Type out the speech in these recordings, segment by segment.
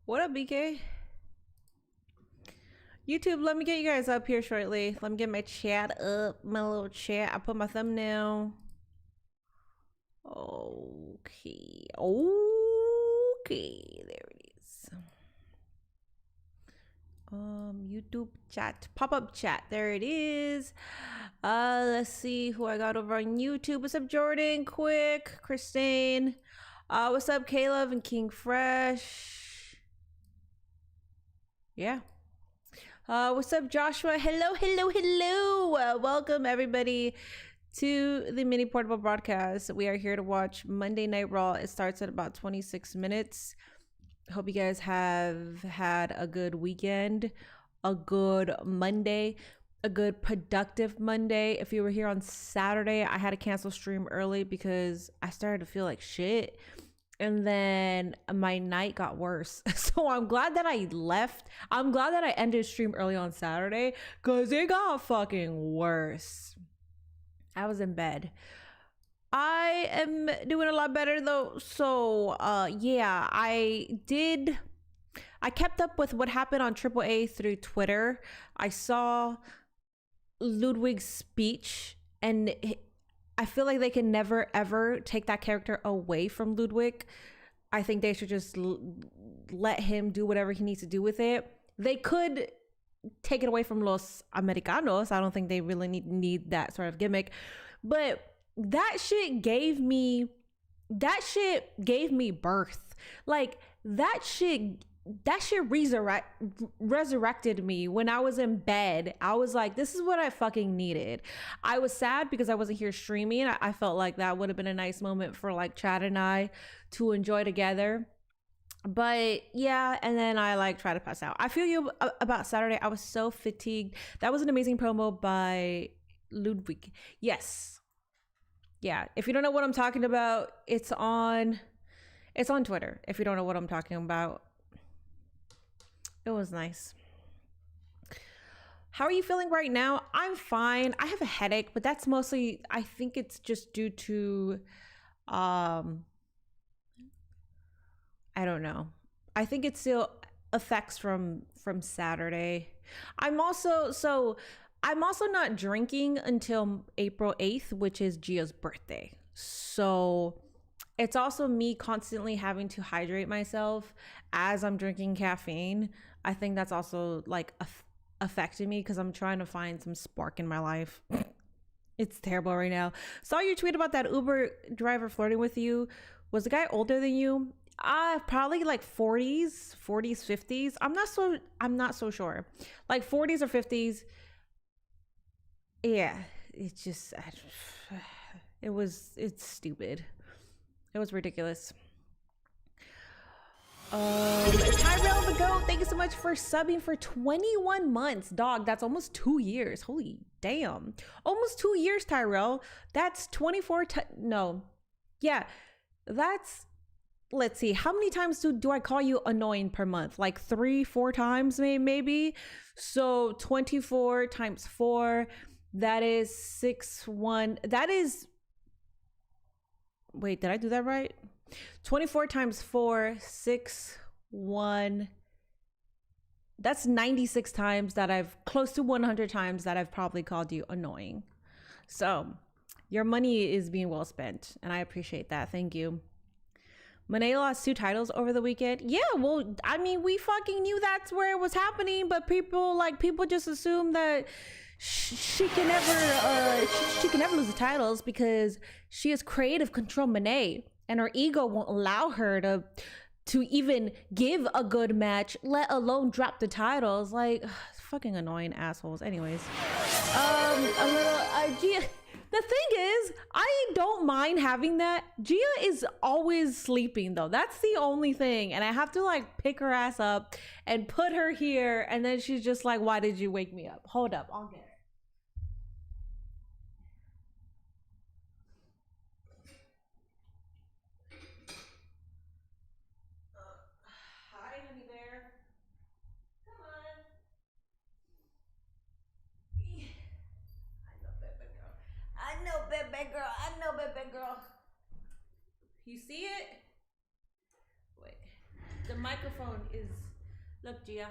What up, BK? YouTube, let me get you guys up here shortly. Let me get my chat up, my little chat. I put my thumbnail. Okay. Okay, there it is. YouTube chat, pop-up chat. There it is. Let's see who I got over on YouTube. What's up, Jordan? Quick, Christine. What's up, Caleb and King Fresh? Yeah. What's up, Joshua? Hello. Welcome, everybody, to the mini portable broadcast. We are here to watch Monday Night Raw. It starts at about 26 minutes. Hope you guys have had a good weekend, a good Monday, a good productive Monday. If you were here on Saturday, I had to cancel stream early because I started to feel like shit. And then my night got worse. So I'm glad that I left. I'm glad that I ended stream early on Saturday because it got fucking worse. I was in bed. I am doing a lot better though. So yeah, I kept up with what happened on AAA through Twitter. I saw Ludwig's speech, and I feel like they can never ever take that character away from Ludwig. I think they should just let him do whatever he needs to do with it. They could take it away from Los Americanos. I don't think they really need that sort of gimmick. But that shit gave me birth. Like that shit resurrected me when I was in bed. I was like, this is what I fucking needed. I was sad because I wasn't here streaming. I felt like that would have been a nice moment for like Chad and I to enjoy together. But yeah, and then I like try to pass out. I feel you about Saturday. I was so fatigued. That was an amazing promo by Ludwig. Yes. Yeah. If you don't know what I'm talking about, it's on Twitter. If you don't know what I'm talking about. It was nice. How are you feeling right now? I'm fine. I have a headache, but that's mostly, I think it's just due to, I don't know. I think it's still effects from Saturday. I'm also not drinking until April 8th, which is Gia's birthday. So it's also me constantly having to hydrate myself as I'm drinking caffeine. I think that's also like affecting me because I'm trying to find some spark in my life. It's terrible right now. Saw your tweet about that Uber driver flirting with you. Was the guy older than you? Probably like 40s, 50s. I'm not so sure. Like 40s or 50s. Yeah, it's just it's stupid. It was ridiculous. Tyrell the Goat, thank you so much for subbing for 21 months. Dog, that's almost 2 years. Holy damn. Almost 2 years, Tyrell. That's 24 no. Yeah, that's, let's see, how many times do I call you annoying per month? Like 3-4 times maybe. So 24 times 4, that is 6-1. That is, wait, did I do that right? 24 times 4, 6-1. That's 96 times that close to 100 times that I've probably called you annoying. So your money is being well spent, and I appreciate that. Thank you. Monet lost 2 titles over the weekend. Yeah, well, I mean, we fucking knew that's where it was happening, but people just assume that she can never lose the titles because she has creative control, Monet, and her ego won't allow her to even give a good match, let alone drop the titles. Like, fucking annoying assholes. Anyways, Gia, the thing is, I don't mind having that. Gia is always sleeping though. That's the only thing, and I have to like pick her ass up and put her here, and then she's just like, "Why did you wake me up? Hold up, I'll get her." Bebe girl. You see it? Wait. The The microphone is, look, Gia,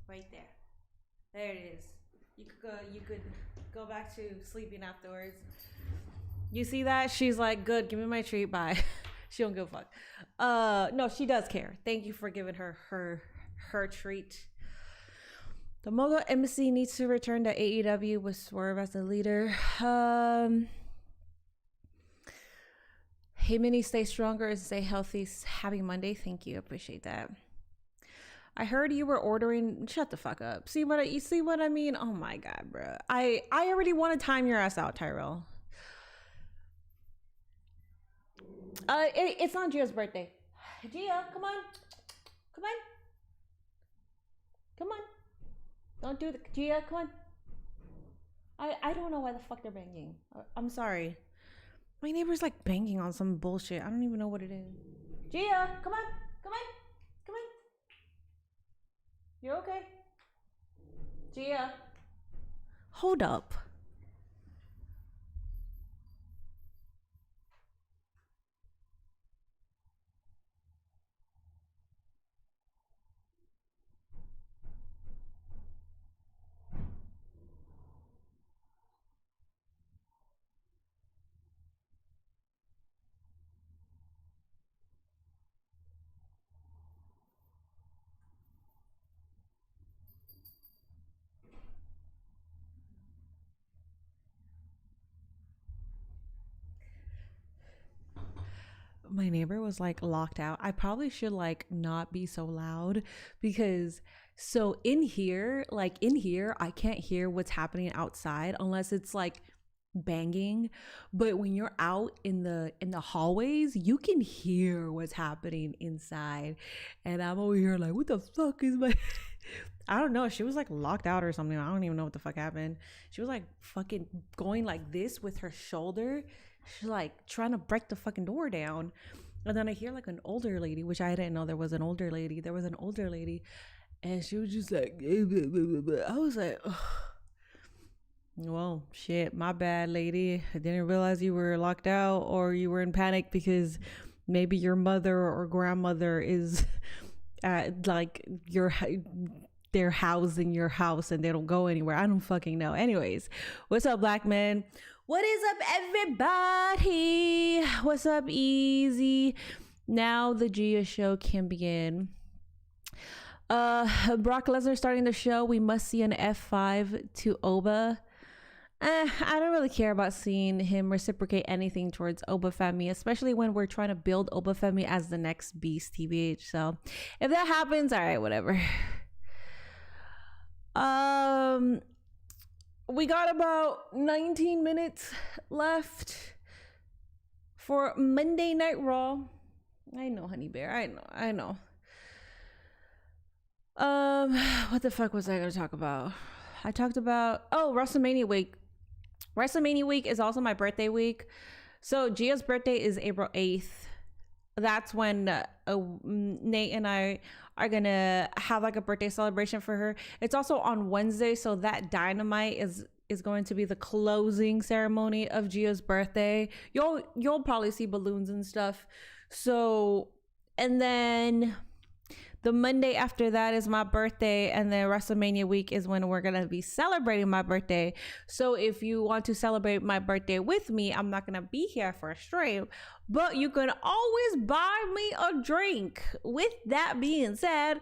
right there. There it is. You could go back to sleeping afterwards. You see that? She's like, good, give me my treat, bye. She don't give a fuck. No, she does care. Thank you for giving her treat. The Mogul Embassy needs to return to AEW with Swerve as the leader. Hey, Minnie, stay stronger and stay healthy. Happy Monday. Thank you. Appreciate that. I heard you were ordering. Shut the fuck up. You see what I mean? Oh my god, bro. I already want to time your ass out, Tyrell. It's not Gia's birthday. Gia, come on. Don't do the Gia. Come on. I don't know why the fuck they're banging. I'm sorry. My neighbor's like banging on some bullshit. I don't even know what it is. Gia, come on. You okay? Gia. Hold up. My neighbor was like locked out. I probably should like not be so loud because in here I can't hear what's happening outside unless it's like banging, but when you're out in the hallways you can hear what's happening inside, and I'm over here like, what the fuck is my I don't know, she was like locked out or something. I don't even know what the fuck happened. She was like fucking going like this with her shoulder. She's like trying to break the fucking door down. And then I hear like an older lady, which I didn't know there was an older lady. There was an older lady and she was just like, I was like, ugh. Well, shit, my bad, lady. I didn't realize you were locked out or you were in panic because maybe your mother or grandmother is at like they're housed in your house and they don't go anywhere. I don't fucking know. Anyways, what's up, black men? What is up, everybody? What's up, Easy? Now the Gia show can begin. Brock Lesnar starting the show. We must see an F5 to Oba. I don't really care about seeing him reciprocate anything towards Oba Femi, especially when we're trying to build Oba Femi as the next beast, TBH. So if that happens, all right, whatever. We got about 19 minutes left for Monday Night Raw. I know, honey bear. I know. What the fuck was I gonna talk about? I talked about WrestleMania week. WrestleMania week is also my birthday week. So Gia's birthday is April 8th. That's when Nate and I are gonna have like a birthday celebration for her. It's also on Wednesday, so that Dynamite is going to be the closing ceremony of Gia's birthday. You'll probably see balloons and stuff. So, and then the Monday after that is my birthday, and then WrestleMania week is when we're gonna be celebrating my birthday. So if you want to celebrate my birthday with me, I'm not gonna be here for a stream, but you can always buy me a drink. With that being said,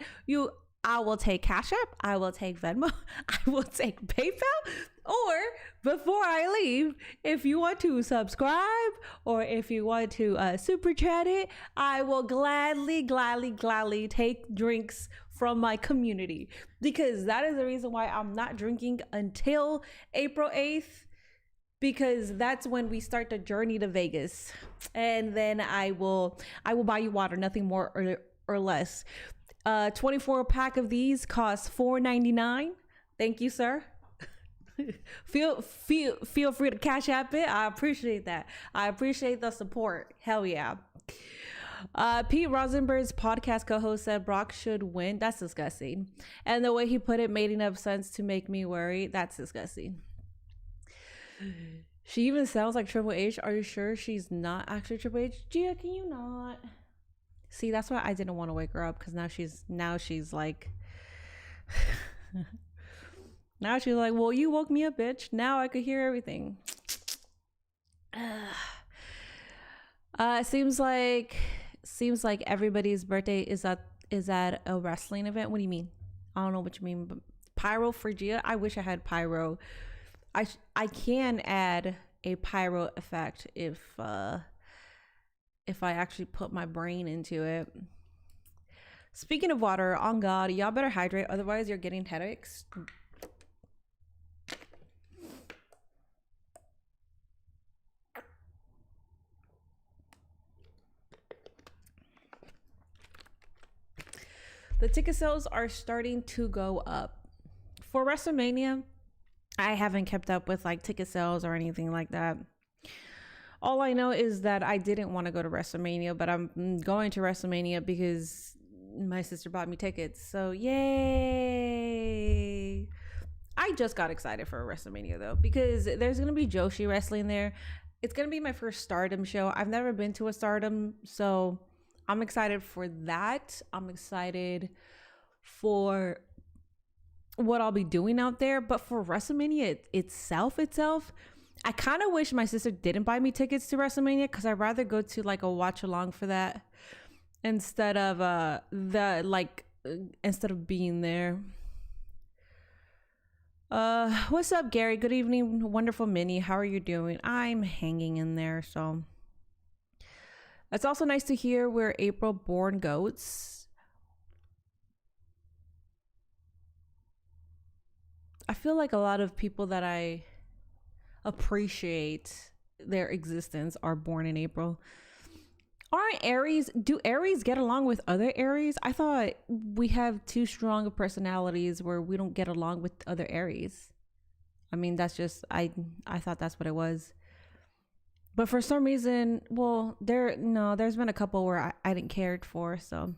I will take Cash App, I will take Venmo, I will take PayPal, or before I leave, if you want to subscribe or if you want to super chat it, I will gladly take drinks from my community, because that is the reason why I'm not drinking until April 8th, because that's when we start the journey to Vegas, and then I will buy you water, nothing more or less. 24 pack of these costs $4.99. Thank you, sir. feel free to Cash App it. I appreciate that. I appreciate the support. Hell yeah. Pete Rosenberg's podcast co-host said Brock should win. That's disgusting. And the way he put it made enough sense to make me worry. That's disgusting. She even sounds like Triple H. Are you sure she's not actually Triple H? Gia, can you not See, that's why I didn't want to wake her up, because now she's like now she's like, well, you woke me up, bitch. Now I could hear everything. Seems like everybody's birthday is at a wrestling event. What do you mean? I don't know what you mean. But pyro for Gia? I wish I had pyro. I can add a pyro effect if I actually put my brain into it. Speaking of water, on God, y'all better hydrate, otherwise you're getting headaches. The ticket sales are starting to go up. For WrestleMania, I haven't kept up with like ticket sales or anything like that. All I know is that I didn't want to go to WrestleMania, but I'm going to WrestleMania because my sister bought me tickets. So yay. I just got excited for WrestleMania though, because there's going to be Joshi wrestling there. It's going to be my first Stardom show. I've never been to a Stardom, so I'm excited for that. I'm excited for what I'll be doing out there. But for WrestleMania itself, I kind of wish my sister didn't buy me tickets to WrestleMania, because I'd rather go to like a watch along for that instead of instead of being there. What's up, Gary? Good evening, wonderful Minnie. How are you doing? I'm hanging in there. So it's also nice to hear we're April born goats. I feel like a lot of people that I appreciate their existence are born in April. Aren't Aries, do Aries get along with other Aries? I thought we have too strong of personalities where we don't get along with other Aries. I mean, that's just, I thought that's what it was. But for some reason, well, there's been a couple where I didn't care for. So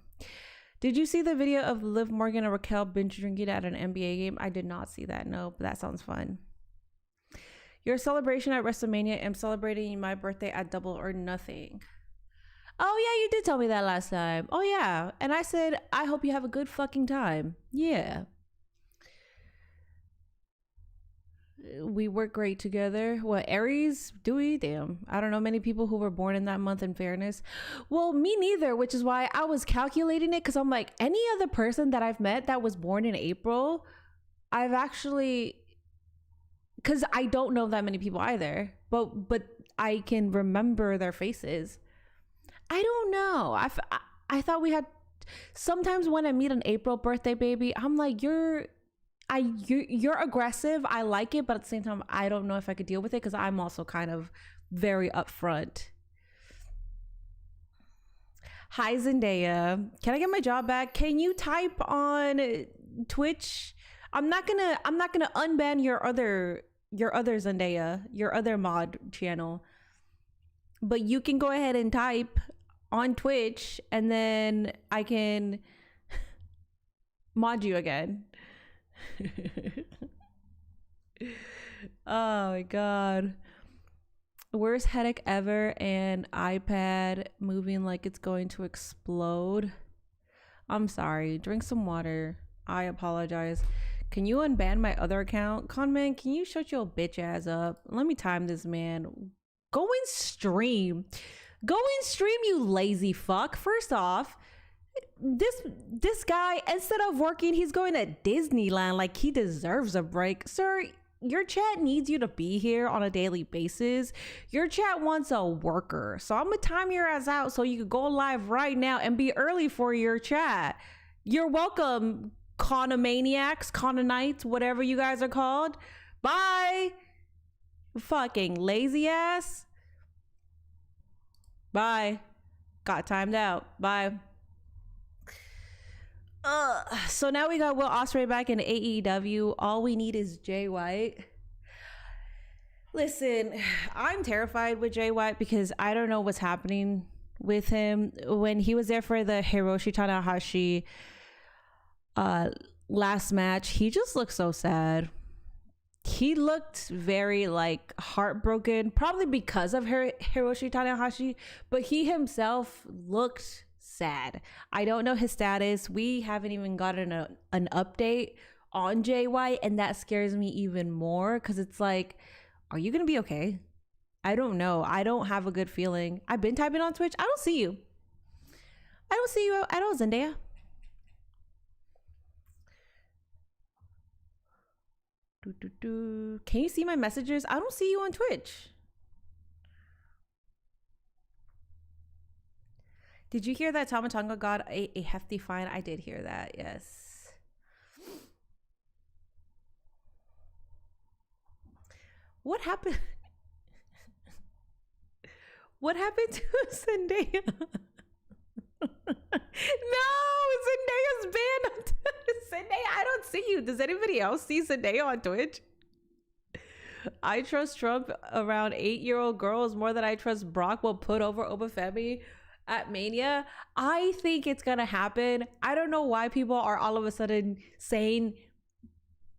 did you see the video of Liv Morgan and Raquel binge drinking at an NBA game? I did not see that. No, but that sounds fun. Your celebration at WrestleMania. I'm celebrating my birthday at Double or Nothing. Oh yeah, you did tell me that last time. Oh yeah. And I said, I hope you have a good fucking time. Yeah. We work great together. What, Aries? Do we? Damn. I don't know many people who were born in that month, in fairness. Well, me neither, which is why I was calculating it, because I'm like, any other person that I've met that was born in April, I've actually, because I don't know that many people either, but I can remember their faces. I don't know. I thought we had, sometimes when I meet an April birthday baby, I'm like, you're aggressive. I like it, but at the same time, I don't know if I could deal with it, because I'm also kind of very upfront. Hi Zendaya, can I get my job back? Can you type on Twitch? I'm not gonna unban your other Zendaya, your other mod channel, but you can go ahead and type on Twitch, and then I can mod you again. Oh my god, worst headache ever, and iPad moving like it's going to explode. I'm sorry, drink some water. I apologize. Can you unban my other account? Conman, can you shut your bitch ass up? Let me time this man. Go and stream, you lazy fuck. First off, this guy, instead of working, he's going to Disneyland like he deserves a break. Sir, your chat needs you to be here on a daily basis. Your chat wants a worker, so I'm gonna time your ass out so you could go live right now and be early for your chat. You're welcome, Conomaniacs, Cononites, whatever you guys are called. Bye, fucking lazy ass. Bye. Got timed out. Bye. So now we got Will Ospreay back in AEW. All we need is Jay White. Listen, I'm terrified with Jay White because I don't know what's happening with him. When he was there for the Hiroshi Tanahashi last match, he just looked so sad. He looked very like heartbroken, probably because of Hiroshi Tanahashi, but he himself looked sad. I don't know his status. We haven't even gotten an update on JY, and that scares me even more because it's like, are you gonna be okay? I don't know. I don't have a good feeling. I've been typing on Twitch. I don't see you. I don't see you at all, Zendaya. Can you see my messages? I don't see you on Twitch. Did you hear that Tama Tonga got a hefty fine? I did hear that, yes. What happened? What happened to Zendaya? No, Zendaya's banned on Twitch. Zendaya, I don't see you. Does anybody else see Zendaya on Twitch? I trust Trump around 8-year-old girls more than I trust Brock will put over Obafemi at Mania. I think it's gonna happen. I don't know why people are all of a sudden saying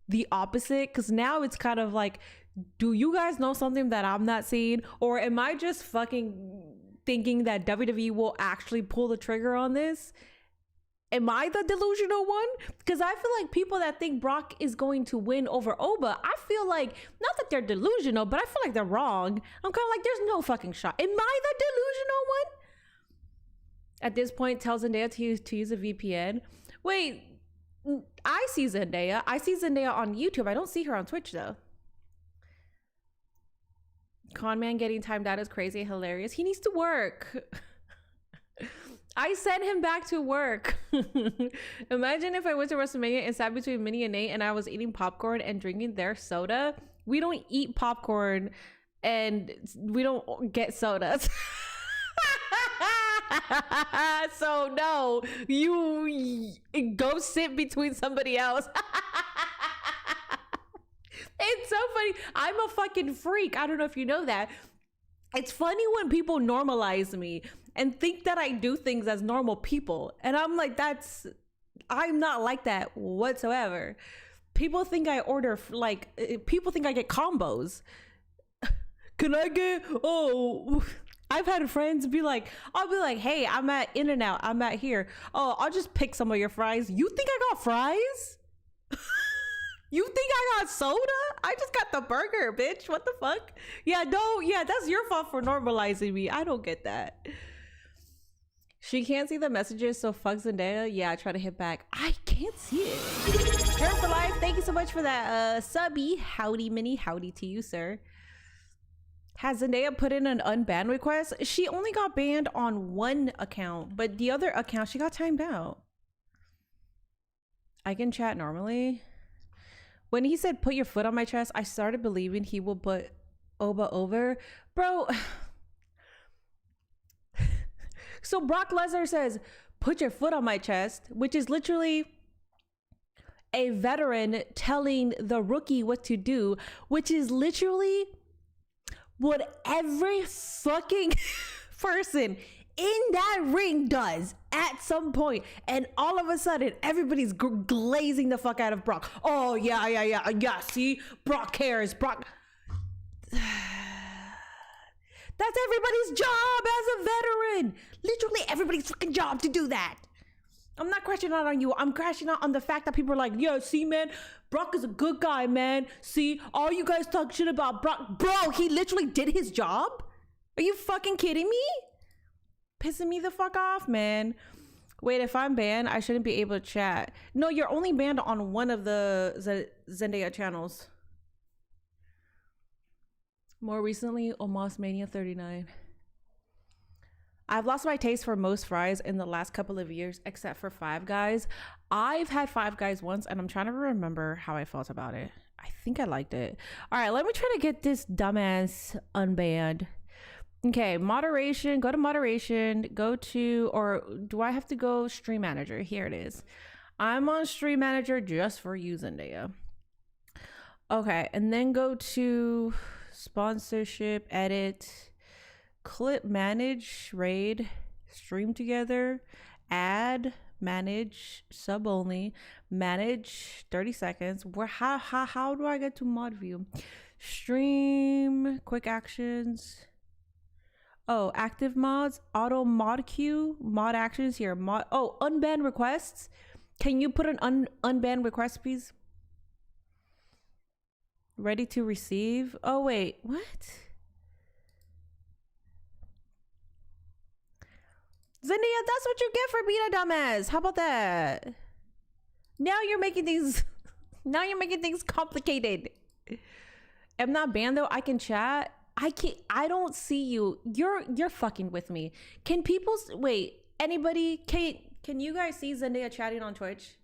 the opposite, because now it's kind of like, do you guys know something that I'm not seeing, or am I just fucking thinking that WWE will actually pull the trigger on this? Am I the delusional one? Because I feel like people that think Brock is going to win over Oba, I feel like, not that they're delusional, but I feel like they're wrong. I'm kind of like, there's no fucking shot. Am I the delusional one? At this point, tell Zendaya to use a VPN. Wait, I see Zendaya. I see Zendaya on YouTube. I don't see her on Twitch though. Conman getting timed out is crazy, hilarious. He needs to work. I sent him back to work. Imagine if I went to WrestleMania and sat between Minnie and Nate and I was eating popcorn and drinking their soda. We don't eat popcorn and we don't get sodas. So no, you go sit between somebody else. It's so funny. I'm a fucking freak. I don't know if you know that. It's funny when people normalize me and think that I do things as normal people. And I'm like, I'm not like that whatsoever. People think I order, like, people think I get combos. Can I get, I've had friends be like, I'll be like, hey, I'm at In-N-Out. I'm at here. Oh, I'll just pick some of your fries. You think I got fries? You think I got soda? I just got the burger, bitch. What the fuck? Yeah, no, yeah, that's your fault for normalizing me. I don't get that. She can't see the messages, so fuck Zendaya. Yeah, I try to hit back. I can't see it. Turn for life. Thank you so much for that subby. Howdy, Minnie. Howdy to you, sir. Has Zendaya put in an unban request? She only got banned on one account, but the other account, she got timed out. I can chat normally. When he said, put your foot on my chest, I started believing he will put Oba over. Bro. So Brock Lesnar says, put your foot on my chest, which is literally a veteran telling the rookie what to do, which is literally what every fucking person in that ring does at some point. And all of a sudden everybody's glazing the fuck out of Brock. Oh yeah, see, Brock cares. Brock. That's everybody's job as a veteran. Literally everybody's fucking job to do that. I'm not crashing out on you. I'm crashing out on the fact that people are like, yeah, see, man, Brock is a good guy, man. See, all you guys talk shit about Brock. Bro, he literally did his job. Are you fucking kidding me? Pissing me the fuck off, man. Wait, if I'm banned, I shouldn't be able to chat. No, you're only banned on one of the Zendaya channels. More recently, Almost Mania 39. I've lost my taste for most fries in the last couple of years, except for Five Guys. I've had Five Guys once, and I'm trying to remember how I felt about it. I think I liked it. All right, let me try to get this dumbass unbanned. Okay, moderation, go to moderation, go to, or do I have to go Stream Manager? Here it is. I'm on Stream Manager just for you, Zendaya. Okay, and then go to sponsorship, edit, clip, manage, raid, stream together, add, manage, sub only, manage 30 seconds. How do I get to mod view? Stream, quick actions. Oh, active mods, auto mod queue, mod actions here. Mod. Oh, unbanned requests. Can you put an unbanned request, please? Ready to receive. Oh wait, what? Zendaya, that's what you get for being a dumbass. How about that? Now you're making things. Now you're making things complicated. I'm not banned though. I can chat. I can't. I don't see you. You're fucking with me. Can people wait? Anybody? Can you guys see Zendaya chatting on Twitch?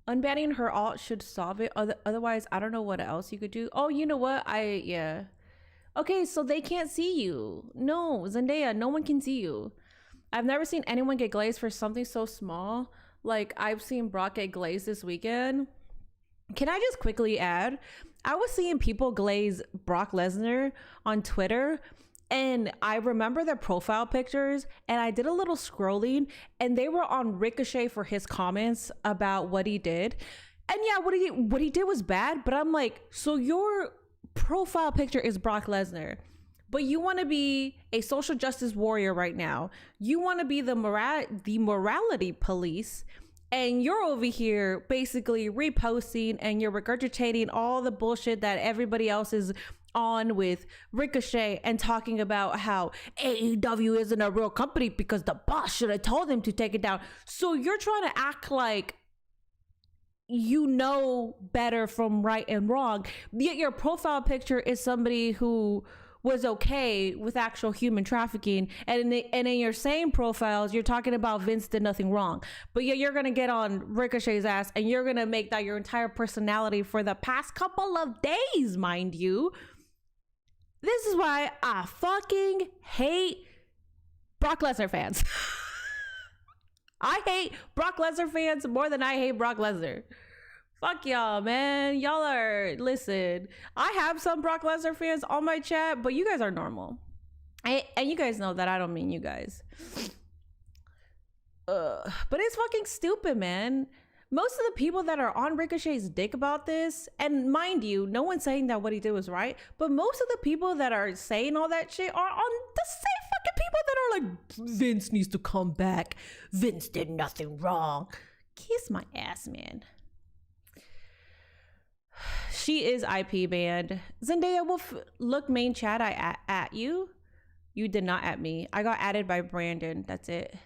Unbanning her alt should solve it. Otherwise, I don't know what else you could do. Oh, you know what? Yeah. Okay, so they can't see you. No, Zendaya, no one can see you. I've never seen anyone get glazed for something so small. Like, I've seen Brock get glazed this weekend. Can I just quickly add? I was seeing people glaze Brock Lesnar on Twitter, and I remember their profile pictures, and I did a little scrolling, and they were on Ricochet for his comments about what he did. And yeah, what he did was bad, but I'm like, so your profile picture is Brock Lesnar, but you want to be a social justice warrior right now. You want to be the morality police, and you're over here basically reposting and you're regurgitating all the bullshit that everybody else is on with Ricochet and talking about how AEW isn't a real company because the boss should have told them to take it down. So you're trying to act like you know better from right and wrong, yet your profile picture is somebody who was okay with actual human trafficking, and in your same profiles you're talking about Vince did nothing wrong, but yet you're gonna get on Ricochet's ass and you're gonna make that your entire personality for the past couple of days, mind you. This is why I fucking hate Brock Lesnar fans. I hate Brock Lesnar fans more than I hate Brock Lesnar. Fuck y'all, man. Y'all are, listen, I have some Brock Lesnar fans on my chat, but you guys are normal. And you guys know that I don't mean you guys. But it's fucking stupid, man. Most of the people that are on Ricochet's dick about this, and mind you, no one's saying that what he did was right, but most of the people that are saying all that shit are on the same fucking people that are like, Vince needs to come back. Vince did nothing wrong. Kiss my ass, man. She is IP banned. Zendaya Wolf, look main chat, I at you. You did not at me. I got added by Brandon. That's it.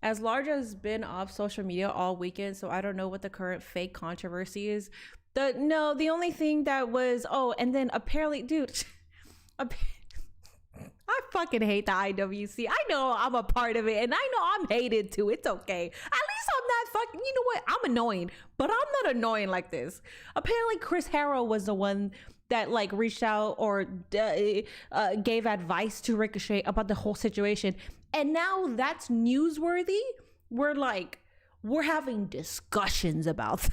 As Large has been off social media all weekend, so I don't know what the current fake controversy is. The only thing that was, and then apparently, dude, I fucking hate the IWC. I know I'm a part of it, and I know I'm hated too. It's okay. At least I'm not fucking, you know what? I'm annoying, but I'm not annoying like this. Apparently, Chris Harrow was the one that like reached out or gave advice to Ricochet about the whole situation. And now that's newsworthy. We're having discussions about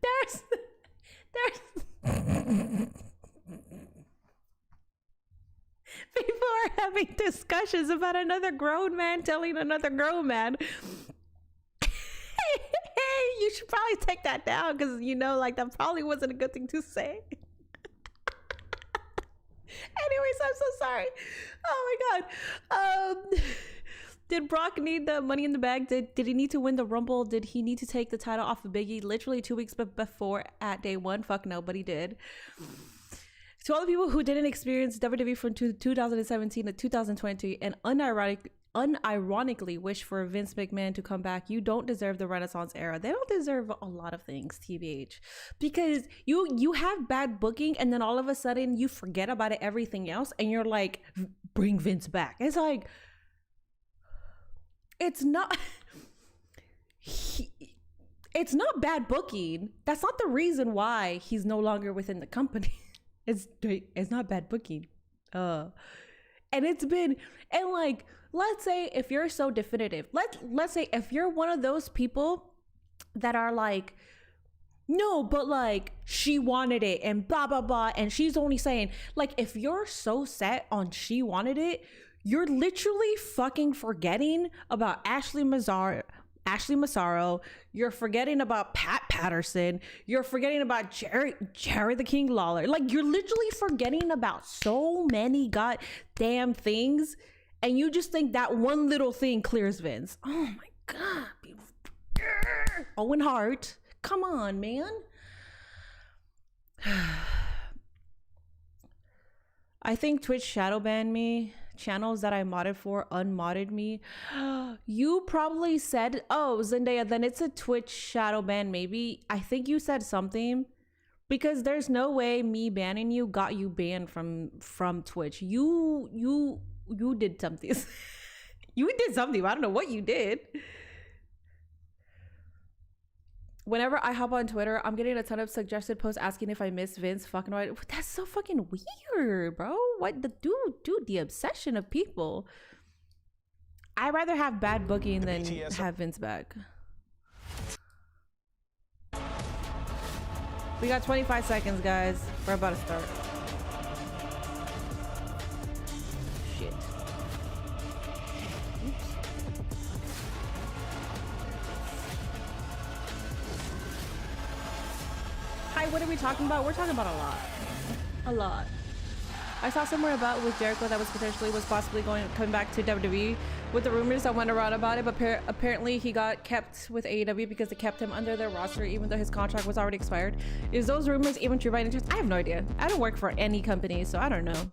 there's people are having discussions about another grown man telling another grown man, hey, you should probably take that down, because that probably wasn't a good thing to say. Anyways, I'm so sorry. Oh my god. Did Brock need the money in the bag? Did he need to win the Rumble? Did he need to take the title off of Biggie literally 2 weeks before at day one? Fuck no, but he did. To all the people who didn't experience WWE from 2017 to 2020 and unironically wish for Vince McMahon to come back, you don't deserve the Renaissance era. They don't deserve a lot of things, TBH, because you have bad booking, and then all of a sudden you forget about everything else, and you're like, bring Vince back. It's like, it's not it's not bad booking. That's not the reason why he's no longer within the company. It's not bad booking. And it's been, and like, let's say if you're so definitive, let's say if you're one of those people that are like, no, but like she wanted it and blah blah blah, and she's only saying, like, if you're so set on she wanted it, you're literally fucking forgetting about Ashley Massaro Ashley Massaro. You're forgetting about Pat Patterson. You're forgetting about Jerry the King Lawler. Like, you're literally forgetting about so many goddamn things, and you just think that one little thing clears Vince. Oh my God. Owen Hart. Come on, man. I think Twitch shadow banned me. Channels that I modded for unmodded me. You probably said, oh, Zendaya, then it's a Twitch shadow ban. Maybe. I think you said something, because there's no way me banning you got you banned from Twitch. You did something. You did something. I don't know what you did. Whenever I hop on Twitter, I'm getting a ton of suggested posts asking if I miss Vince. Fucking right. That's so fucking weird, bro. What the dude, the obsession of people. I'd rather have bad booking than have Vince back. We got 25 seconds, guys. We're about to start. Shit. Hi, what are we talking about? We're talking about a lot. I saw somewhere about with Jericho that was possibly coming back to WWE with the rumors that went around about it, but apparently he got kept with AEW because they kept him under their roster even though his contract was already expired. Is those rumors even true by any chance? I have no idea. I don't work for any company, so I don't know.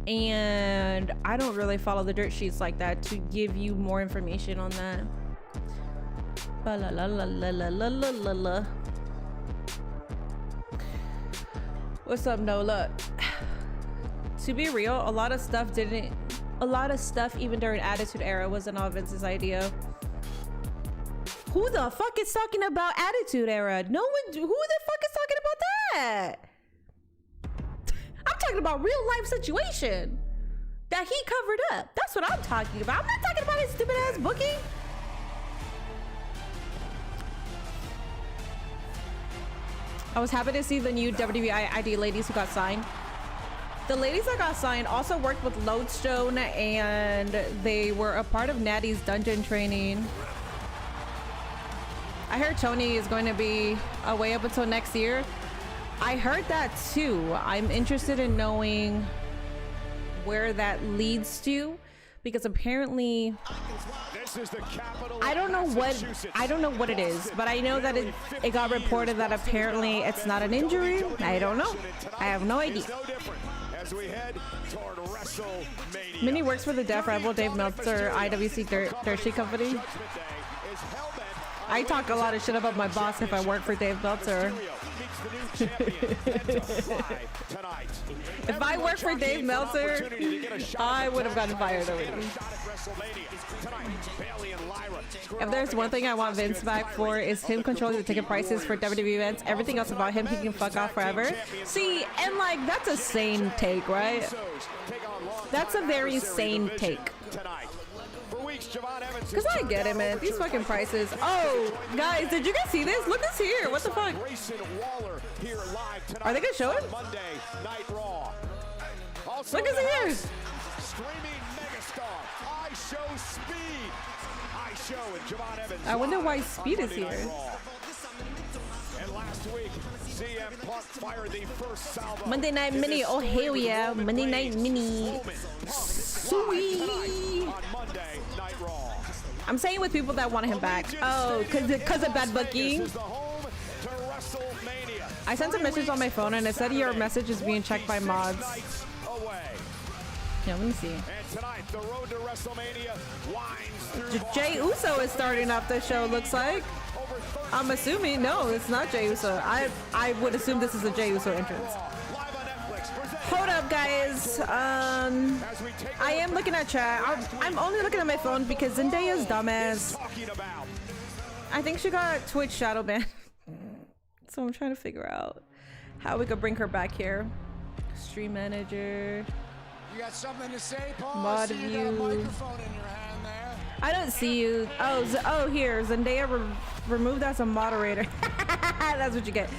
And I don't really follow the dirt sheets like that to give you more information on that. Ba la la la la la la la la. What's up, Nola? To be real, a lot of stuff even during Attitude Era wasn't all Vince's idea. Who the fuck is talking about Attitude Era? No one. Who the fuck is talking about that? I'm talking about real life situation that he covered up. That's what I'm talking about. I'm not talking about his stupid ass booking. I was happy to see the new WWE ID ladies who got signed. The ladies that got signed also worked with Lodestone, and they were a part of Natty's dungeon training. I heard Tony is going to be away up until next year. I heard that too. I'm interested in knowing where that leads to, because apparently I don't know what it is, but I know that it got reported that apparently it's not an injury. I don't know. I have no idea. Minnie works for the Deaf Rebel Dave Meltzer IWC Dirt Sheet Company. I talk a lot of shit about my boss if I work for Dave Meltzer. If I worked for Dave Meltzer, I would have gotten fired already. If there's one thing I want Vince back for, is him controlling the ticket prices for WWE events. Everything else about him, he can fuck off forever. See, and like, that's a sane take, right? That's a very sane take. Because I get it, man. These fucking prices. Oh, guys, did you guys see this? Look who's here. What the fuck? Are they going to show it? Look who's here. I wonder why Speed is here. Monday Night Mini. Oh, hell yeah. Monday Night Mini. Sweet. I'm saying with people that want him back. Oh, because of bad booking. I sent a message on my phone and it said your message is being checked by mods. Yeah, let me see. Jay Uso is starting off the show, looks like. I'm assuming, no, it's not Jay Uso. I would assume this is a Jay Uso entrance. Hold up, guys. I am looking at chat. I'm only looking at my phone because Zendaya's dumbass. I think she got Twitch shadow banned. So I'm trying to figure out how we could bring her back here. Stream manager. You got something to say, Paul? Mod I see view. you got a microphone in your hand there. I don't see you. Oh, here. Zendaya removed as a moderator. That's what you get.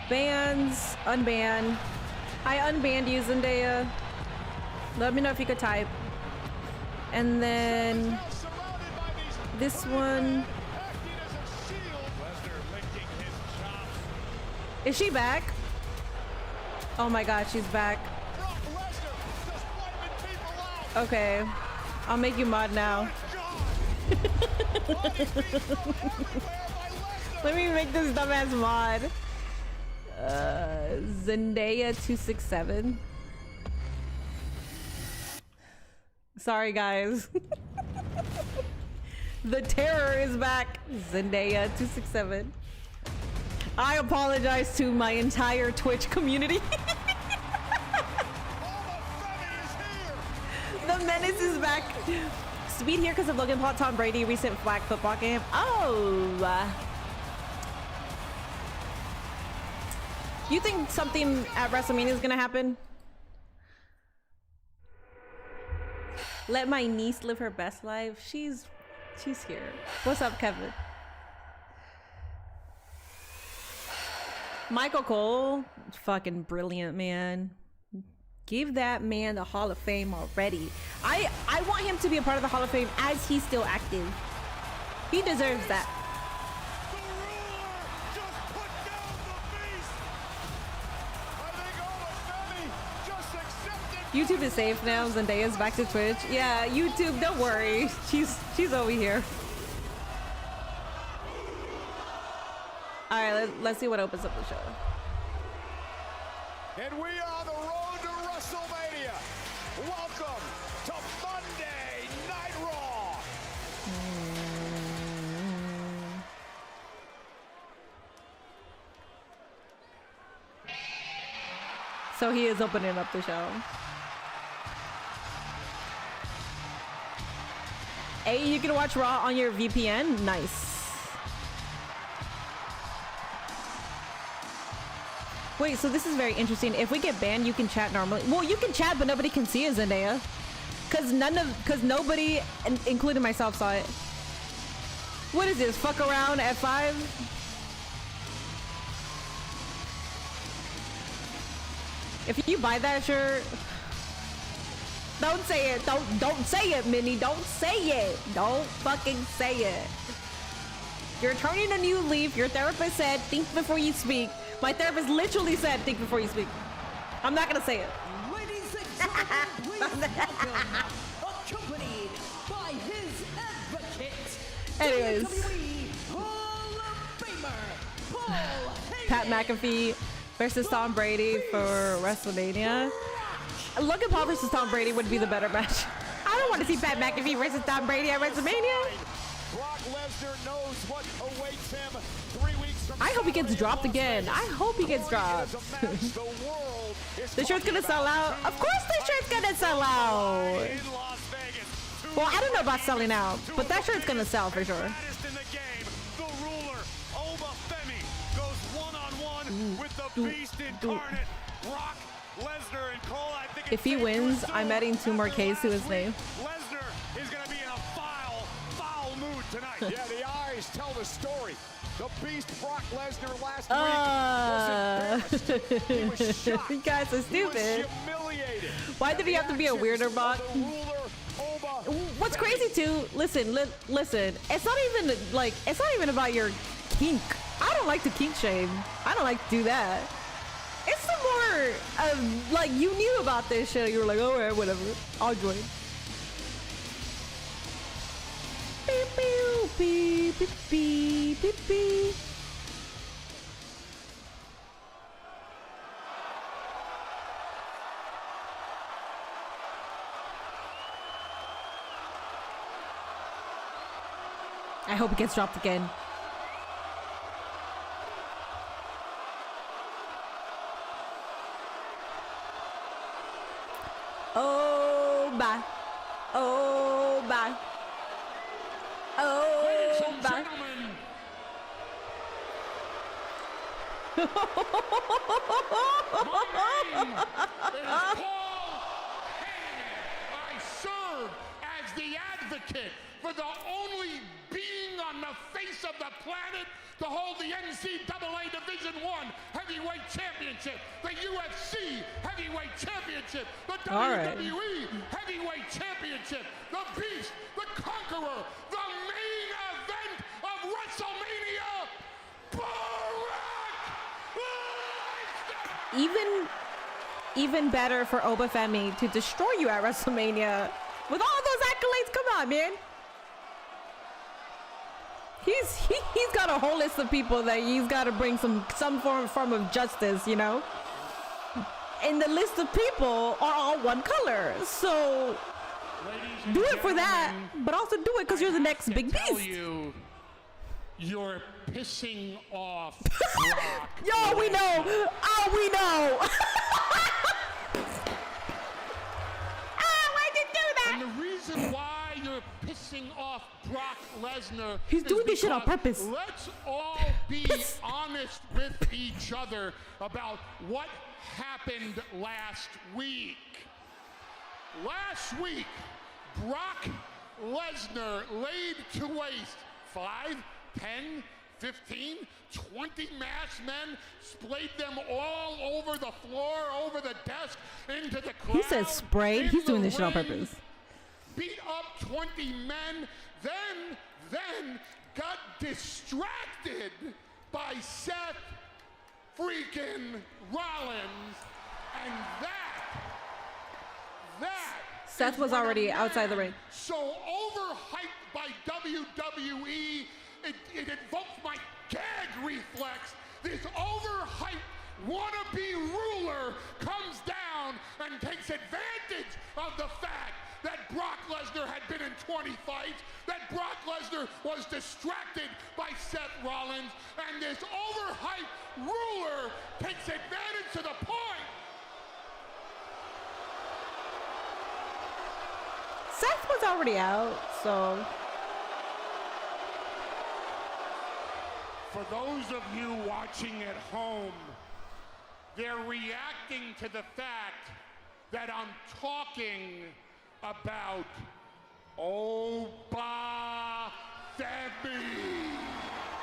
Bans, unban. I unbanned you, Zendaya. Let me know if you could type. And then this one. Is she back? Oh my god, she's back. Okay, I'll make you mod now. Let me make this dumbass mod. Zendaya 267. Sorry guys. The terror is back. Zendaya 267. I apologize to my entire Twitch community. The menace is back. Speed here because of Logan Paul, Tom Brady, recent flag football game. Oh. You think something at Wrestlemania is gonna happen? Let my niece live her best life. She's here. What's up, Kevin? Michael Cole, fucking brilliant, man. Give that man the Hall of Fame already. I want him to be a part of the Hall of Fame as he's still active. He deserves that. The ruler just put down the beast. I think Femi just accepted. YouTube is safe now. Zendaya's back to Twitch. Yeah, YouTube, don't worry. She's over here. All right, let's see what opens up the show. And we are on the road to WrestleMania. Welcome to Monday Night Raw. So he is opening up the show. Hey, you can watch Raw on your VPN. Nice. Wait, so this is very interesting. If we get banned, you can chat normally. Well, you can chat, but nobody can see it, Zendaya. Cause nobody, including myself, saw it. What is this? Fuck around at 5? If you buy that shirt, don't say it. Don't say it, Minnie. Don't say it. Don't fucking say it. You're turning a new leaf. Your therapist said, think before you speak. My therapist literally said, think before you speak. I'm not gonna say it. Ladies and gentlemen, please welcome, accompanied by his advocate, Anyways. WWE Hall of Famer, Paul Heyman. Pat McAfee versus Tom Brady for WrestleMania. Logan Paul versus Tom Brady would be the better match. I don't want to see Pat McAfee versus Tom Brady at WrestleMania. Brock Lesnar knows what awaits him 3 weeks from I hope he gets dropped again. I hope he gets dropped. The shirt's gonna sell out. Of course the shirt's gonna sell out. Well, I don't know about selling out, but that shirt's gonna sell for sure. If he wins, I'm adding 2 more Ks to his name. Lesnar is going to be in a foul mood tonight. Yeah, the eyes tell the story. The Beast Brock Lesnar last week was embarrassed. He was shocked. You guys are stupid. He was humiliated. Why did he have to be a weirder bot? What's crazy too? Listen. It's not even about your kink. I don't like to kink shame. I don't like to do that. It's the more of like you knew about this shit. You were like, all right, whatever. I'll join. Beep, beep, beep, beep, beep, beep, beep. I hope it gets dropped again. Oh, bye. Oh, bye. Oh, bye. I serve as the advocate for the only being on the face of the planet to hold the NCAA Division I Heavyweight Championship, the UFC Heavyweight Championship, the WWE Heavyweight Championship, the Beast, the Conqueror, the main event of WrestleMania, Brock Lesnar! Even better for Obafemi to destroy you at WrestleMania with all those accolades. Come on, man. He's got a whole list of people that he's got to bring some form of justice, you know. And the list of people are all one color, so do it for that, but also do it because you're the next big beast. You're pissing off Brock. Yo, we know. Oh, we know. Why'd you do that? And the reason why you're pissing off Brock Lesnar, he's doing this shit on purpose. Let's all be honest with each other about what happened last week. Last week, Brock Lesnar laid to waste 5, 10, 15, 20 masked men, splayed them all over the floor, over the desk, into the crowd. He says sprayed. He's doing this shit on purpose. Beat up 20 men, then got distracted by Seth freaking Rollins, and that Seth was already outside the ring. So overhyped by WWE, it invokes my gag reflex. This overhyped wannabe ruler comes down and takes advantage of the fact that Brock Lesnar had been in 20 fights, that Brock Lesnar was distracted by Seth Rollins, and this overhyped ruler takes advantage to the point. Seth was already out, so. For those of you watching at home, they're reacting to the fact that I'm talking about Obafemi.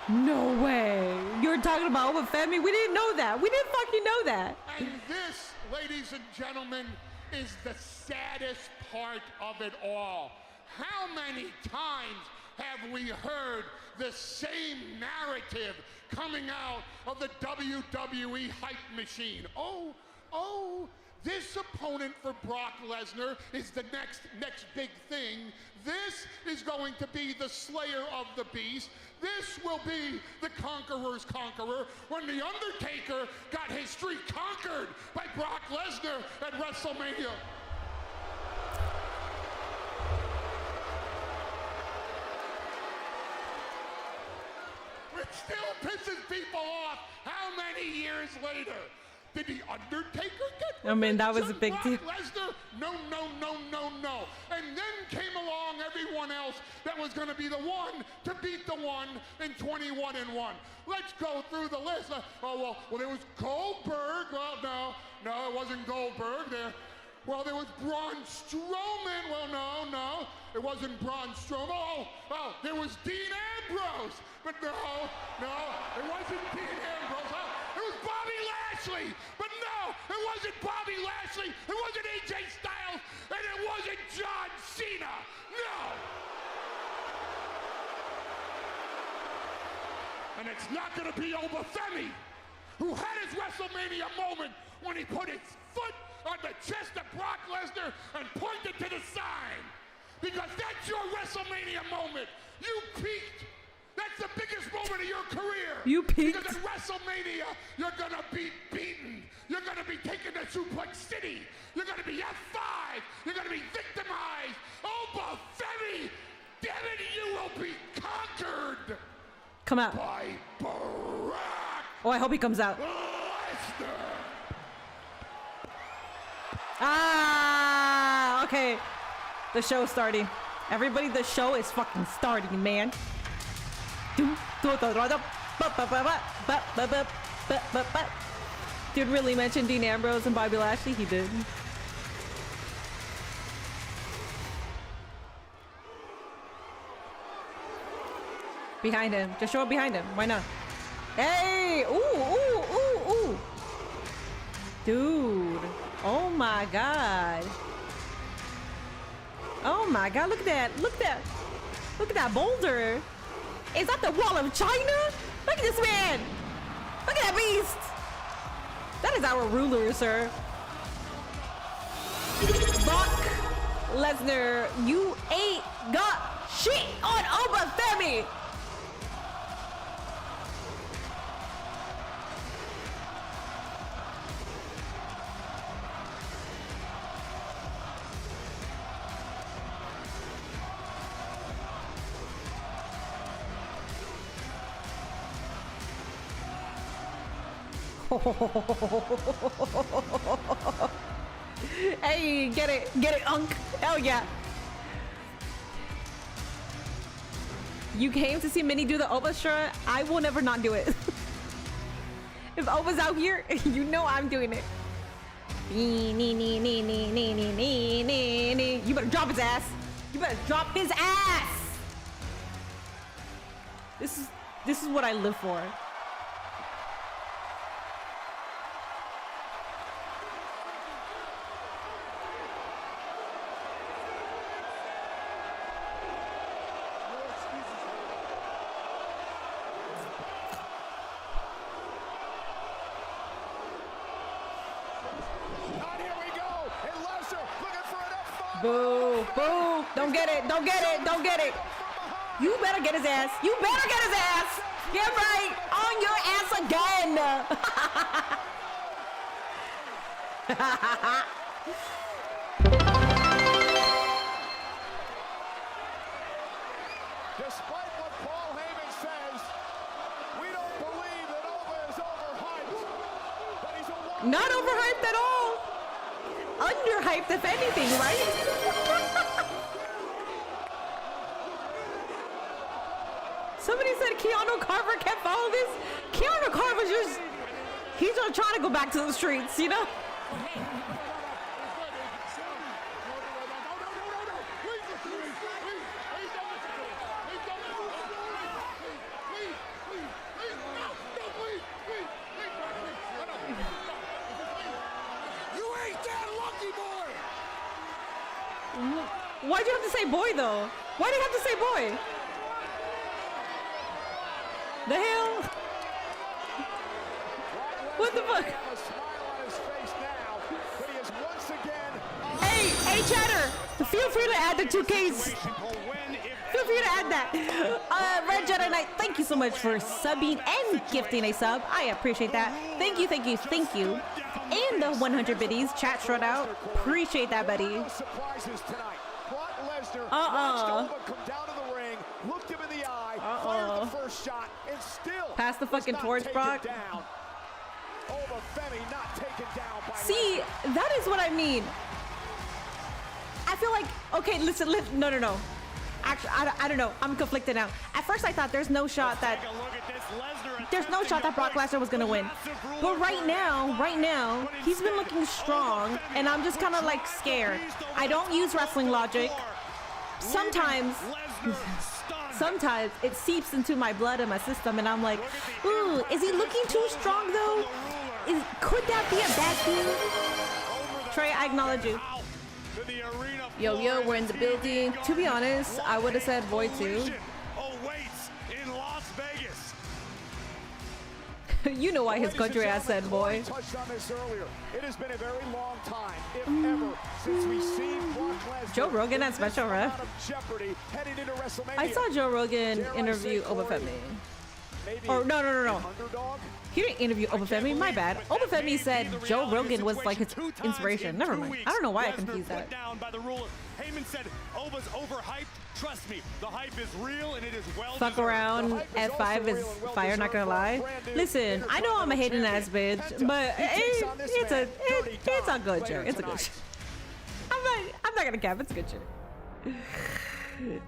No way. You're talking about Obafemi? We didn't know that. We didn't fucking know that. And this, ladies and gentlemen, is the saddest part of it all. How many times have we heard the same narrative coming out of the WWE hype machine? Oh, this opponent for Brock Lesnar is the next big thing. This is going to be the slayer of the beast. This will be the conqueror's conqueror. When The Undertaker got his streak conquered by Brock Lesnar at WrestleMania. It still pisses people off. How many years later? Did The Undertaker get I mean, that was a big deal. Lesnar? No. And then came along everyone else that was going to be the one to beat the one in 21-1. Let's go through the list. Well, there was Goldberg. Well, no, it wasn't Goldberg. There was Braun Strowman. Well, no, it wasn't Braun Strowman. Oh, there was Dean Ambrose. But no, it wasn't Dean Ambrose. It was Bobby Lashley. But no, it wasn't Bobby Lashley. It wasn't AJ Styles. And it wasn't John Cena. No. And it's not going to be Obafemi, who had his WrestleMania moment when he put his foot on the chest of Brock Lesnar and pointed to the sign. Because that's your WrestleMania moment. You peaked. That's the biggest moment of your career. You peaked. Because at WrestleMania, you're going to be beaten. You're going to be taken to Suplex City. You're going to be F5. You're going to be victimized. Obafemi, damn it, you will be conquered. Come out. By Brock. Oh, I hope he comes out. Lesnar. Ah, okay. The show's starting. Everybody, the show is fucking starting, man. Did really mention Dean Ambrose and Bobby Lashley? He did. Behind him. Just show up behind him. Why not? Hey! Ooh, ooh, ooh, ooh. Dude. Oh my god. Oh my god, look at that. Look at that. Look at that boulder. Is that the wall of China? Look at this man. Look at that beast. That is our ruler, sir. Brock Lesnar, you ain't got shit on Obafemi. Hey, get it, Unk. Hell yeah. You came to see Minnie do the Oba shirt. I will never not do it. If Oba's out here, you know I'm doing it. You better drop his ass. You better drop his ass. This is what I live for. Boo, boo. Don't get it. Don't get it. Don't get it. You better get his ass. You better get his ass. Get right on your ass again. Despite what Paul Heyman says, we don't believe that Oba is overhyped. But he's a Not overhyped at all. Underhyped, if anything, right? Somebody said Keanu Carver can't follow this. Keanu Carver's he's just trying to go back to the streets, you know? Why'd you have to say boy, though? Why do you have to say boy? The hell? What the fuck? Hey, Chatter! Feel free to add the 2Ks. Feel free to add that. Red Jedi Knight, thank you so much for subbing and gifting a sub. I appreciate that. Thank you, thank you, thank you. And the 100 biddies. Chat short out. Appreciate that, buddy. Pass the fucking torch, Brock. See, that is what I mean. I feel like, okay, listen, no. Actually, I don't know. I'm conflicted now. At first, I thought there's no shot that Brock Lesnar was gonna win. But right now, he's been looking strong, and I'm just kind of like scared. I don't use wrestling logic. Sometimes it seeps into my blood and my system, and I'm like, ooh, is he looking too strong though? Could that be a bad thing? Trey, I acknowledge you. Yo, we're in the building. To be honest, I would have said boy too. You know why his country ass said boy. It has been a very long time, if ever, since we've seen Brock Lesnar. Joe Rogan at Special Ref. I saw Joe Rogan interview Obafemi. Or no. He didn't interview Obafemi. My bad. Obafemi said Joe Rogan was like his inspiration. Never mind. I don't know why I confused that. Heyman said Oba's overhyped. Trust me, the hype is real and it is well. Fuck around. F5 is fire. Not gonna lie. Listen, I know I'm a hating ass bitch, but it's a good shirt. It's a good shirt. I'm not gonna cap. It's a good shirt.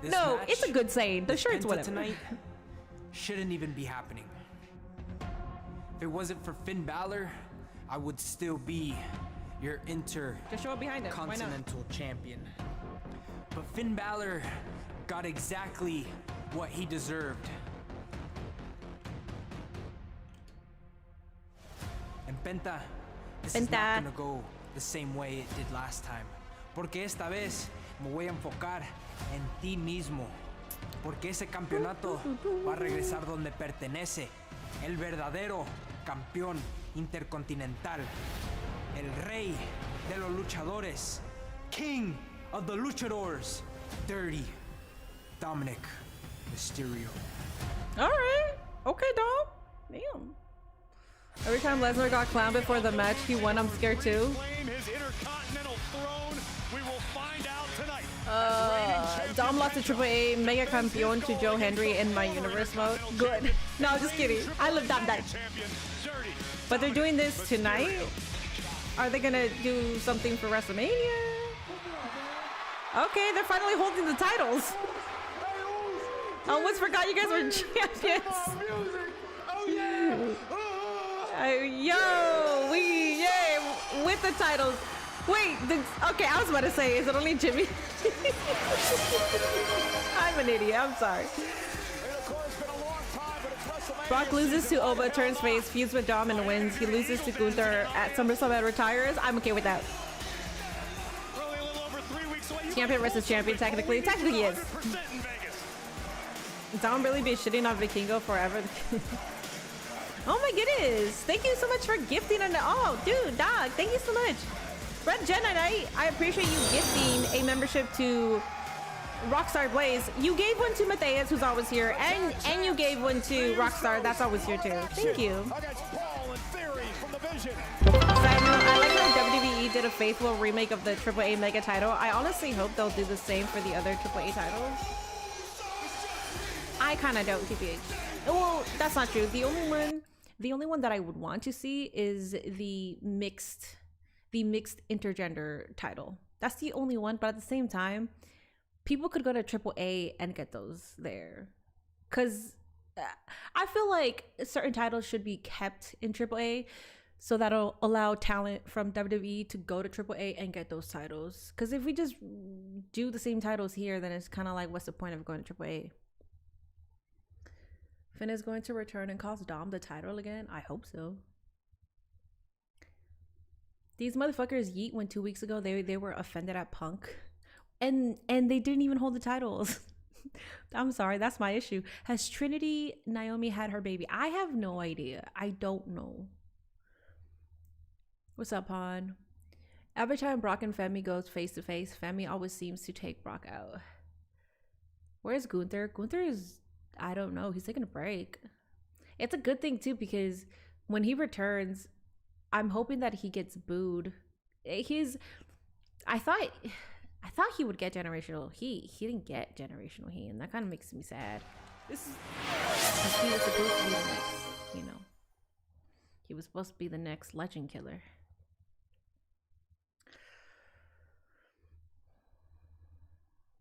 No, it's a good saying. The shirt's whatever. Tonight shouldn't even be happening. If it wasn't for Finn Balor, I would still be your Just show up behind him. Intercontinental champion. But Finn Balor got exactly what he deserved Penta, this is not gonna go the same way it did last time. Porque esta vez me voy a enfocar en ti mismo. Porque ese campeonato va a regresar donde pertenece. El verdadero campeón intercontinental. El rey de los luchadores. King of the luchadors. Dirty Dominic Mysterio. All right. Okay, dog. Damn. Every time Lesnar got clowned before the match, he won. I'm scared too. Claim his intercontinental throne. We will find out tonight. Dom lost to Triple A Mega Campeon to Joe Hendry in my universe mode. Good. No, just kidding. I love Dom that. But they're doing this tonight? Are they gonna do something for WrestleMania? Okay, they're finally holding the titles. I almost forgot you guys were champions. Yay, with the titles. Wait, okay, I was about to say, is it only Jimmy? I'm an idiot, I'm sorry. Brock loses to Oba, turns face, feuds with Dom and wins. He loses to Gunther at SummerSlam and retires. I'm okay with that. Champion versus champion, technically he is. Dom really be shitting on Vikingo forever. Oh my goodness, thank you so much for gifting. Oh dude, dog, thank you so much. Red Jen, I appreciate you gifting a membership to Rockstar Blaze. You gave one to Matthias, who's always here, and you gave one to Rockstar, that's always here too. Thank you. I like how WWE did a faithful remake of the AAA Mega title. I honestly hope they'll do the same for the other AAA titles. I kind of don't, TBH. Well, that's not true. The only one that I would want to see is the mixed intergender title. That's the only one, but at the same time, people could go to AAA and get those there. Because I feel like certain titles should be kept in AAA so that'll allow talent from WWE to go to AAA and get those titles. Because if we just do the same titles here, then it's kind of like, what's the point of going to AAA? Finn is going to return and cost Dom the title again? I hope so. These motherfuckers yeet when 2 weeks ago they were offended at Punk. And they didn't even hold the titles. I'm sorry, that's my issue. Has Trinity Naomi had her baby? I have no idea. I don't know. What's up, Han? Every time Brock and Femi goes face to face, Femi always seems to take Brock out. Where's Gunther? Gunther is, I don't know, he's taking a break. It's a good thing too, because when he returns, I'm hoping that he gets booed. I thought he would get generational heat. He didn't get generational heat, and that kind of makes me sad. He was supposed to be the next, he was supposed to be the next legend killer.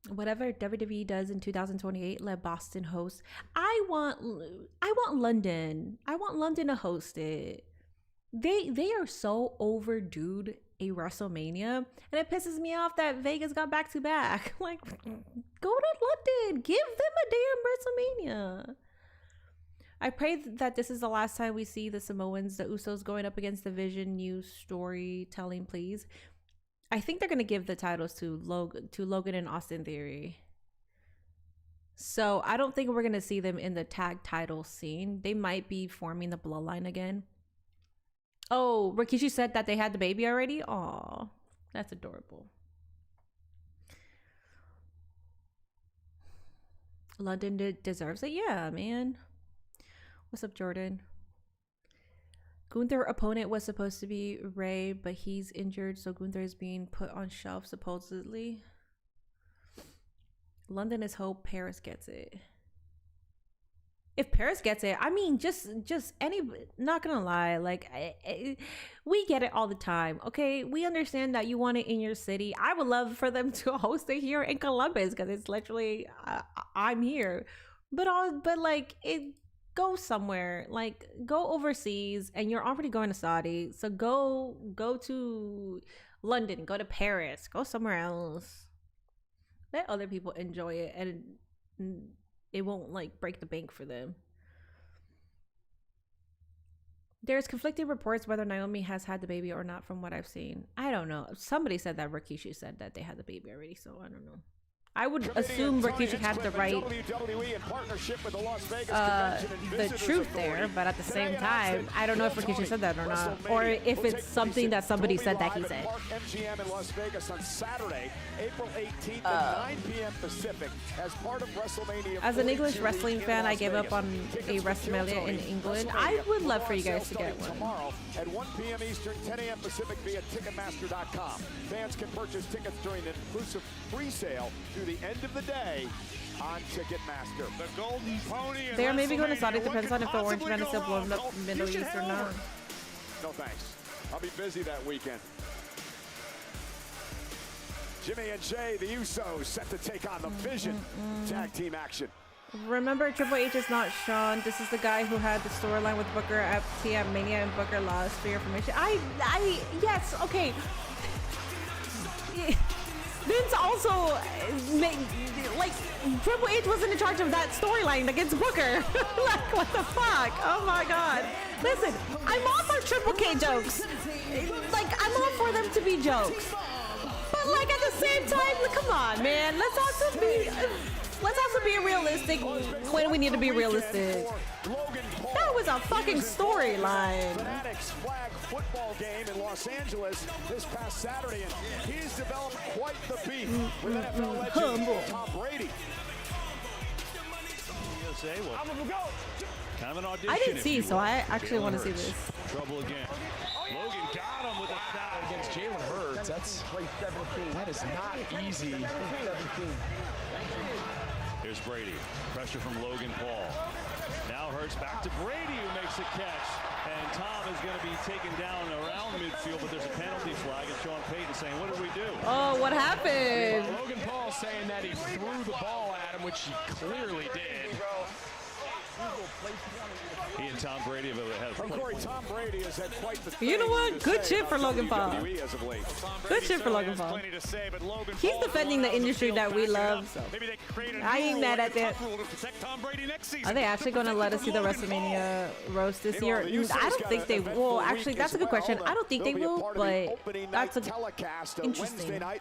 Whatever WWE does in 2028, let Boston host. I want London. I want London to host it. They are so overdue a WrestleMania, and it pisses me off that Vegas got back to back. Like, go to London, give them a damn WrestleMania. I pray that this is the last time we see the Samoans, the Usos, going up against the Vision. New storytelling, please. I think they're gonna give the titles to Logan and Austin Theory. So I don't think we're gonna see them in the tag title scene. They might be forming the bloodline again. Oh, Rikishi said that they had the baby already? Aw, that's adorable. London deserves it? Yeah, man. What's up, Jordan? Gunther opponent was supposed to be Ray, but he's injured, so Gunther is being put on shelf, supposedly. London is hope Paris gets it. If Paris gets it, I mean, just any, not gonna lie, like, we get it all the time, okay? We understand that you want it in your city. I would love for them to host it here in Columbus, because it's literally, I'm here. But like, it go somewhere, like, go overseas, and you're already going to Saudi, so go to London, go to Paris, go somewhere else. Let other people enjoy it, and it won't like break the bank for them. There's conflicting reports whether Naomi has had the baby or not from what I've seen. I don't know. Somebody said that Rikishi said that they had the baby already, so I don't know. I would assume Rikishi had the right, the truth there, but at the same time, I don't know if Rikishi said that or not, or if it's something that somebody said that he said. MGM in Las Vegas on Saturday, April 18th at 9 p.m. Pacific as part of Wrestlemania. As an English wrestling fan, I gave up on a Wrestlemania in England. I would love for you guys to get one. Tomorrow at 1 p.m. Eastern, 10 a.m. Pacific via Ticketmaster.com. Fans can purchase tickets during an inclusive pre-sale through the end of the day on Ticketmaster. The Golden Pony. They are maybe going to Saudi. Depends on if the Orange Man is still blowing up Middle East or not. No thanks. I'll be busy that weekend. Jimmy and Jay, the Usos, set to take on the Vision tag team action. Remember, Triple H is not Sean. This is the guy who had the storyline with Booker at TM Mania, and Booker lost for your information. Yes, okay. Vince also made, like, Triple H wasn't in charge of that storyline against Booker. Like, what the fuck? Oh my god. Listen, I'm all for Triple K jokes. Like, I'm all for them to be jokes. But, like, at the same time, like, come on, man. Let's also be realistic when we need to be realistic. That was a fucking storyline. Flag football game in Los Angeles this past Saturday, and he's developed quite the beef with NFL legend Tom Brady. Kind of an audition, I didn't see, so I actually want to see this. Trouble again. Logan got him with a foul against Jalen Hurts. That is not easy. Here's Brady. Pressure from Logan Paul. Now Hurts back to Brady, who makes a catch. And Tom is going to be taken down around midfield, but there's a penalty flag. And Sean Payton saying, what did we do? Oh, what happened? Logan Paul saying that he threw the ball at him, which he clearly did. He and Tom Brady have Corey, Tom Brady has had quite the You know what? Good shit for Logan Paul. Good shit for Logan Paul. He's defending the industry that we love, so I ain't mad at that. Are they actually going to let us see the WrestleMania roast this year? I don't think they will. Actually, that's a good question. I don't think they will, but that's interesting. I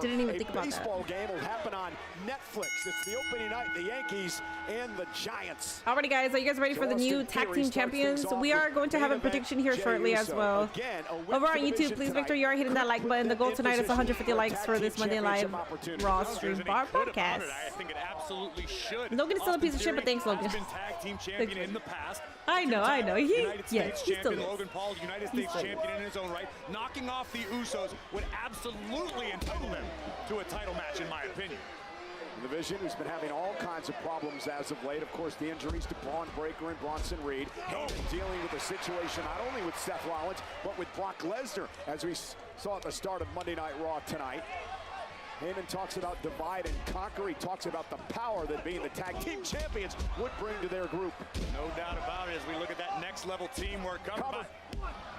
didn't even think about that. Baseball game will happen on Netflix. It's the opening night, the Yankees and the Giants. Alrighty, guys, are you guys ready for the new tag team champions? We are going to have a prediction here shortly as well. Over on YouTube, please make sure you are hitting that like button. The goal tonight is 150 likes for this Monday Live Raw Stream Bar podcast. I think it absolutely should. Logan is still a piece of shit, but thanks, Logan. Tag team champion in the past. I know. United States He still champion is. Logan Paul, United States champion in his own right, knocking off the Usos would absolutely entitle them to a title match, in my opinion. The Vision, who's been having all kinds of problems as of late. Of course, the injuries to Braun Breaker and Bronson Reed. Dealing with a situation not only with Seth Rollins, but with Brock Lesnar, as we saw at the start of Monday Night Raw tonight. Heyman talks about divide and conquer. He talks about the power that being the tag team champions would bring to their group. No doubt about it as we look at that next level teamwork coming by.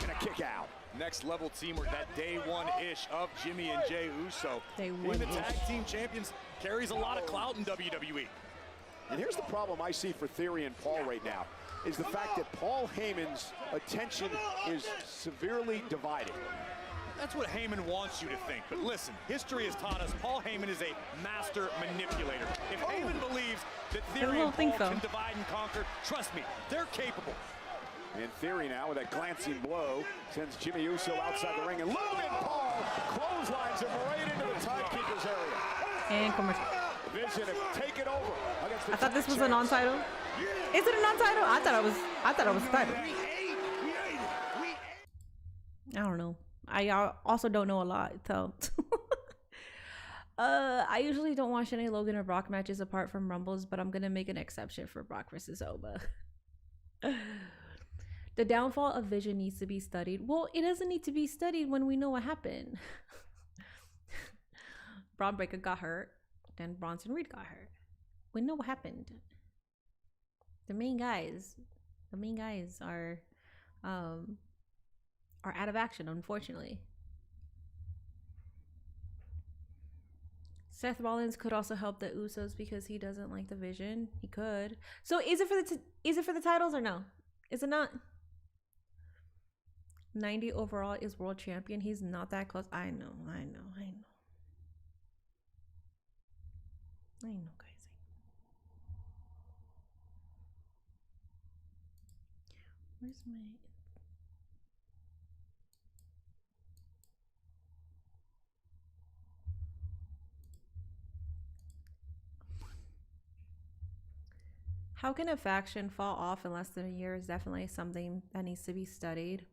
And a kick out. Next level teamwork, that day one-ish of Jimmy and Jay Uso. Being the tag team champions carries a lot of clout in WWE. And here's the problem I see for Theory and Paul right now, is the fact that Paul Heyman's attention is severely divided. That's what Heyman wants you to think. But listen, history has taught us Paul Heyman is a master manipulator. If Heyman believes that Theory and Paul can divide and conquer, trust me, they're capable. In Theory now with that glancing blow sends Jimmy Uso outside the ring, and Logan Paul clotheslines him right into the timekeeper's area. And commercial. Vision have taken over against the I thought this was a non-title. Is it a non-title? I thought it was a title. I don't know. I also don't know a lot, so. I usually don't watch any Logan or Brock matches apart from Rumbles, but I'm gonna make an exception for Brock versus Oba. The downfall of Vision needs to be studied. Well, it doesn't need to be studied when we know what happened. Braun Breaker got hurt, then Bronson Reed got hurt. We know what happened. The main guys are out of action, unfortunately. Seth Rollins could also help the Usos because he doesn't like the Vision. He could. So is it for the titles or no? Is it not? 90 overall is world champion. He's not that close. I know, guys. Where's my... How can a faction fall off in less than a year is definitely something that needs to be studied.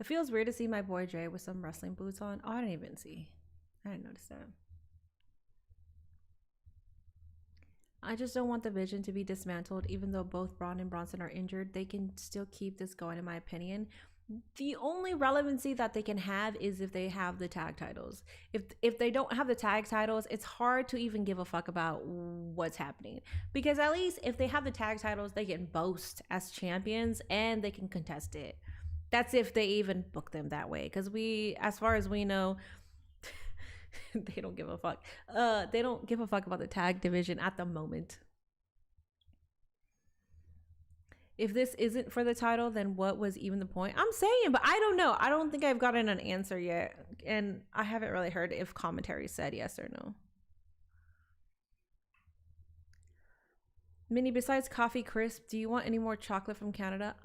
It feels weird to see my boy Jay with some wrestling boots on. Oh, I didn't even see. I didn't notice that. I just don't want the Vision to be dismantled. Even though both Braun and Bronson are injured, they can still keep this going, in my opinion. The only relevancy that they can have is if they have the tag titles. If they don't have the tag titles, it's hard to even give a fuck about what's happening. Because at least if they have the tag titles, they can boast as champions and they can contest it. That's if they even book them that way. Because as far as we know, they don't give a fuck. They don't give a fuck about the tag division at the moment. If this isn't for the title, then what was even the point? I'm saying, but I don't know. I don't think I've gotten an answer yet. And I haven't really heard if commentary said yes or no. Minnie, besides coffee crisp, do you want any more chocolate from Canada?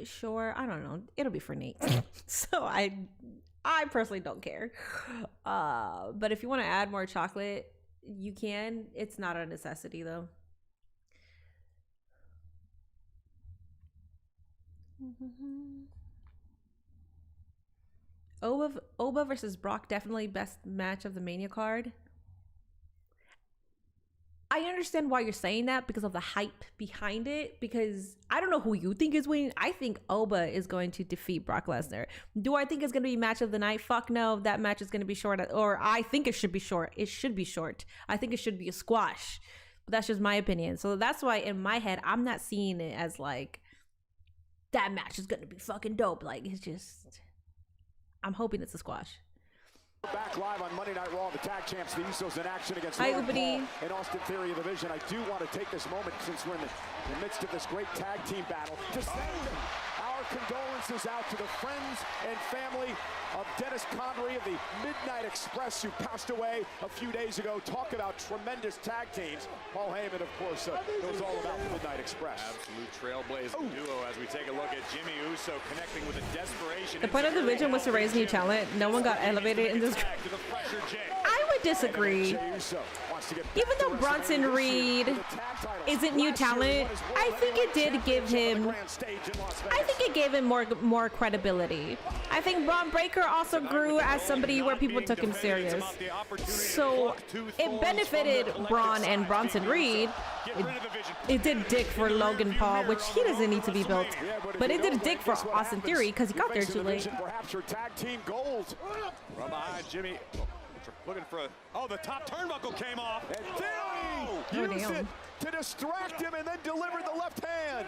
Sure. I don't know. It'll be for Nate. So I personally don't care. But if you want to add more chocolate, you can. It's not a necessity though. Oba versus Brock, definitely best match of the Mania card. I understand why you're saying that because of the hype behind it, because I don't know who you think is winning. I think Oba is going to defeat Brock Lesnar. Do I think it's going to be match of the night? Fuck no. That match is going to be short, or I think it should be short. It should be short. I think it should be a squash. But that's just my opinion. So that's why in my head, I'm not seeing it as like, that match is going to be fucking dope. Like, it's just, I'm hoping it's a squash. Back live on Monday Night Raw, the tag champs, the Usos in action against Logan Paul and Austin Theory of the Vision. I do want to take this moment, since we're in the midst of this great tag team battle, to send our condolences out to the friends and family of Dennis Connery of the Midnight Express, who passed away a few days ago. Talk about tremendous tag teams. Paul Heyman, of course, knows all about the Midnight Express. Absolute trailblazing duo as we take a look at Jimmy Uso connecting with a desperation. The point of the Vision was to raise new talent. No one got elevated in this. I would disagree. Even though Bronson Reed isn't new talent, I think it did give him. I think it gave him more credibility. I think Braun Breaker also grew as somebody where people took him serious. So it benefited Braun and Bronson Reed. It did dick for Logan Paul, which he doesn't need to be built. But it did dick for Austin Theory because he got there too late. Perhaps your tag team goals. From behind Jimmy. Looking for the top turnbuckle came off. And Theory used it to distract him and then delivered the left hand.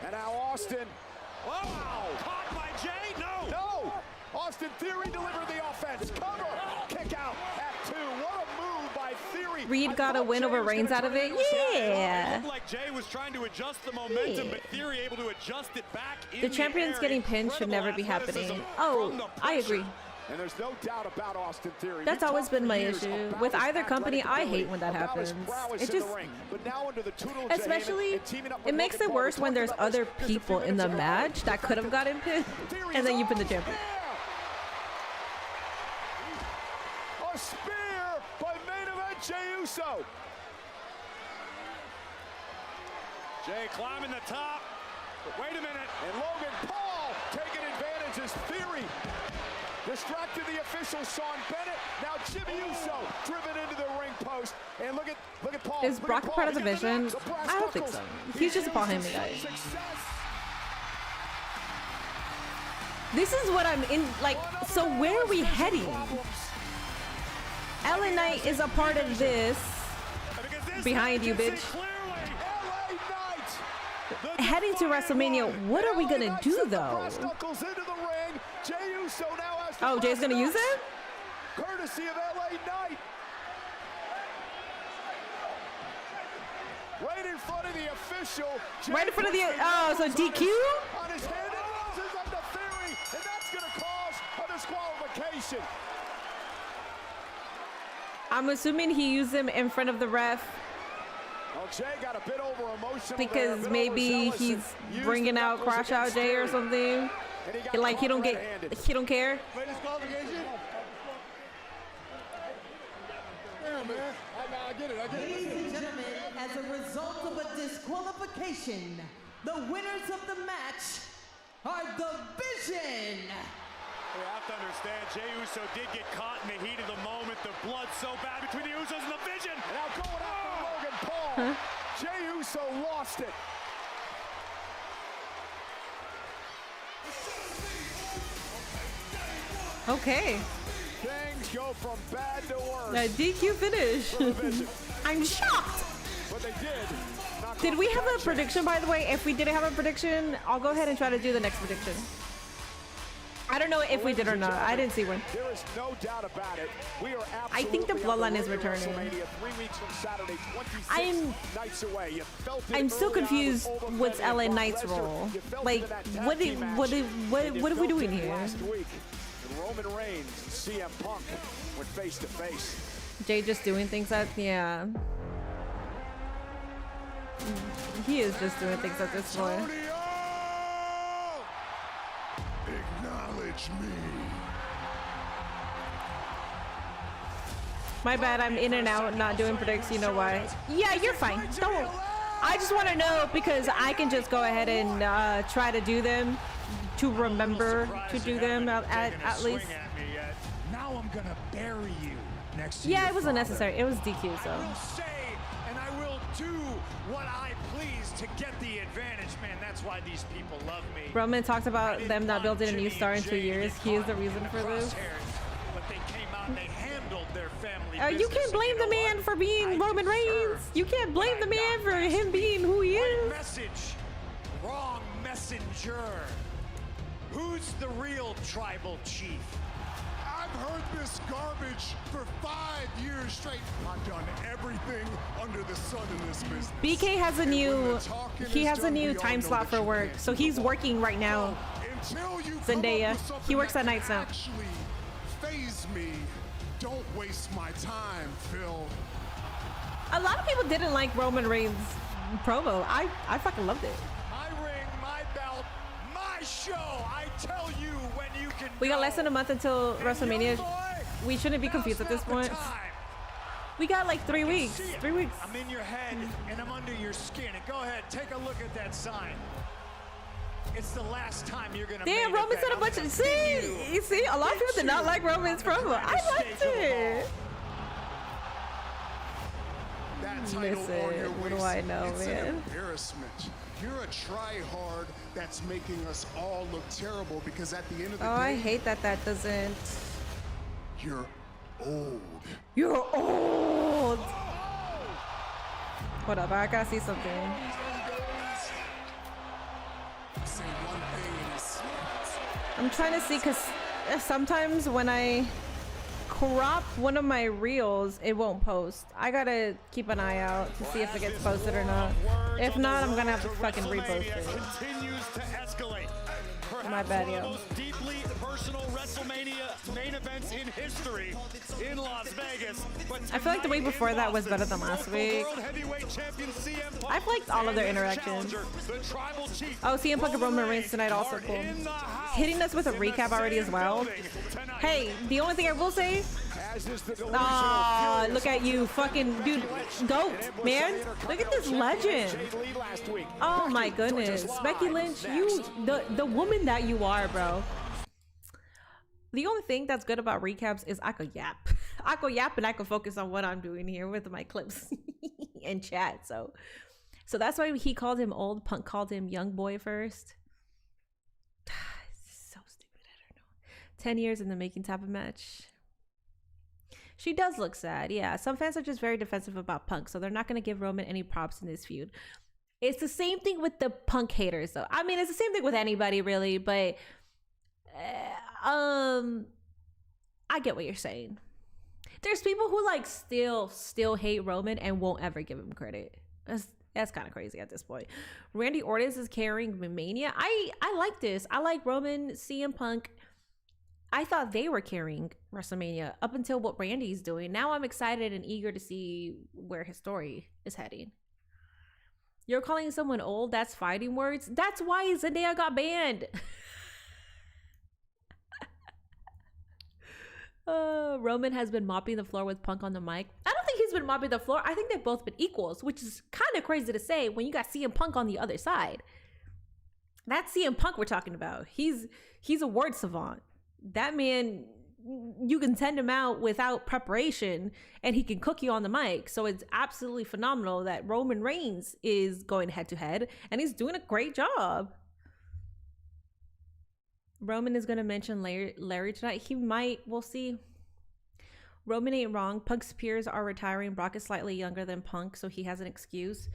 And now Austin. Wow! Caught by Jay? No! Austin Theory delivered the offense. Cover! Kick out at 2. What a move by Theory. Reed got a win over Reigns out of it. Yeah. It looked like Jay was trying to adjust the momentum, but Theory able to adjust it back in the champions getting pinned should never be happening. Oh, I agree. And there's no doubt about Austin Theory. That's always been my issue with either company. I hate when that happens. It just, especially, it makes it worse when there's other people in the match that could have gotten pinned, and then you pin the champion. A spear by main event Jey Uso. Jay climbing the top. But wait a minute. And Logan Paul taking advantage as Theory distracted the official Sean Bennett. Now Jimmy Uso driven into the ring post. And look at Paul. Is Brock part of the Vision? I don't think so. He's just a Paul Heyman guy. This is what I'm in, like, so where are we heading? LA Knight is a part of this. Behind you, bitch. Heading to WrestleMania, what are we gonna do though? Oh, Jay's gonna use it? Courtesy of LA Knight. right in front of the official. Right in front of the so DQ? On his hand, it loses up the Theory, and that's going to cause a disqualification. I'm assuming he used him in front of the ref Well, Jay got a bit over emotional because there, maybe he's bringing out Crash Out Jay or something. Like he don't care. Yeah, man. I get it. Ladies and gentlemen, as a result of a disqualification, the winners of the match are the Vision. You have to understand, Jey Uso did get caught in the heat of the moment. The blood's so bad between the Usos and the Vision. Now going after Logan Paul. Jey Uso lost it. Okay. Things go from bad to worse. A DQ finish. I'm shocked. But they did. Did we have a prediction, by the way? If we didn't have a prediction, I'll go ahead and try to do the next prediction. I don't know if we did or not. I didn't see one. There is no doubt about it. We are I think the Bloodline is returning. 3 weeks from Saturday, 26 nights away. You felt it I'm still early on confused. with What's Overfed LA and Knight's Brock Lesnar. role? You felt Like, it in that tag what team match. are we And you doing felt it here? last week. And Roman Reigns and CM Punk went face to face. Jay just doing things that, yeah. He is just doing things at this point. Acknowledge me. My bad, I'm in and out, not doing predicts. You know why? Yeah, you're fine. Don't. I just want to know because I can just go ahead and try to do them, to remember to do them at least. Now I'm gonna bury you next to Yeah, your it wasn't father. necessary. It was DQ, I so. will say and I will do what I please to get the advantage, man. That's why these people love me. Roman talks about them not building a new star in 2 years. He is the reason for this. But they came out and they handled their family You can't blame the man for being Roman Reigns. You can't blame the man for him being who he is. Message. Wrong messenger. Who's the real tribal chief? I've heard this garbage for 5 years straight. I've done everything under the sun in this business. BK has a And when new, the talking he is has a done, new we all time know slot that for you work. can't So do he's the working right now. Until you come Zendaya. up with something He works that at nights can now. actually faze me. Don't waste my time, Phil. A lot of people didn't like Roman Reigns promo. I fucking loved it. My ring, my belt, my show. I tell you when you can. We got less than a month until WrestleMania. We shouldn't be confused at this point. We got like 3 weeks. 3 weeks. I'm in your head and I'm under your skin. And go ahead, take a look at that sign. It's the last time you're gonna. Damn, Roman said a bunch of. See, you see, a lot of people did not like Roman's promo. I liked it. That title Listen, on your what do waist, I know, it's man? an embarrassment. You're a try-hard that's making us all look terrible because at the end of the Oh, day, I hate that doesn't. you're old. You're old. Hold up, I gotta see something. Say one thing and it's I'm trying to see because sometimes when I crop one of my reels, it won't post. I gotta keep an eye out to see if it gets posted or not. If not, I'm gonna have to fucking repost it. Continues to escalate. My bad, One of the yo. most deeply personal WrestleMania main events in history in Las Vegas. But I feel like the week before that was better than last week. World Heavyweight Champion CM Punk I've liked all of their and his interactions. challenger, the Tribal Chief, Oh, CM Punk and Roman Reigns tonight also are cool. in the house Hitting us with a in the recap already as same well. building tonight. Hey, the only thing I will say, As is the delusional ah, Furious look at you, fucking dude, goat, man. Look at this legend. Jay Lee last week. Oh my Becky joins goodness, us Becky live Lynch, next. you the woman that you are, bro. The only thing that's good about recaps is I could yap. I could yap and I could focus on what I'm doing here with my clips and chat. So that's why he called him old. Punk called him young boy first. So stupid. I don't know. 10 years in the making type of match. She does look sad. Yeah, some fans are just very defensive about Punk, so they're not going to give Roman any props in this feud. It's the same thing with the Punk haters, though. I mean, it's the same thing with anybody, really, but I get what you're saying. There's people who like still hate Roman and won't ever give him credit. That's kind of crazy at this point. Randy Orton is carrying Mania. I like this. I like Roman, CM Punk. I thought they were carrying WrestleMania up until what Randy's doing. Now I'm excited and eager to see where his story is heading. You're calling someone old? That's fighting words. That's why Zendaya got banned. Roman has been mopping the floor with Punk on the mic. I don't think he's been mopping the floor. I think they've both been equals, which is kind of crazy to say when you got CM Punk on the other side. That's CM Punk we're talking about. He's a word savant. That man, you can send him out without preparation and he can cook you on the mic. So it's absolutely phenomenal that Roman Reigns is going head to head and he's doing a great job. Roman is going to mention Larry tonight. He might. We'll see. Roman ain't wrong. Punk's peers are retiring. Brock is slightly younger than Punk, so he has an excuse.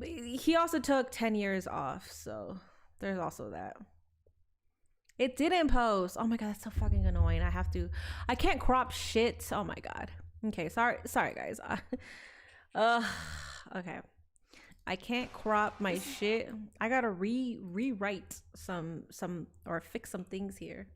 He also took 10 years off, so there's also that. It didn't post. Oh my god, that's so fucking annoying. I can't crop shit. Oh my god. Okay, sorry guys. Okay. I can't crop my shit. I gotta rewrite some or fix some things here.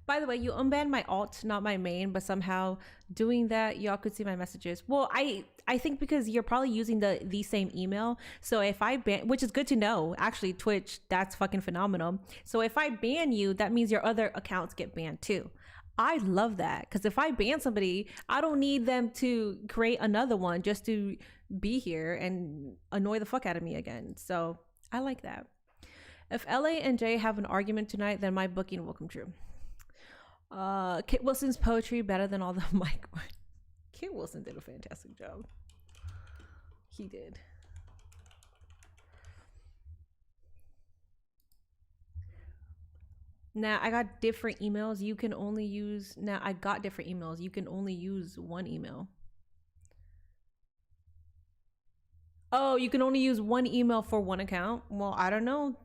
By the way, you unbanned my alt, not my main, but somehow doing that, y'all could see my messages. Well, I think because you're probably using the same email. So if I ban, which is good to know, actually Twitch, that's fucking phenomenal. So if I ban you, that means your other accounts get banned too. I love that because if I ban somebody, I don't need them to create another one just to be here and annoy the fuck out of me again. So I like that. If LA and Jay have an argument tonight, then my booking will come true. Kit Wilson's poetry better than all the mic. Kit Wilson did a fantastic job. He did. Now I got different emails. You can only use I got different emails. You can only use one email. Oh, you can only use one email for one account? Well, I don't know.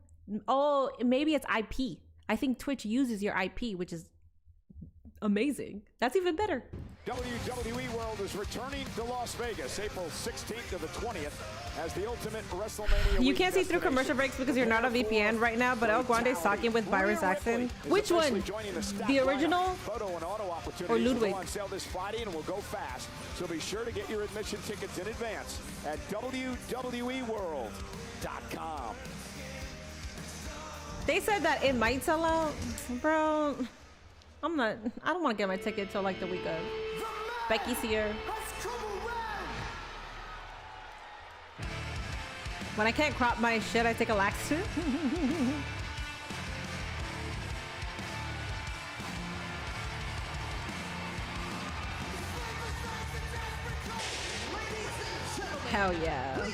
Oh, maybe it's IP. I think Twitch uses your IP, which is amazing. That's even better. WWE World is returning to Las Vegas April 16th to the 20th as the ultimate WrestleMania. You can't see through commercial breaks because you're not on VPN right now, but El Grande's talking with Byron Saxon. Which one? The original or Ludwig? On sale this Friday and will go fast. So be sure to get your admission tickets in advance at WWEWorld.com. They said that it might sell out, bro. I don't want to get my ticket till like the week of. Becky's here. When I can't crop my shit, I take a laxative. Hell yeah.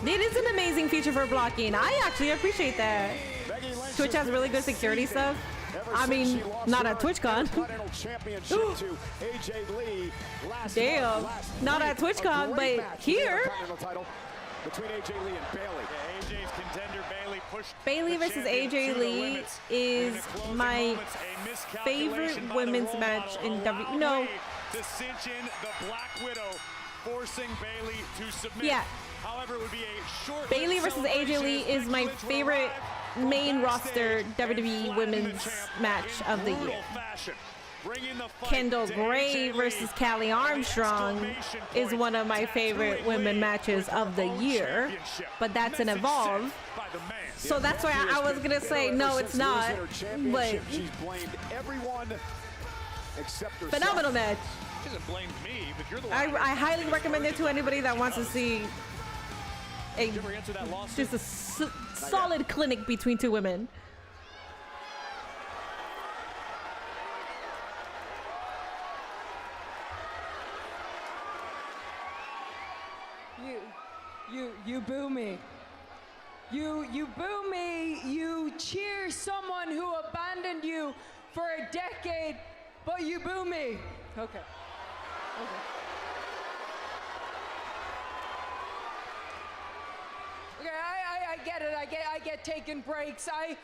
It is an amazing feature for blocking. I actually appreciate that. Twitch has really good security stuff. I mean, not at TwitchCon. Damn, not at TwitchCon, but here. Between AJ Lee and Bailey. AJ's contender Bailey pushed Bailey versus AJ Lee is my favorite women's match in WWE. No. Dissension, the Black Widow forcing Bailey to submit. Yeah. However, it would be a short Bailey versus AJ Lee is my favorite main roster WWE women's match of the year. Kendall Gray versus Callie Armstrong is one of my favorite women matches of the year, but that's an Evolve. So that's why I was gonna say no, it's not. But phenomenal match. She doesn't blame me, but you're the one. I highly recommend it to anybody that wants to see just a solid clinic between two women. You boo me. You boo me. You cheer someone who abandoned you for a decade, but you boo me. Okay. Okay, get it. I get taking breaks. I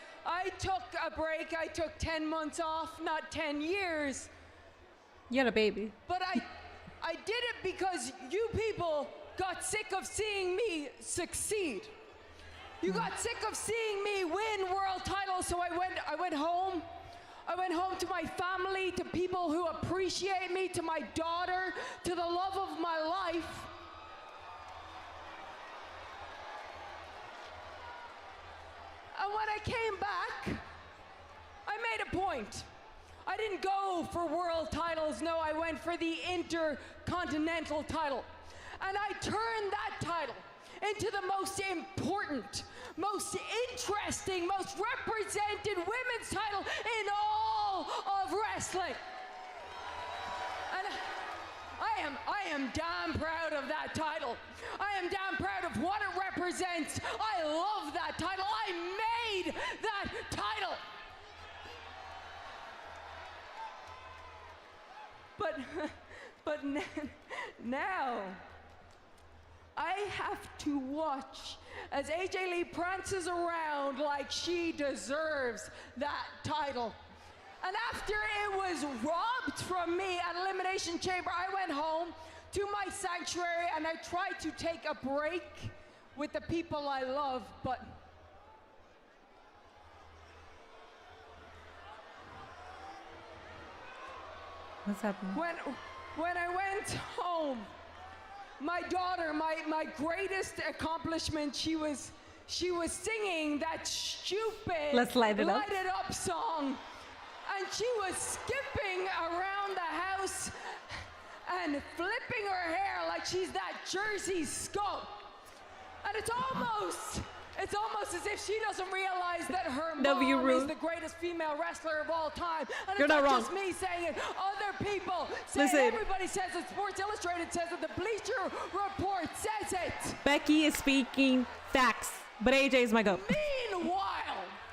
took a break. I took 10 months off, not 10 years. You had a baby. But I did it because you people got sick of seeing me succeed. You got sick of seeing me win world titles, so I went home. I went home to my family, to people who appreciate me, to my daughter, to the love of my life. And when I came back, I made a point. I didn't go for world titles, no, I went for the Intercontinental title. And I turned that title into the most important, most interesting, most represented women's title in all of wrestling. And I am damn proud of that title. I am damn proud of what it represents. I love that title. I made that title. But now, I have to watch as AJ Lee prances around like she deserves that title. And after it was robbed from me at Elimination Chamber, I went home to my sanctuary and I tried to take a break with the people I love, but what's happening? When I went home, my daughter, my greatest accomplishment, she was singing that stupid Let's Light It Up. Light It Up song. And she was skipping around the house and flipping her hair like she's that Jersey skunk. And it's almost as if she doesn't realize that her mom is the greatest female wrestler of all time. And You're it's not wrong. Just me saying it. Other people say Listen. it. Everybody says it. Sports Illustrated says it. The Bleacher Report says it. Becky is speaking facts, but AJ is my goat.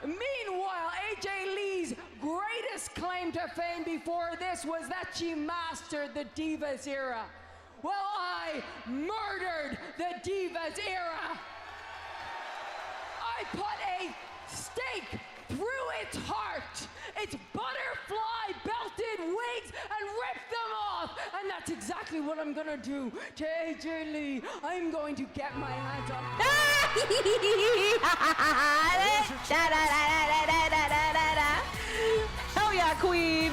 Meanwhile, AJ Lee's greatest claim to fame before this was that she mastered the Divas era. Well, I murdered the Divas era. I put a stake through its heart, its butterfly belted wings, and ripped them off. And that's exactly what I'm gonna do to AJ Lee. I'm going to get my hands on Hell yeah, queen.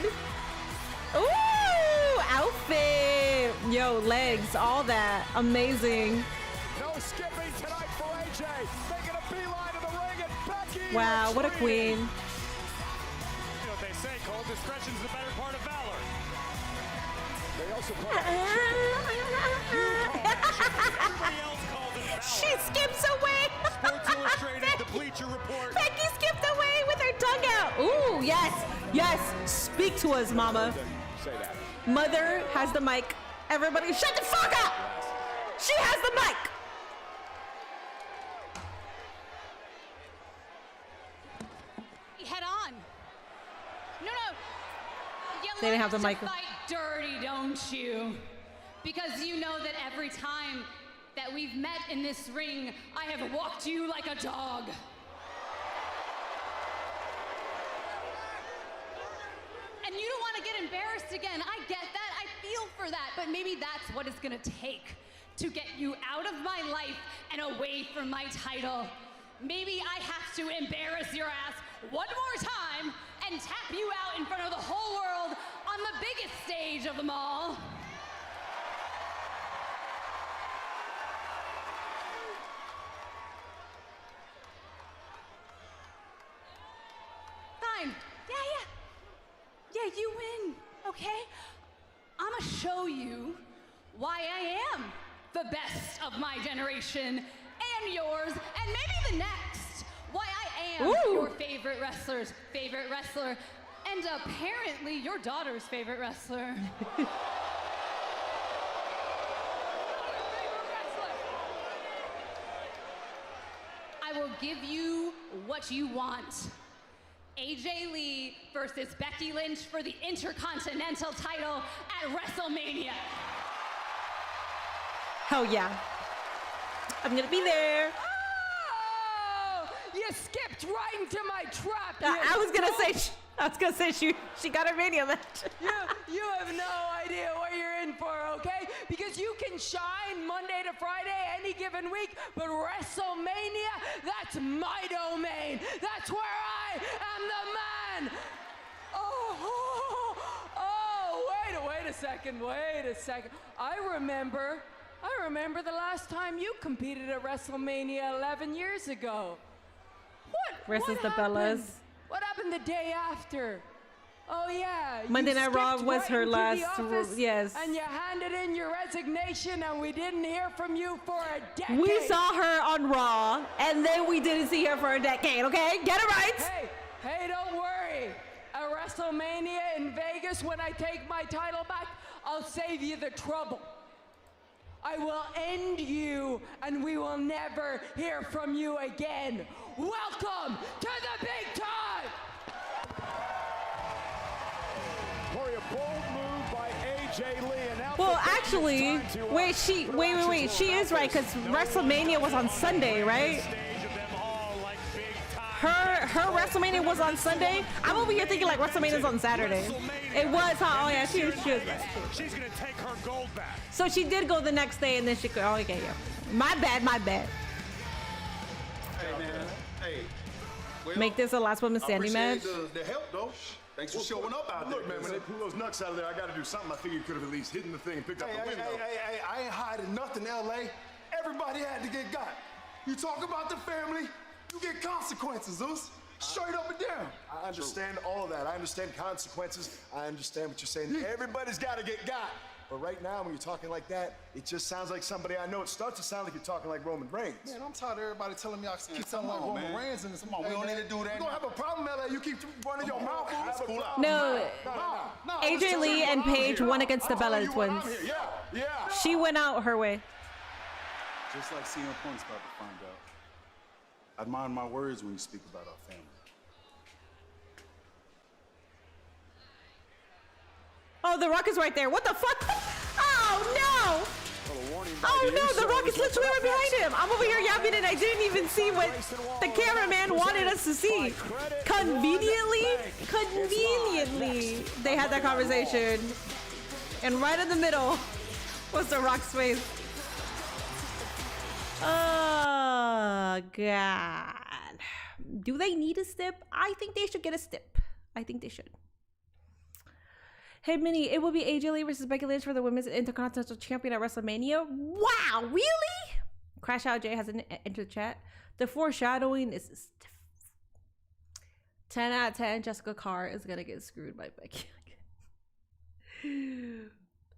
Ooh, outfit. Yo, legs, all that. Amazing. No skipping tonight for AJ. Making a beeline to the ring, and Becky. Wow, what a queen. You know what they say, Cole, discretion's the better part of valor. They also call it Everybody else calls it valor. She skips away. Sports Illustrated, the Bleacher Report. Becky skipped away with her tongue out. Ooh, yes, yes. Speak to us, mama. Say that. Mother has the mic. Everybody shut the fuck up. She has the mic. Head on. No. You They didn't have the love mic. to fight dirty, don't you? Because you know that every time that we've met in this ring, I have walked you like a dog. And you don't want to get embarrassed again. I get that. I feel for that. But maybe that's what it's going to take to get you out of my life and away from my title. Maybe I have to embarrass your ass one more time and tap you out in front of the whole world on the biggest stage of them all. Fine. Yeah, you win, okay? I'm gonna show you why I am the best of my generation and yours, and maybe the next. Why I am your favorite wrestler's favorite wrestler, and apparently your daughter's favorite wrestler. I will give you what you want. AJ Lee versus Becky Lynch for the Intercontinental title at Wrestlemania. Hell yeah. I'm gonna be there. just skipped right into my trap. I was gonna say she got a Mania match. You have no idea what you're in for, okay? Because you can shine Monday to Friday any given week, but WrestleMania, that's my domain. That's where I am the man. Wait a second. I remember the last time you competed at WrestleMania 11 years ago. Versus the happened? Bellas. What happened the day after? Oh yeah, Monday Night Raw was her last. Yes. And you handed in your resignation, and we didn't hear from you for a decade. We saw her on Raw, and then we didn't see her for a decade. Okay, get it right. Hey, don't worry. At WrestleMania in Vegas, when I take my title back, I'll save you the trouble. I will end you, and we will never hear from you again. Welcome to the big time! Corey, a bold move by AJ Lee. And now Well, actually, wait, she is right, because WrestleMania was on Sunday, right? Her WrestleMania was on Sunday. I'm over here thinking like WrestleMania's on Saturday. It was, huh? Oh yeah, she was right. She's gonna take her gold back. So she did go the next day, and then she could. Oh, okay, yeah. My bad. Hey man, hey. Well, Make this a last woman standing match. The help though. Thanks for showing up out there. Look, man, when they pull those nuts out of there, I got to do something. I think you could have at least hidden the thing and picked up the window. Hey, I ain't hiding nothing, LA. Everybody had to get got. You talk about the family, you get consequences, Zeus. Straight up and down. I understand all of that. I understand consequences. I understand what you're saying. Everybody's got to get got. But right now, when you're talking like that, it just sounds like somebody I know. It starts to sound like you're talking like Roman Reigns. Man, I'm tired of everybody telling me I keep sounding like Roman Reigns in this. Come on, we don't need to do that. We're going to have a problem, LA. You keep running your mouth. Cool out. No, AJ Lee and Paige won against the Bella Twins. Yeah. She went out her way. Just like CM Punk's about to find out. I'd mind my words when you speak about our family. Oh, The Rock is right there. What the fuck? Oh, no. Oh, no. The Rock is literally right behind him. I'm over here yapping, and I didn't even see what the cameraman wanted us to see. Conveniently, they had that conversation. And right in the middle was The Rock's face. Oh, God. Do they need a stip? I think they should get a stip. I think they should. Hey, Minnie, it will be AJ Lee versus Becky Lynch for the Women's Intercontinental Champion at WrestleMania. Wow, really? Crash Out J hasn't entered the chat. The foreshadowing is stiff. 10 out of 10, Jessica Carr is going to get screwed by Becky.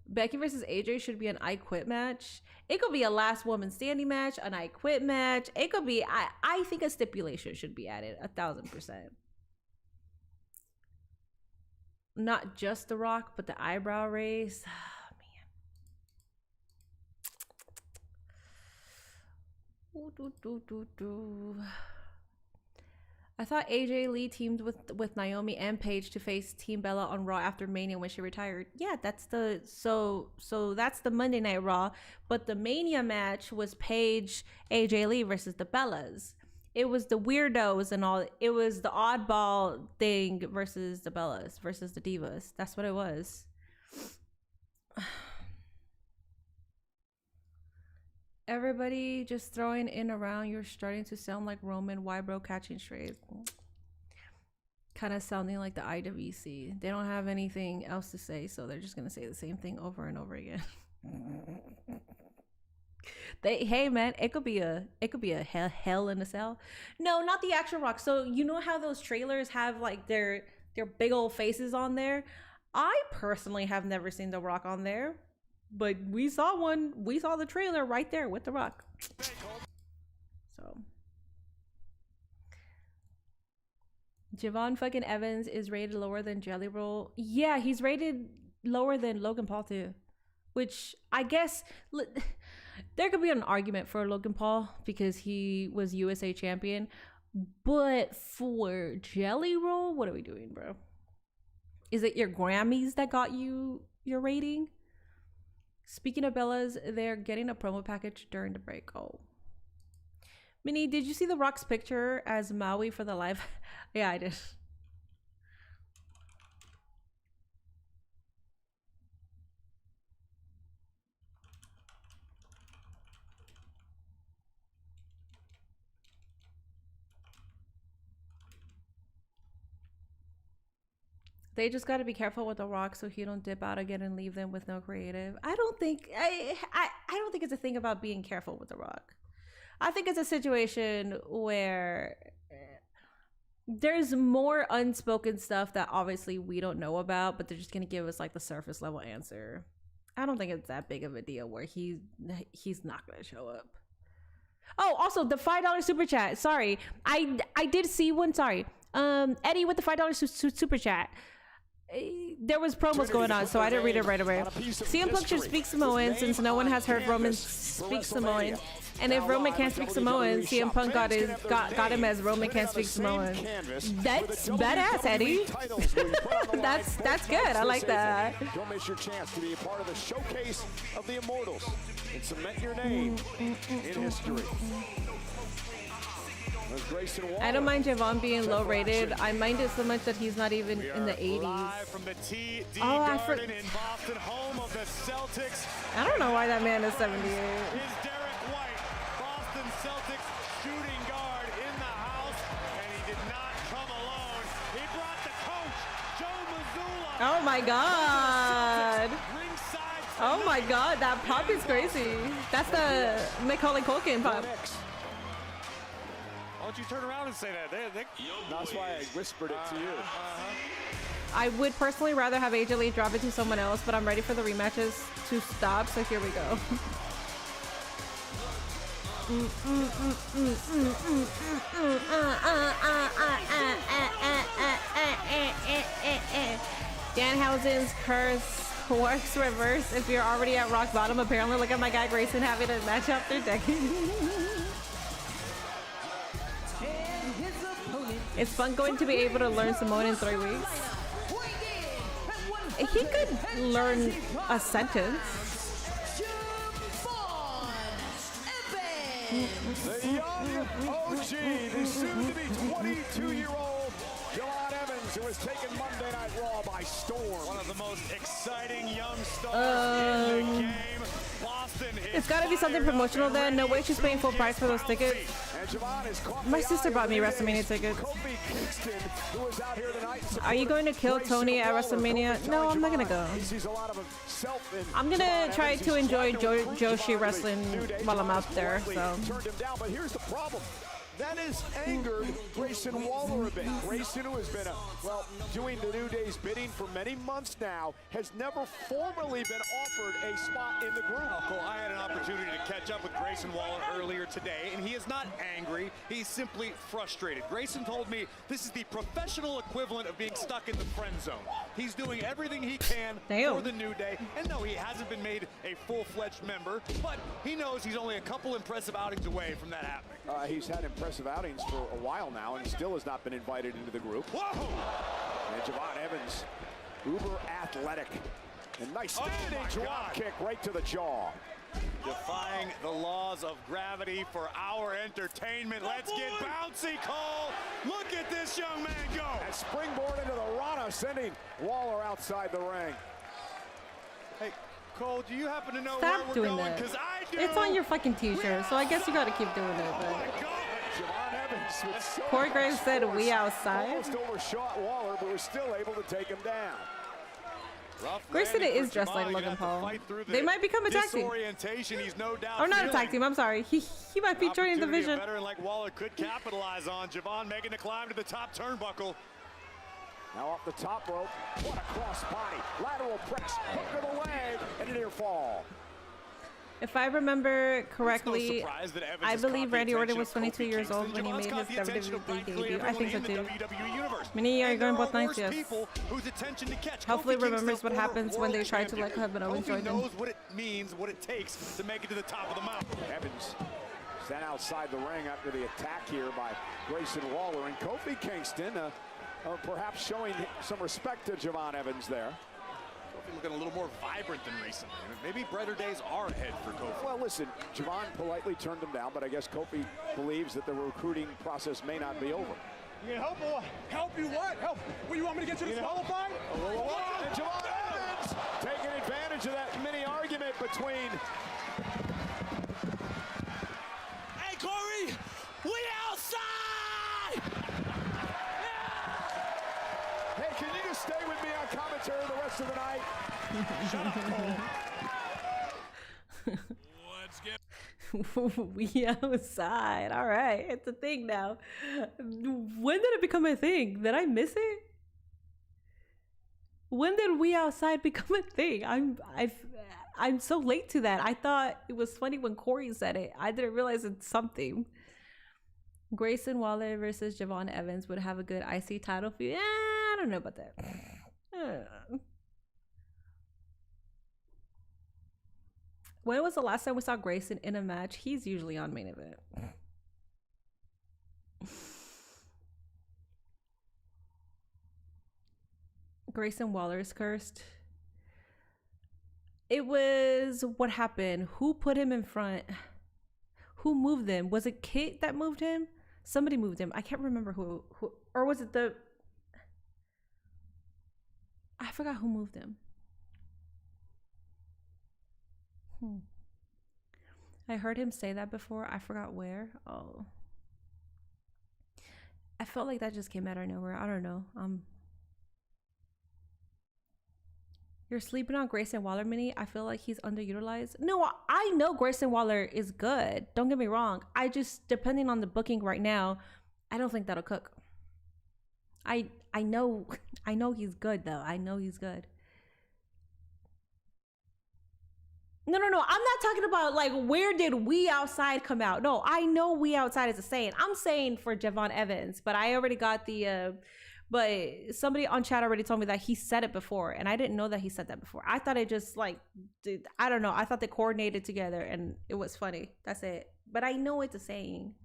Becky versus AJ should be an I Quit match. It could be a last woman standing match, an I Quit match. It could be, I think a stipulation should be added, 1000%. Not just The Rock, but the eyebrow raise. Oh, man. I thought AJ Lee teamed with Naomi and Paige to face Team Bella on Raw after Mania when she retired. Yeah, that's the so that's the Monday Night Raw, but the Mania match was Paige AJ Lee versus the Bellas. It was the weirdos and all. It was the oddball thing versus the Bellas versus the Divas. That's what it was. Everybody just throwing in around. You're starting to sound like Roman. Why, bro? Catching straight. Kind of sounding like the IWC. They don't have anything else to say, so they're just gonna say the same thing over and over again. Hey man, it could be a hell in a cell. No, not the actual Rock. So you know how those trailers have like their big old faces on there? I personally have never seen The Rock on there, but we saw one. We saw the trailer right there with The Rock. So Javon fucking Evans is rated lower than Jelly Roll. Yeah, he's rated lower than Logan Paul too, which I guess there could be an argument for Logan Paul because he was USA champion, but for Jelly Roll, what are we doing, bro? Is it your Grammys that got you your rating? Speaking of Bellas, they're getting a promo package during the break. Oh, Minnie, did you see The Rock's picture as Maui for the live? Yeah, I did. They just got to be careful with The Rock so he don't dip out again and leave them with no creative. I don't think it's a thing about being careful with The Rock. I think it's a situation where there's more unspoken stuff that obviously we don't know about, but they're just gonna give us like the surface level answer. I don't think it's that big of a deal where he's not gonna show up. Oh, also the $5 super chat. Sorry, I did see one. Sorry, Eddie with the $5 super chat. There was promos going on, so I didn't read it right away. CM Punk should speak Samoan since no one has heard Roman speak Samoan. And if Roman can't speak Samoan, CM Punk got him as Roman can't speak Samoan. That's badass, Eddie. that's good. I like that. Don't miss your chance to be a part of the showcase of the Immortals and cement your name in history. I don't mind Javon being low rated. I mind it so much that he's not even in the 80s. Oh, I don't know why that man is 78. Boston Celtics shooting guard in the house, and he did not come alone. He brought the coach, Joe Mazzulla. Oh my God. Oh my God, that pop is crazy. That's the Macaulay Culkin pop. Why don't you turn around and say that? That's why I whispered it to you. I would personally rather have AJ Lee drop it to someone else, but I'm ready for the rematches to stop, so here we go. Danhausen's curse works reverse if you're already at rock bottom. Apparently, look at my guy Grayson having a match after decades. It's fun going to be able to learn Samoan in 3 weeks. He could learn a sentence. The young OG, the soon-to-be 22-year-old John Evans, who has taken Monday Night Raw by storm. One of the most exciting young stars in the game. It's got to be something promotional then. No way she's paying full price for those tickets. My sister bought me WrestleMania tickets. Are you going to kill Tony at WrestleMania? No, I'm not going to go. I'm going to try to enjoy Joshi wrestling while I'm out there. So. But here's the problem. That has angered Grayson Waller a bit. Grayson, who has been, doing the New Day's bidding for many months now, has never formally been offered a spot in the group. Cole, I had an opportunity to catch up with Grayson Waller earlier today, and he is not angry. He's simply frustrated. Grayson told me this is the professional equivalent of being stuck in the friend zone. He's doing everything he can for the New Day, and no, he hasn't been made a full-fledged member, but he knows he's only a couple impressive outings away from that happening. He's had impressive outings for a while now and still has not been invited into the group. Whoa! And Javon Evans, uber athletic. And nice standing drop kick right to the jaw. Defying the laws of gravity for our entertainment. Let's get bouncy, Cole. Look at this young man go. And springboard into the Rana, sending Waller outside the ring. Hey, Cole, do you happen to know Stop where we're doing going? that. Because I do. It's on your fucking t-shirt, so I guess you gotta keep doing it. But Corey Graves said we outside. Almost overshot Waller, but was still able to take him down. Grayson is dressed like Logan Paul. They might become a tag team. He's no doubt or not a tag team, I'm sorry. He might be joining the division. A veteran like Waller could capitalize on. Javon making the climb to the top turnbuckle. Now off the top rope. What a cross body. Lateral press. Hook to the leg. And a near fall. If I remember correctly, I believe Randy Orton was 22 years old when he made his WWE debut. I think so too. Minnie, are you going both nights? Yes. Hopefully remembers what happens when they try to let Kevin Owens join them. knows what it means, what it takes to make it to the top of the mountain. Evans sent outside the ring after the attack here by Grayson Waller. And Kofi Kingston perhaps showing some respect to Javon Evans there. Kofi looking a little more vibrant than recently. Maybe brighter days are ahead for Kofi. Well, listen, Javon politely turned him down, but I guess Kofi believes that the recruiting process may not be over. You can help or what? Help you what? Help? What, you want me to get you disqualified? And Javon Evans taking advantage of that mini argument between... Hey, Corey, we outside! Hey, can you just stay with me on commentary the rest of the night? Shut up, Cole. Let's get... We outside. All right, it's a thing now. When did it become a thing? Did I miss it? When did we outside become a thing? I'm so late to that. I thought it was funny when Corey said it. I didn't realize it's something. Grayson Waller versus Javon Evans would have a good IC title feud. I don't know about that. When was the last time we saw Grayson in a match? He's usually on main event. Grayson Waller is cursed. It was what happened? Who put him in front? Who moved him? Was it Kit that moved him? Somebody moved him. I can't remember who or was it the... I forgot who moved him. I heard him say that before. I forgot where. Oh. I felt like that just came out of nowhere. I don't know. You're sleeping on Grayson Waller, Minnie. I feel like he's underutilized. No, I know Grayson Waller is good. Don't get me wrong. I just, depending on the booking right now, I don't think that'll cook. I know he's good though. I know he's good. No. I'm not talking about like where did We Outside come out. No, I know We Outside is a saying. I'm saying for Javon Evans, but I already got the but somebody on chat already told me that he said it before, and I didn't know that he said that before. I thought it just like, I don't know. I thought they coordinated together and it was funny. That's it. But I know it's a saying.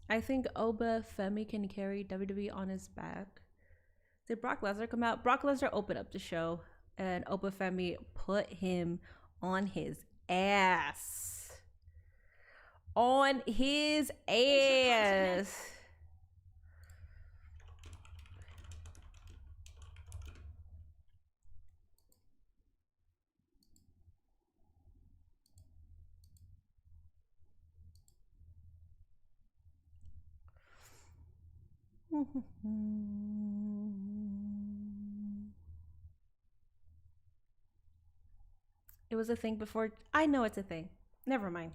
I think Oba Femi can carry WWE on his back. Did Brock Lesnar come out? Brock Lesnar opened up the show and Oba Femi put him on his ass. On his ass. It was a thing before. I know it's a thing. Never mind.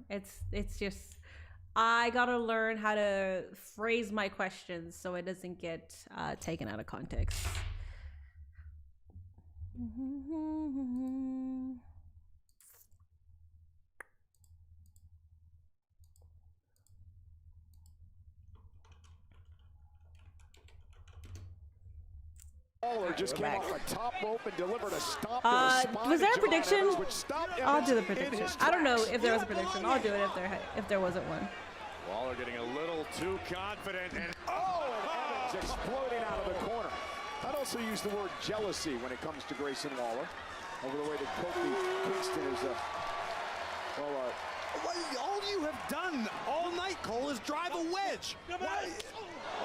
It's just I gotta learn how to phrase my questions so it doesn't get taken out of context. Waller just came off a top rope and delivered a stomp to the spine. Was there a Javon prediction? Evans, which stopped I'll do the Evans in prediction. his I don't know tracks. if there was a prediction. I'll do it if there wasn't one. Waller getting a little too confident and Evans exploding out of the corner. I'd also use the word jealousy when it comes to Grayson Waller over the way that Kofi Kingston is all you have done all night, Cole, is drive a wedge. Well,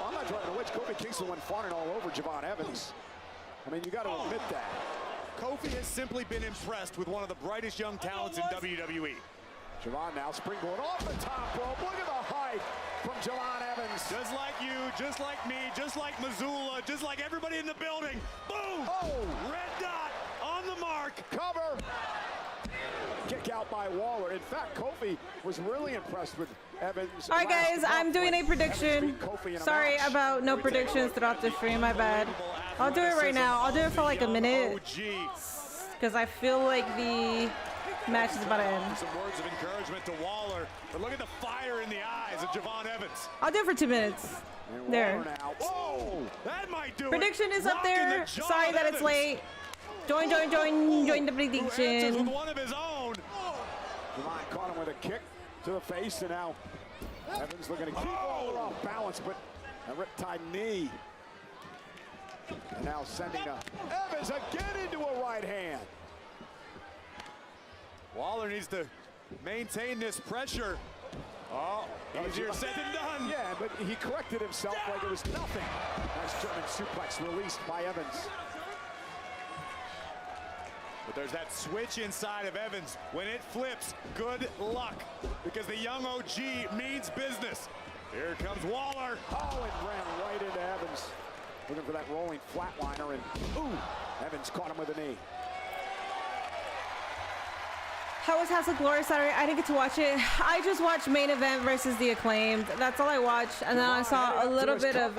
I'm not driving a wedge. Kofi Kingston went fawning all over Javon Evans. I mean, you got to admit that. Kofi has simply been impressed with one of the brightest young talents in WWE. Javon now springboard off the top rope. Look at the height from Javon Evans. Just like you, just like me, just like Missoula, just like everybody in the building. Boom! Oh! Red dot on the mark. Cover. Kick out by Waller. In fact, Kofi was really impressed with Evans. All right, guys, I'm doing a prediction. Sorry about no predictions throughout the stream. My bad. I'll do it right now. I'll do it for like a minute because I feel like the match is about to end. Some words of encouragement to Waller, but look at the fire in the eyes of Javon Evans. I'll do it for 2 minutes. There. Whoa, that might do Prediction it. is up there. Sorry that it's late. Join the prediction. With one of his own. Javon caught him with a kick to the face, and now Evans looking to keep Waller off balance, but a riptide knee. And now sending Evans again into a right hand. Waller needs to maintain this pressure. Oh, easier said than done. Yeah, but he corrected himself like it was nothing. Nice German suplex released by Evans. But there's that switch inside of Evans. When it flips, good luck, because the young OG means business. Here comes Waller. Oh, and ran right into Evans. Looking for that rolling flatliner, and ooh, Evans caught him with a knee. How was House of Glory Saturday? I didn't get to watch it. I just watched Main Event versus The Acclaimed. That's all I watched. And then I saw a little bit of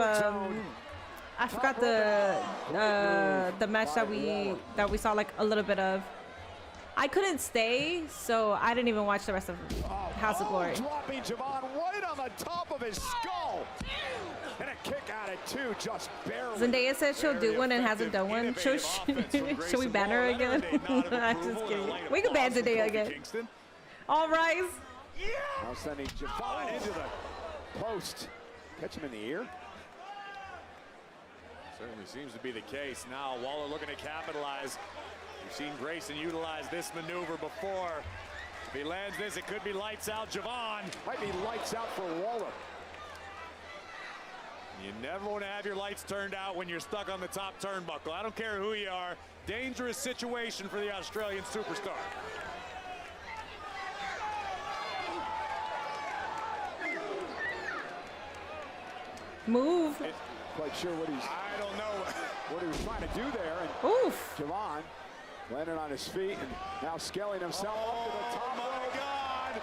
I forgot the match that we saw like a little bit of. I couldn't stay, so I didn't even watch the rest of House of Glory. Dropping Javon right on the top of his skull. And a kick out at two, just barely. Zendaya said she'll do one and hasn't done one. Should we ban her again? I'm just kidding. We can ban Zendaya again. All rise. Now sending Javon into the post. Catch him in the ear. Certainly seems to be the case. Now Waller looking to capitalize. We've seen Grayson utilize this maneuver before. If he lands this, it could be lights out. Javon. Might be lights out for Waller. You never want to have your lights turned out when you're stuck on the top turnbuckle. I don't care who you are. Dangerous situation for the Australian superstar. Move. Quite sure what I don't know what he was trying to do there. And oof. Javon landed on his feet and now scaling himself up to the top. Oh my God.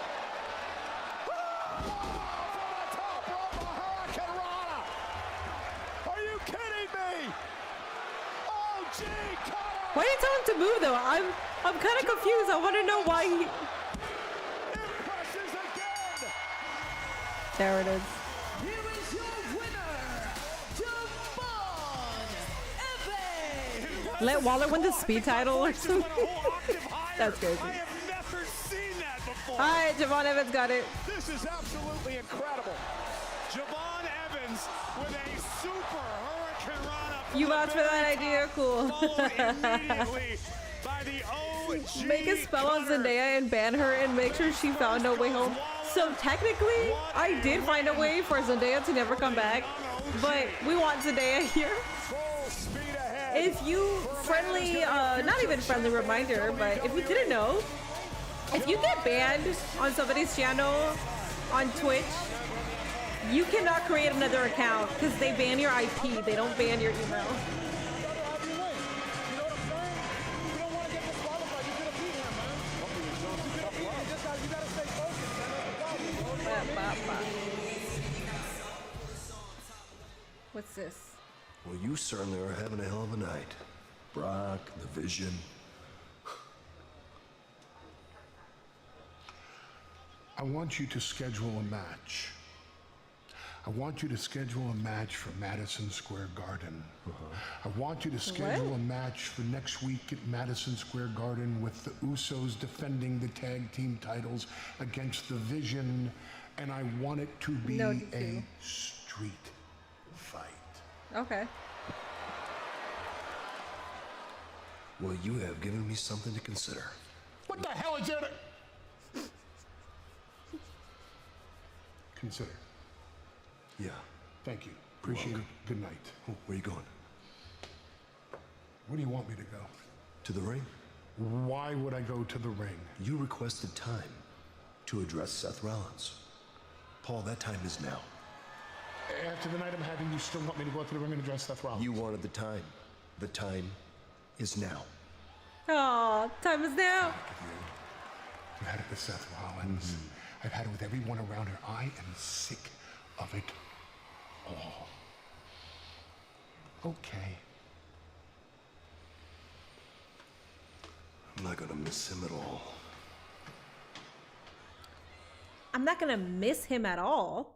Why are you telling him to move though? I'm kind of confused. I want to know why he. There it is. Here is your winner, Javon Evans. Let Waller win the speed title or something. That's crazy. I have never seen that before. All right, Javon Evans got it. This is absolutely incredible. Javon Evans with a super Hurricane Rana. You vouch for that idea? Cool. Immediately by the OG. Make a spell on Zendaya and ban her and make sure she found no way home. So technically, I did find a way for Zendaya to never come back, but we want Zendaya here. Full speed ahead. If you friendly, not even friendly reminder, but if you didn't know, if you get banned on somebody's channel on Twitch, you cannot create another account because they ban your IP. They don't ban your email. What's this? Well, you certainly are having a hell of a night. Brock, the Vision. I want you to schedule a match. I want you to schedule a match for Madison Square Garden. I want you to schedule a match for next week at Madison Square Garden with the Usos defending the tag team titles against the Vision, and I want it to be a street fight. Okay. Well, you have given me something to consider. What the hell is it? Consider. Yeah. Thank you. Appreciate it. Good night. Oh, where are you going? Where do you want me to go? To the ring? Why would I go to the ring? You requested time to address Seth Rollins. Paul, that time is now. After the night I'm having, you still want me to go to the ring and address Seth Rollins? You wanted the time. The time is now. Oh, time is now. I've had it with Seth Rollins. I've had it with everyone around her. I am sick of it all. Okay. I'm not gonna miss him at all. I'm not gonna miss him at all.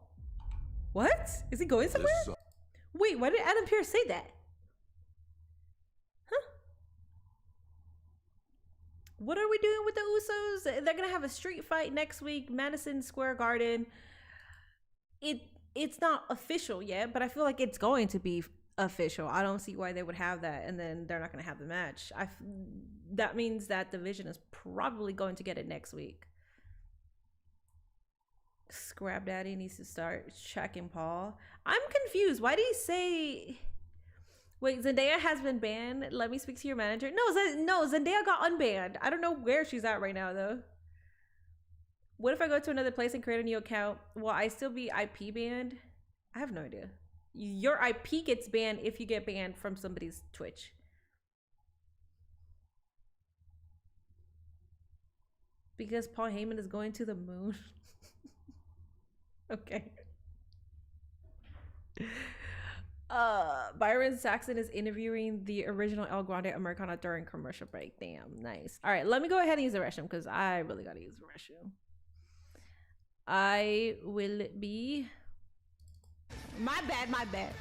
What? Is he going somewhere? Wait, why did Adam Pearce say that? Huh? What are we doing with the Usos? They're gonna have a street fight next week, Madison Square Garden. it's not official yet, but I feel like it's going to be official. I don't see why they would have that and then they're not going to have the match. That means that division is probably going to get it next week. Scrap Daddy needs to start checking Paul. I'm confused. Why did he say... Wait, Zendaya has been banned? Let me speak to your manager. No, Zendaya got unbanned. I don't know where she's at right now, though. What if I go to another place and create a new account? Will I still be IP banned? I have no idea. Your IP gets banned if you get banned from somebody's Twitch. Because Paul Heyman is going to the moon. Okay. Byron Saxon is interviewing the original El Grande Americana during commercial break. Damn, nice. All right, let me go ahead and use the restroom because I really gotta use the restroom. I will be... My bad.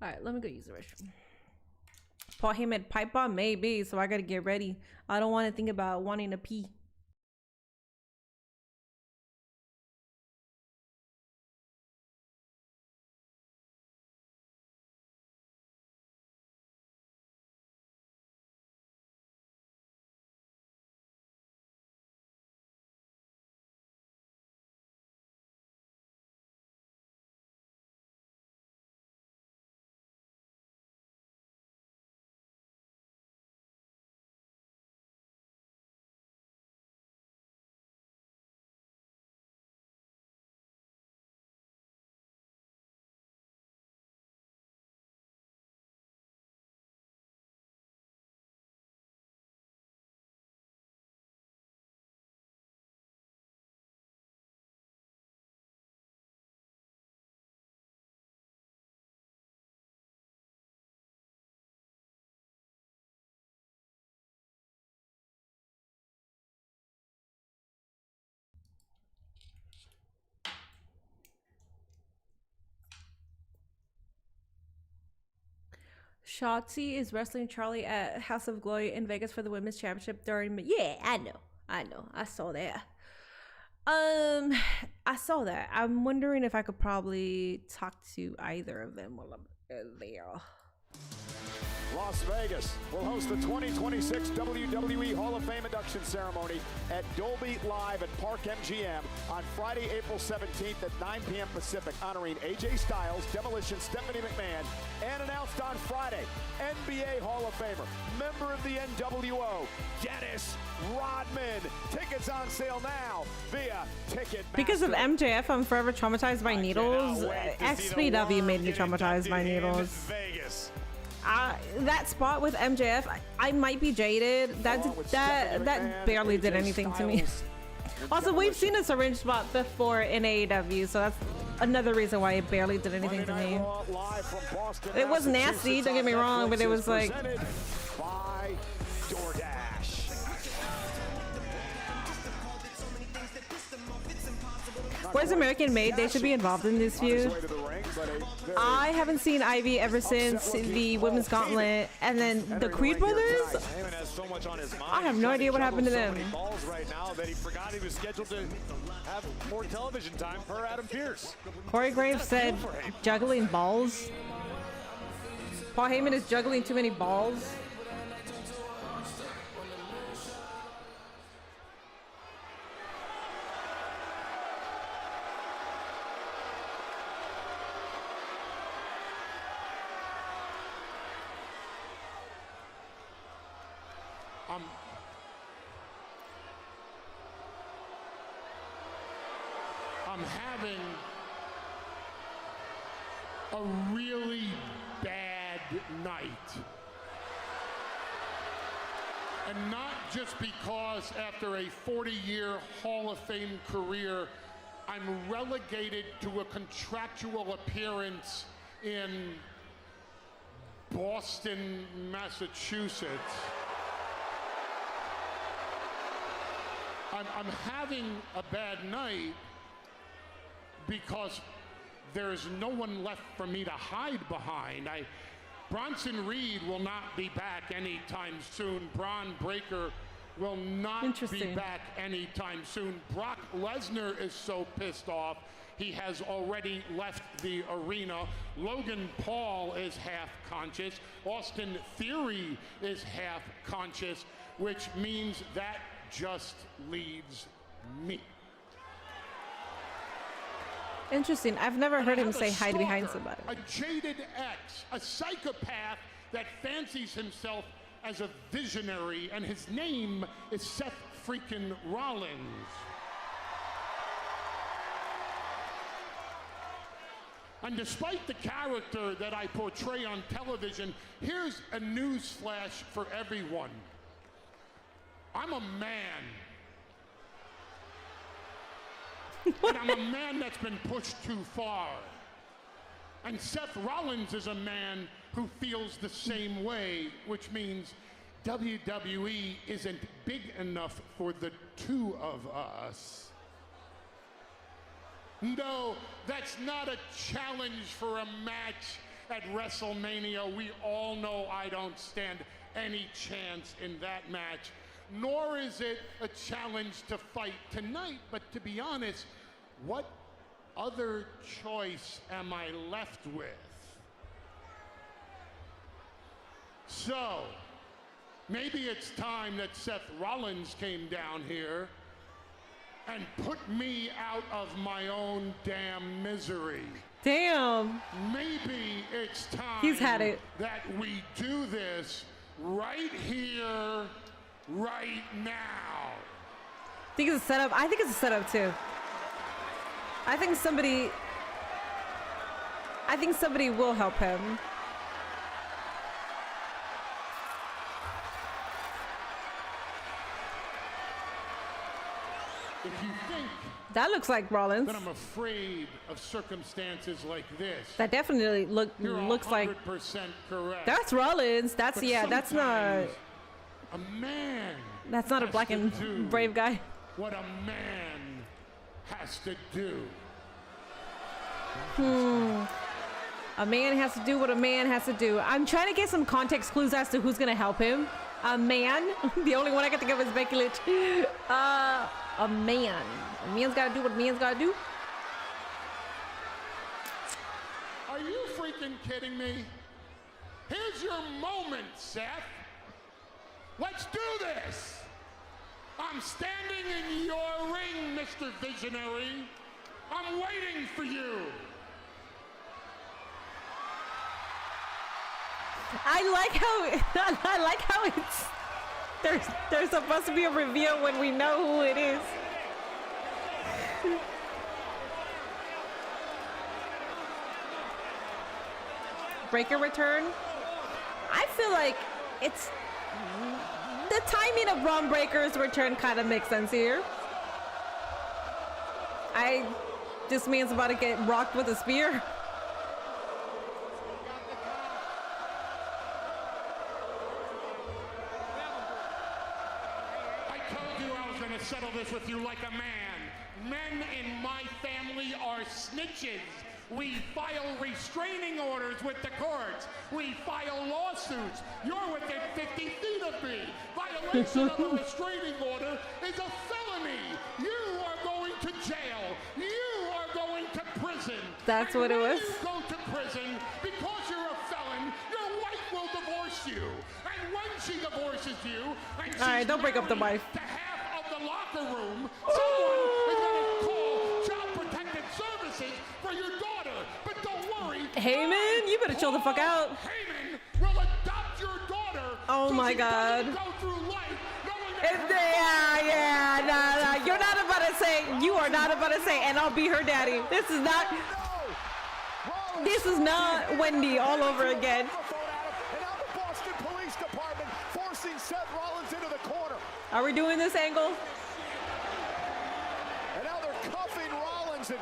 All right, let me go use the restroom. Paul Heyman pipe bomb? Maybe, so I gotta get ready. I don't want to think about wanting to pee. Shotzi is wrestling Charlie at House of Glory in Vegas for the Women's Championship during... Yeah, I know. I saw that. I saw that. I'm wondering if I could probably talk to either of them while I'm there. Las Vegas will host the 2026 WWE Hall of Fame induction ceremony at Dolby Live at Park MGM on Friday, April 17th at 9 p.m. Pacific, honoring AJ Styles, Demolition, Stephanie McMahon, and announced on Friday, NBA Hall of Famer, member of the NWO, Dennis Rodman. Tickets on sale now via Ticketmaster. Because of MJF, I'm forever traumatized by needles. XPW made me traumatized by needles. Vegas. That spot with MJF, I might be jaded. That barely did anything to me. Also, we've seen a syringe spot before in AEW, so that's another reason why it barely did anything to me. It was nasty, don't get me wrong, but it was like... By DoorDash. Where's American Made? They should be involved in this feud. I haven't seen Ivy ever since the Women's Gauntlet, and then the Creed brothers. I have no idea what happened to them. Right now that he forgot he was scheduled to have more television time per Adam Pearce. Corey Graves said juggling balls. Paul Heyman is juggling too many balls. I'm having a really bad night. And not just because after a 40-year Hall of Fame career, I'm relegated to a contractual appearance in Boston, Massachusetts. I'm having a bad night because there's no one left for me to hide behind. Bronson Reed will not be back anytime soon. Braun Breaker will not be back anytime soon. Brock Lesnar is so pissed off, he has already left the arena. Logan Paul is half conscious. Austin Theory is half conscious, which means that just leaves me. Interesting. I've never heard him say hide behind somebody. A jaded ex, a psychopath that fancies himself as a visionary, and his name is Seth freaking Rollins. And despite the character that I portray on television, here's a news flash for everyone. I'm a man. And I'm a man that's been pushed too far. And Seth Rollins is a man who feels the same way, which means WWE isn't big enough for the two of us. No, that's not a challenge for a match at WrestleMania. We all know I don't stand any chance in that match. Nor is it a challenge to fight tonight, but to be honest, what other choice am I left with? So, maybe it's time that Seth Rollins came down here and put me out of my own damn misery. Damn. Maybe it's time He's had it. that we do this right here, right now. I think it's a setup. I think it's a setup too. I think somebody will help him. If you think that looks like Rollins, that I'm afraid of circumstances like this, that definitely looks like. You're 100% correct. That's Rollins. That's But that's not. A man. That's not a black and brave guy. What a man has to do. A man has to do what a man has to do. I'm trying to get some context clues as to who's gonna help him. A man. The only one I can think of is Becky Lynch. A man. A man's gotta do what a man's gotta do. Are you freaking kidding me? Here's your moment, Seth. Let's do this. I'm standing in your ring, Mr. Visionary. I'm waiting for you. I like how it's there's supposed to be a reveal when we know who it is. Breaker return. I feel like it's the timing of Braun Breaker's return kind of makes sense here. This man's about to get rocked with a spear. Settle this with you like a man. Men in my family are snitches. We file restraining orders with the courts. We file lawsuits. You're within 50 feet of me. Violation of a restraining order is a felony. You are going to jail. You are going to prison. That's what it was. When you go to prison, because you're a felon, your wife will divorce you. And when she divorces you, and all right, don't break up the wife. The locker room, someone is going to call Child Protective Services for your daughter. But don't worry. Heyman, you better chill the fuck out. Heyman will adopt your daughter. Oh so my God. Go through life nah. You're not about to say. You are not about to say. And I'll be her daddy. This is not. This is not Wendy all over again. And now the Boston Police Department forcing Seth Rollins into the corner. Are we doing this angle? And now they're cuffing Rollins. And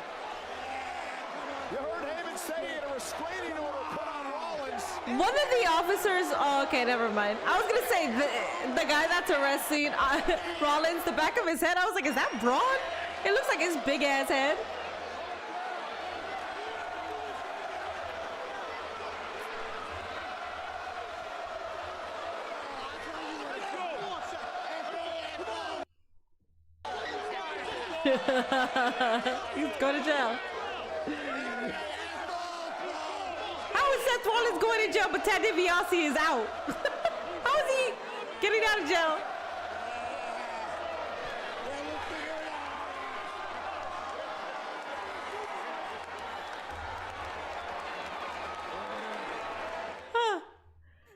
you heard Heyman say a restraining order put on Rollins. One of the officers. Oh, okay, never mind. I was gonna say the guy that's arresting Rollins. The back of his head. I was like, is that Braun? It looks like his big ass head. He's going to jail. How is Seth Rollins going to jail, but Ted DiBiase is out? How is he getting out of jail?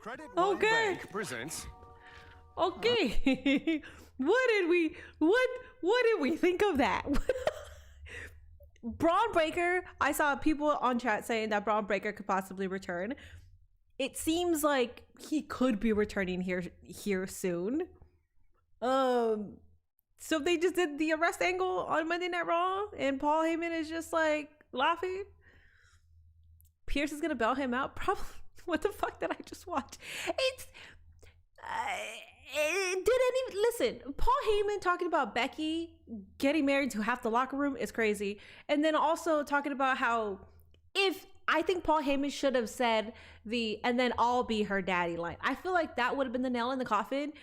Credit Okay. Bank presents. Okay. What did we think of that? Braun Breaker, I saw people on chat saying that Braun Breaker could possibly return. It seems like he could be returning here soon. So they just did the arrest angle on Monday Night Raw, and Paul Heyman is just like laughing. Pierce is gonna bail him out. Probably. What the fuck did I just watch? It's listen, Paul Heyman talking about Becky getting married to half the locker room is crazy. And then also talking about how I think Paul Heyman should have said and then I'll be her daddy line. I feel like that would have been the nail in the coffin.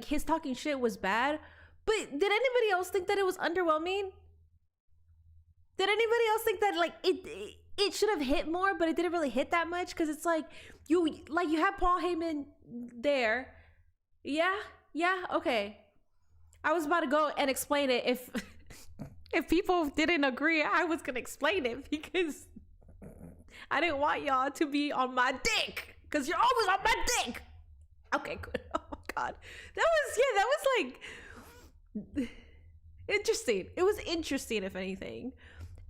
His talking shit was bad, but did anybody else think that it was underwhelming? Did anybody else think that it should have hit more, but it didn't really hit that much? Because it's like you have Paul Heyman there. Yeah, okay. I was about to go and explain it. If people didn't agree, I was gonna explain it because I didn't want y'all to be on my dick, because you're always on my dick. Okay, good. Oh my god, that was like interesting. It was interesting, if anything.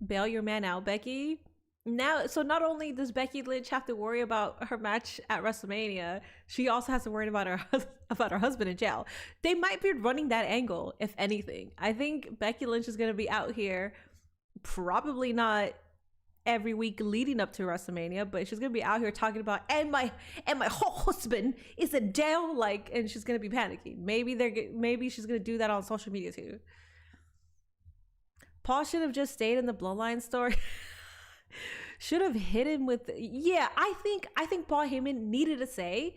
Bail your man out, Becky. Now, so not only does Becky Lynch have to worry about her match at WrestleMania, she also has to worry about her husband in jail. They might be running that angle, if anything. I think Becky Lynch is going to be out here, probably not every week leading up to WrestleMania, but she's going to be out here talking about, and my whole husband is in jail, and she's going to be panicking. Maybe she's going to do that on social media too. Paul should have just stayed in the Bloodline story. Should have hit him with I think Paul Heyman needed to say,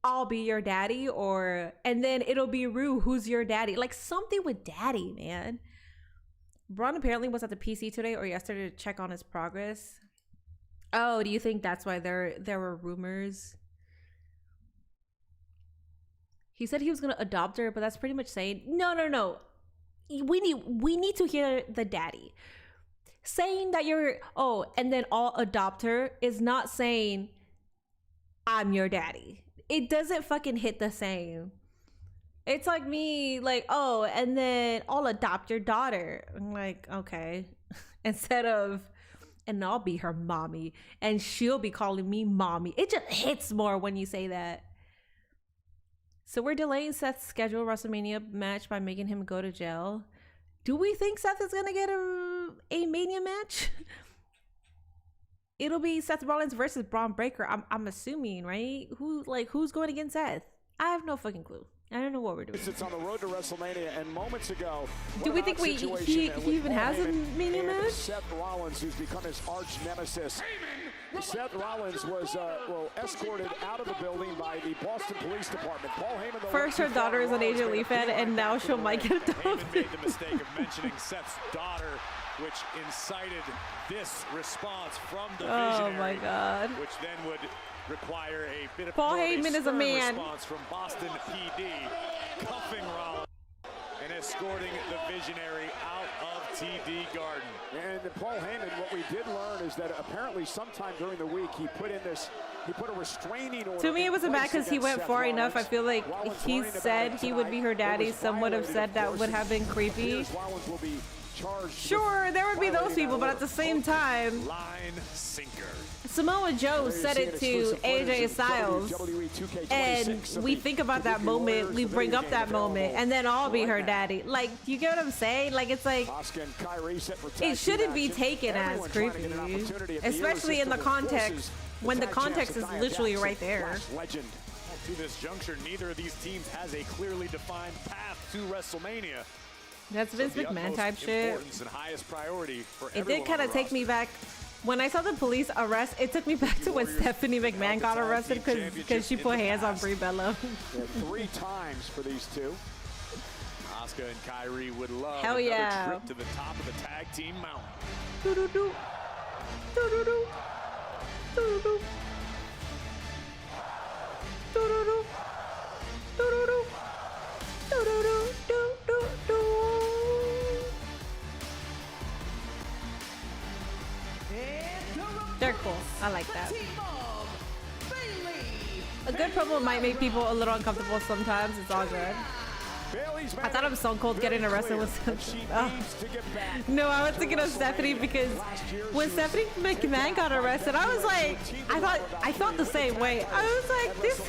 I'll be your daddy, and then it'll be Rue, who's your daddy, like something with daddy, man. Braun apparently was at the PC today or yesterday to check on his progress. Oh, do you think that's why there were rumors? He said he was gonna adopt her, but that's pretty much saying no. We need to hear the daddy. Saying that and then I'll adopt her is not saying I'm your daddy. It doesn't fucking hit the same. It's like me, and then I'll adopt your daughter. I'm like, okay. Instead of, and I'll be her mommy, and she'll be calling me mommy. It just hits more when you say that. So we're delaying Seth's scheduled WrestleMania match by making him go to jail. Do we think Seth is gonna get a Mania match? It'll be Seth Rollins versus Braun Breaker. I'm assuming, right? Who's going against Seth? I have no fucking clue. I don't know what we're doing. It's on the road to WrestleMania, and moments ago, do we think he even has a Mania match? Seth Rollins, who's become his arch nemesis. Seth Rollins was escorted out of the building by the Boston Police Department. Paul Heyman. First, her daughter is an AJ Lee fan, and now she might get adopted. Heyman made the mistake of mentioning Seth's daughter, which incited this response from the visionary. Oh my God! Which then would require a bit of Paul Heyman is a man. Response from Boston PD, cuffing Rollins and escorting the visionary out of TD Garden. And Paul Heyman, what we did learn is that apparently sometime during the week he put a restraining order. To me, it wasn't bad because he went far enough. I feel like he said he would be her daddy. Some would have said that would have been creepy. Sure, there would be those people, but at the same time, line sinker. Samoa Joe said it to AJ Styles, and we think about that moment, we bring up that moment, and then I'll be her daddy. Like, you get what I'm saying? Like, it's like, it shouldn't be taken as creepy, especially in the context, when the context is literally right there. Legend. To this juncture, neither of these teams has a clearly defined path to WrestleMania. That's Vince McMahon type shit. It did kind of take me back. When I saw the police arrest, it took me back to when Stephanie McMahon got arrested because she put hands on Brie Bella. 3 times for these two. Asuka and Kyrie would love Hell another yeah. trip to the top of the tag team mountain. Doo-doo-doo. Doo-doo-doo. Doo-doo-doo. Doo-doo-doo. Doo-doo-doo. Doo-doo-doo. Doo-doo-doo. They're cool. I like that. A good promo might make people a little uncomfortable sometimes. It's all good. I thought it was so cold getting arrested with something. Oh. No, I was thinking of Stephanie because when Stephanie McMahon got arrested, I was like, I felt the same way. I was like, this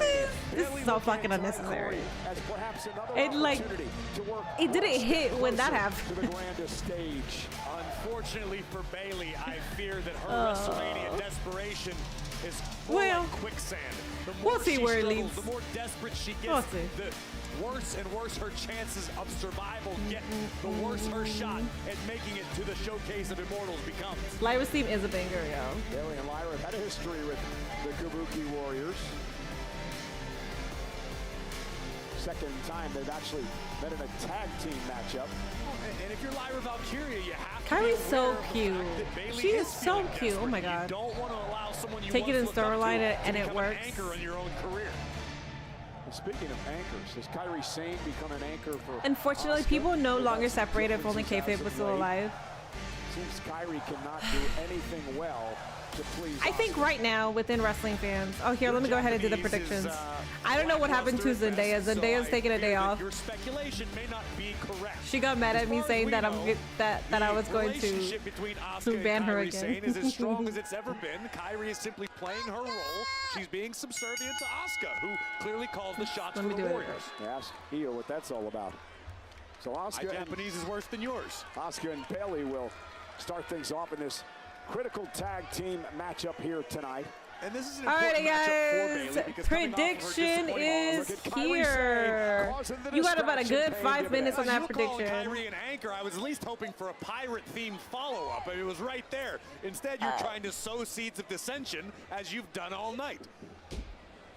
is so fucking unnecessary. It didn't hit when that happened. Unfortunately for Bayley, I fear that her WrestleMania desperation is like quicksand. We'll see where it leads. The more desperate she gets, the worse and worse her chances of survival get. The worse her shot at making it to the showcase of Immortals becomes. Lyra's team is a banger, yo. Bayley and Lyra have had a history with the Kabuki Warriors. Second time they've actually met in a tag team matchup. And if you're Lyra Valkyria, you have to Kyrie's so cute. She is so cute. Oh my god. You don't want to allow someone you take it in once looked up storyline to and it become works. An anchor in your own career. Speaking of anchors, has Kyrie Sane become an anchor for Unfortunately, Asuka? people no longer separate if only kayfabe was still alive. Seems Kyrie cannot do anything well to please I think Asuka. right now within wrestling fans. Oh, here, let me go ahead and do the predictions. I don't know what happened to Zendaya. Zendaya's taking a day off. Your speculation may not be correct. She got mad at me saying that that I was going Relationship between Asuka ban and her Kyrie again. Sane is as strong as it's ever been. Kyrie is simply playing her role. She's being subservient to Asuka, who clearly calls the shots for the Warriors. Ask Io what that's all about. So Asuka, My Japanese is worse than yours. Asuka and Bayley will start things off in this critical tag team matchup here tonight. And this is an Alrighty, important matchup for guys. Bayley because coming off of her Prediction disappointing is look at Kyrie here. Sane, You got about a good 5 minutes on that you call prediction. Kyrie an anchor. I was at least hoping for a pirate-themed follow-up, and it was right there. Instead, you're trying to sow seeds of dissension, as you've done all night.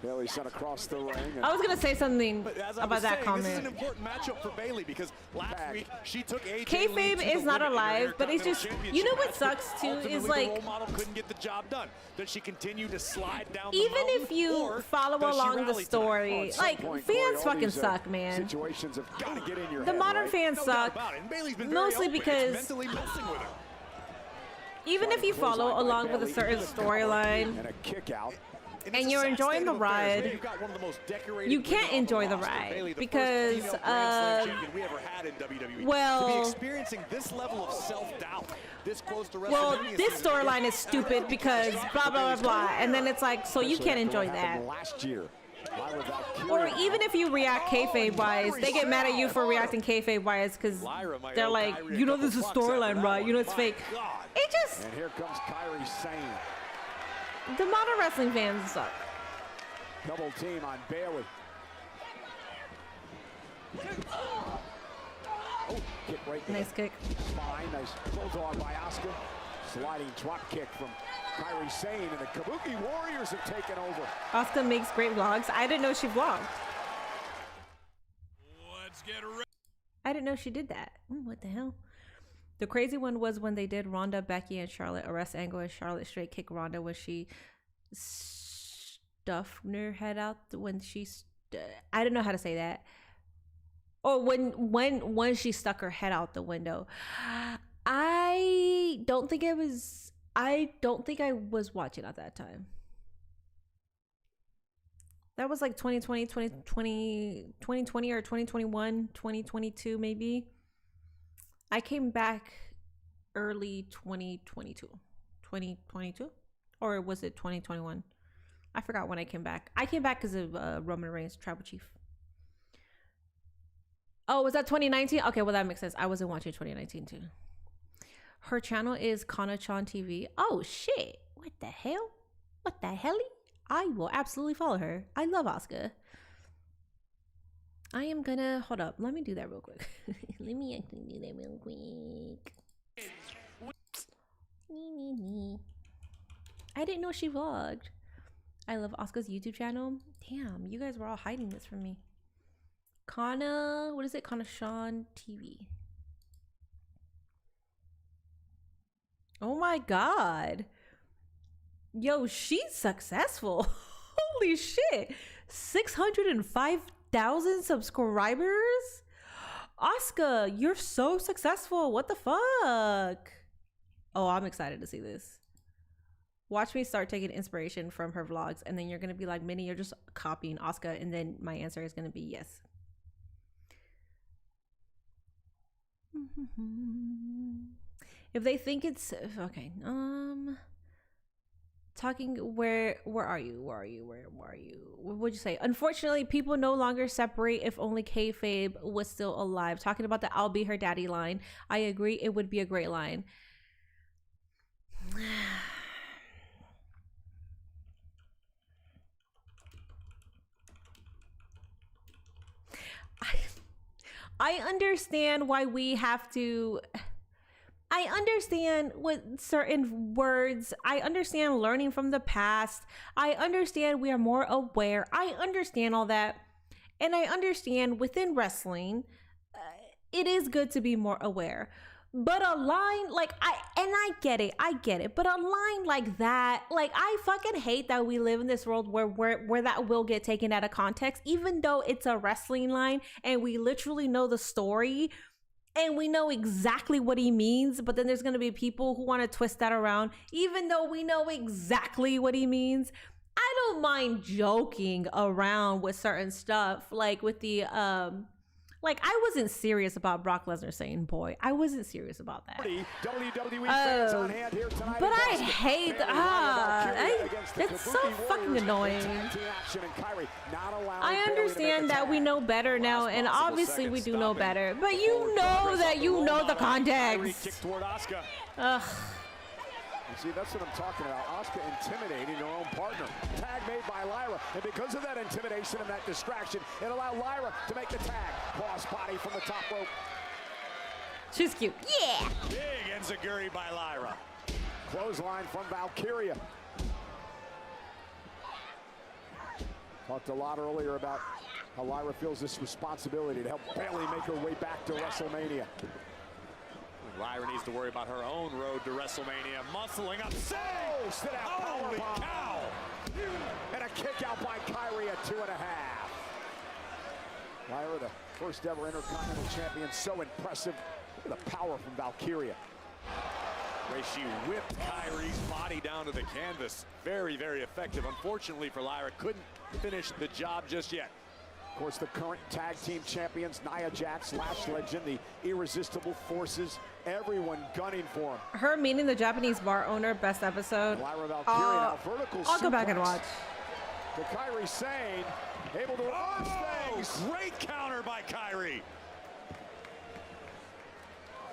Bayley sent across the ring. I was gonna say something But as I about was that saying, comment. This is an important matchup for Bayley because last week she took AJ Lee Kayfabe to is the not limit in her alive, but it's just, Intercontinental you know what Championship sucks match, too but is ultimately like, the role model couldn't get the job done. Does she continue to slide down the even mountain, if you or follow does she along the rally tonight? story, like fans fucking suck, man. Situations have got to get in your The head, modern right? fans No doubt suck, about it. And Bayley's been very mostly open. It's because mentally messing with her. even if you follow along with a certain storyline And a kick out. and you're enjoying the ride, you can't enjoy the ride because well, to be experiencing this level of self-doubt this close to well, WrestleMania this season, storyline is stupid because blah blah blah blah, and then it's like, so you can't enjoy that. Last year. Or even if you react kayfabe wise, they get mad at you for reacting kayfabe wise because they're like, you know, this is storyline, right? You know, it's fake. It just, And here comes Kyrie Sane. the modern wrestling fans suck. Double team on Bayley. Oh, kick right to Nice the kick. spine. Nice bulldog by Asuka. Sliding drop kick from Kyrie Sane, and the Kabuki Warriors have taken over. Asuka makes great vlogs. I didn't know she vlogged. Let's get ready. I didn't know she did that. What the hell? The crazy one was when they did Ronda, Becky, and Charlotte arrest Angle, and Charlotte straight kick Ronda when she stuffed her head out. When she, I don't know how to say that. Or when she stuck her head out the window. I don't think I was watching at that time. That was like 2020 or 2021, 2022 maybe. I came back early 2022. Or was it 2021? I forgot when I came back. I came back because of Roman Reigns, Tribal Chief. Oh, was that 2019? Okay, well that makes sense. I wasn't watching 2019 too. Her channel is Kana-chan TV. Oh shit. What the hell? What the hell? I will absolutely follow her. I love Asuka. I am gonna, hold up. Let me do that real quick. Let me actually do that real quick. I didn't know she vlogged. I love Asuka's YouTube channel. Damn, you guys were all hiding this from me. Kana, what is it? Kana Sean TV. Oh my god. Yo, she's successful. Holy shit. 605,000 subscribers? Asuka, you're so successful. What the fuck? Oh, I'm excited to see this. Watch me start taking inspiration from her vlogs, and then you're gonna be like, Minnie, you're just copying Asuka, and then my answer is gonna be yes. If they think it's okay, talking where are you? Where are you? What would you say? Unfortunately, people no longer separate if only kayfabe was still alive. Talking about the "I'll be her daddy" line. I agree, it would be a great line. I understand why we have to. I understand with certain words. I understand learning from the past. I understand we are more aware. I understand all that. And I understand within wrestling, it is good to be more aware. But a line like I get it. But a line like that, like I fucking hate that we live in this world where that will get taken out of context, even though it's a wrestling line and we literally know the story and we know exactly what he means. But then there's gonna be people who want to twist that around, even though we know exactly what he means. I don't mind joking around with certain stuff, like with the like, I wasn't serious about Brock Lesnar saying boy. I wasn't serious about that. But I hate it's so fucking annoying. I understand that we know better now, and obviously we do know better. But you know that you know the context. Ugh. You see, that's what I'm talking about. Asuka intimidating her own partner. Tag made by Lyra. And because of that intimidation and that distraction, it allowed Lyra to make the tag. Cross body from the top rope. She's cute. Yeah. Big enziguri by Lyra. Clothesline from Valkyria. Talked a lot earlier about how Lyra feels this responsibility to help Bayley make her way back to WrestleMania. Lyra needs to worry about her own road to WrestleMania. Muscling up. Oh, sit out. Holy cow. And a kick out by Kyrie at 2.5. Lyra, the first ever Intercontinental Champion. So impressive. Look at the power from Valkyria. Way she whipped Kyrie's body down to the canvas. Very, very effective. Unfortunately for Lyra, couldn't finish the job just yet. Of course, the current tag team champions, Nia Jax, Lash Legend, the Irresistible Forces, everyone gunning for him. Her meeting the Japanese bar owner, best episode. I'll go back and watch. To Kairi Sane, able to reverse things. Great counter by Kyrie.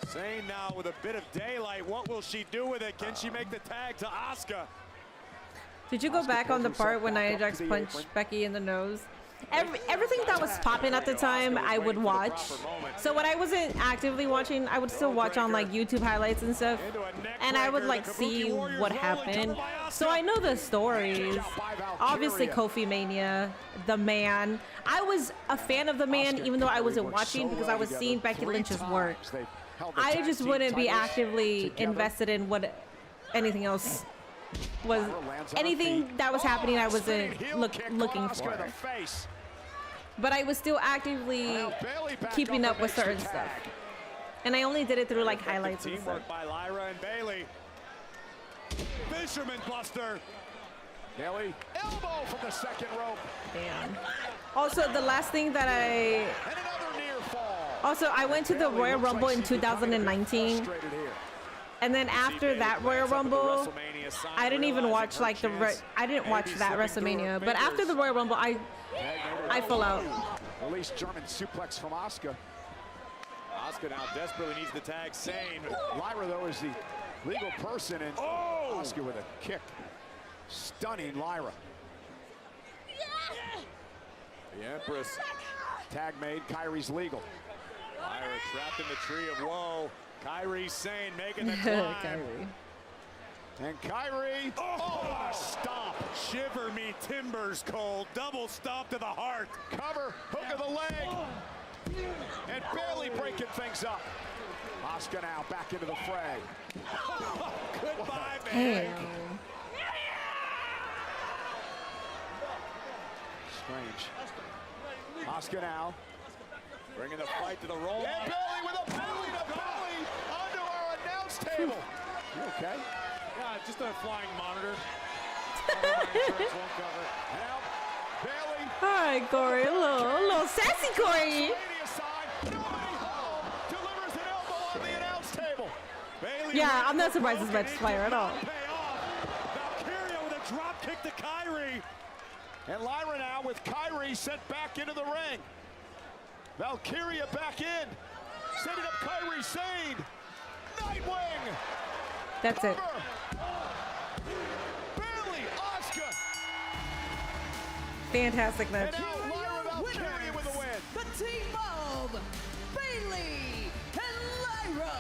Sane now with a bit of daylight. What will she do with it? Can she make the tag to Asuka? Did you go back on the part when Nia Jax punched Becky in the nose? Everything that was popping at the time, I would watch. So when I wasn't actively watching, I would still watch on like YouTube highlights and stuff, and I would like see what happened. So I know the stories. Obviously, Kofi Mania, The Man. I was a fan of The Man, even though I wasn't watching because I was seeing Becky Lynch's work. I just wouldn't be actively invested in what anything else was. Anything that was happening, I wasn't looking for. But I was still actively keeping up with certain stuff, and I only did it through like highlights and stuff. By Lyra and Bayley. Fisherman Buster. Bayley, elbow from the second rope. Damn. Also, the last thing that I went to the Royal Rumble in 2019. And then after that Royal Rumble, I didn't even watch like I didn't watch that WrestleMania. But after the Royal Rumble, I fell out. Release German suplex from Asuka. Asuka now desperately needs the tag. Sane. Lyra though is the legal person, and Asuka with a kick, stunning Lyra. The Empress. Tag made. Kyrie's legal. Lyra trapped in the tree of woe. Kyrie Sane making the climb. And Kyrie, what a stomp. Shiver me timbers, Cole. Double stomp to the heart. Cover, hook of the leg. And Bailey breaking things up. Asuka now back into the fray. Goodbye, man. Strange. Asuka now. Bringing the fight to the roll. And Bailey with a belly to belly under our announce table. You okay? Yeah, just a flying monitor. Now, Bailey. Hi, Corey. A little sassy Corey. Delivers an elbow on the announce table. Bailey, Yeah, I'm not surprised this match is fire at all. Valkyria with a drop kick to Kyrie. And Lyra now with Kyrie sent back into the ring. Valkyria back in. Setting up Kyrie Sane. Nightwing. That's it. Bailey, Asuka. Fantastic match. And now Lyra Valkyria with the win. The team of Bailey and Lyra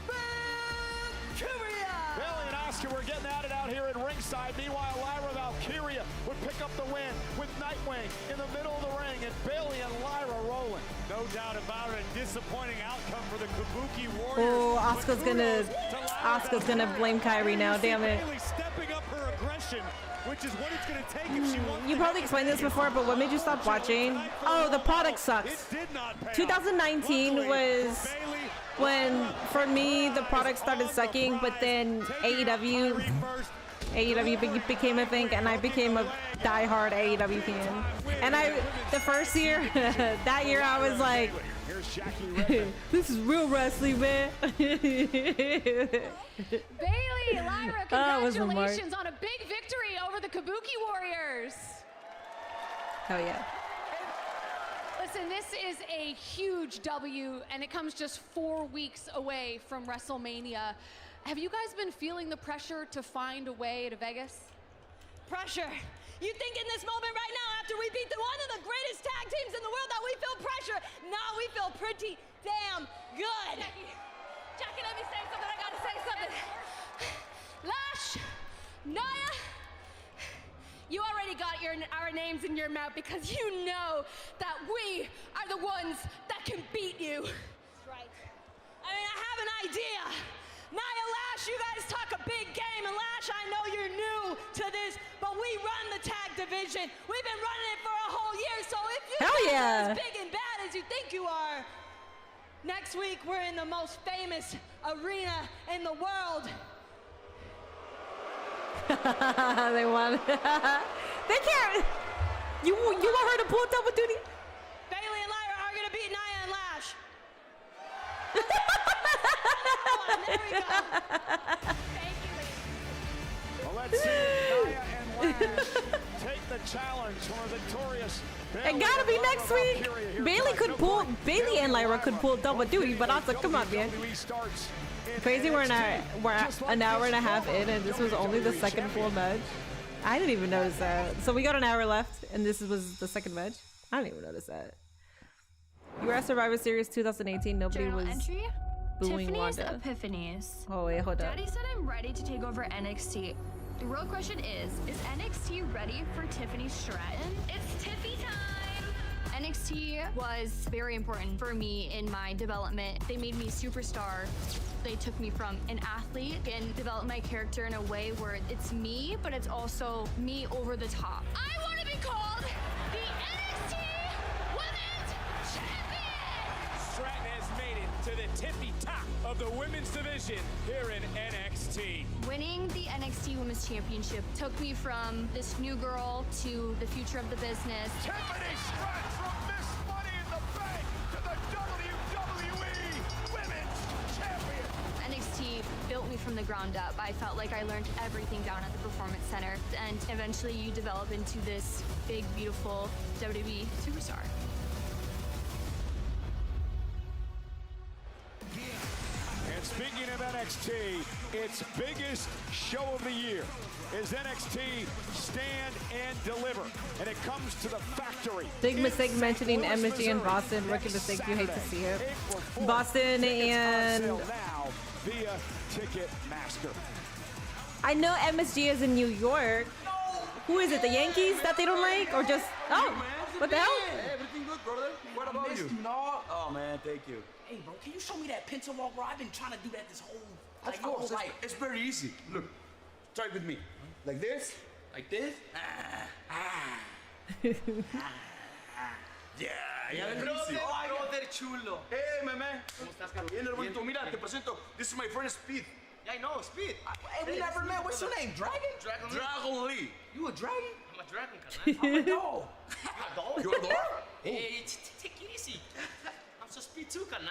Valkyria. Bailey and Asuka were getting at it out here at ringside. Meanwhile, Lyra Valkyria would pick up the win with Nightwing in the middle of the ring, and Bailey and Lyra rolling. No doubt about it. A disappointing outcome for the Kabuki Warriors. Oh, Asuka's gonna blame Kyrie now. Damn it. Bailey stepping up her aggression, which is what it's going to take if she wants. You probably explained this before, but what made you stop watching? Oh, the product sucks. 2019 was when, for me, the product started sucking, but then AEW became a thing, and I became a diehard AEW fan. And the first year, that year, I was like, this is real wrestling, man. Bailey, Lyra, congratulations on a big victory over the Kabuki Warriors. Hell yeah. Listen, this is a huge W, and it comes just 4 weeks away from WrestleMania. Have you guys been feeling the pressure to find a way to Vegas? Pressure. You think in this moment right now, after we beat one of the greatest tag teams in the world, that we feel pressure? No, we feel pretty damn good. Jackie, let me say something. I gotta say something. Lash, Naya, you already got our names in your mouth because you know that we are the ones that can beat you. That's right. I mean, I have an idea. Naya, Lash, you guys talk a big game, and Lash, I know you're new to this, but we run the tag division. We've been running it for a whole year, so if you guys are as big and bad as you think you are, next week we're in the most famous arena in the world. They want they can't. You want her to pull double duty? Bailey and Lyra are gonna beat Naya and Lash. There we go. Thank you, ladies. Well, let's see Naya and Lash take the challenge from a victorious Bailey. It gotta be next week. Bailey and Lyra could pull double duty, but also, come on, man. Crazy, we're an hour and a half in, and this was only the second full match. I didn't even notice that. So we got an hour left, and this was the second match. I didn't even notice that. You were at Survivor Series 2018. Nobody Journal was entry? booing Tiffany's Wanda. Epiphanies. Oh wait, hold up. Daddy said I'm ready to take over NXT. The real question is NXT ready for Tiffany Stratton? It's Tiffy time! NXT was very important for me in my development. They made me a superstar. They took me from an athlete and developed my character in a way where it's me, but it's also me over the top. I want to be called the NXT Women's Champion! Stratton has made it to the tippy top of the women's division here in NXT. Winning the NXT Women's Championship took me from this new girl to the future of the business. Tiffany Stratton from Miss Money in the Bank to the WWE Women's Champion. NXT built me from the ground up. I felt like I learned everything down at the Performance Center, and eventually you develop into this big, beautiful WWE superstar. And speaking of NXT, its biggest show of the year is NXT Stand and Deliver. And it comes to the factory. Big mistake mentioning MSG and Boston. Rookie mistake. You hate to see it. Boston and now via Ticketmaster. I know MSG is in New York. Who is it? The Yankees that they don't like, or just what the hell? Hey, everything good, brother? What about you? No. Oh man, thank you. Hey, bro, can you show me that pincer walk, bro? I've been trying to do that this whole Of course, it's very easy. Look, try it with me. Like this, like this. Yeah, easy. Oh, they're chulo. Hey, man. ¿Cómo estás, Carlos? Bien, hermanito. Mira, te presento. This is my friend Speed. Yeah, I know, Speed. Hey, we never met. What's your name? Dragon? Dragon Lee. You a dragon? I'm a dragon, carnal. I'm a dog. You're a dog? Hey, take it easy. I'm so Speed too, carnal.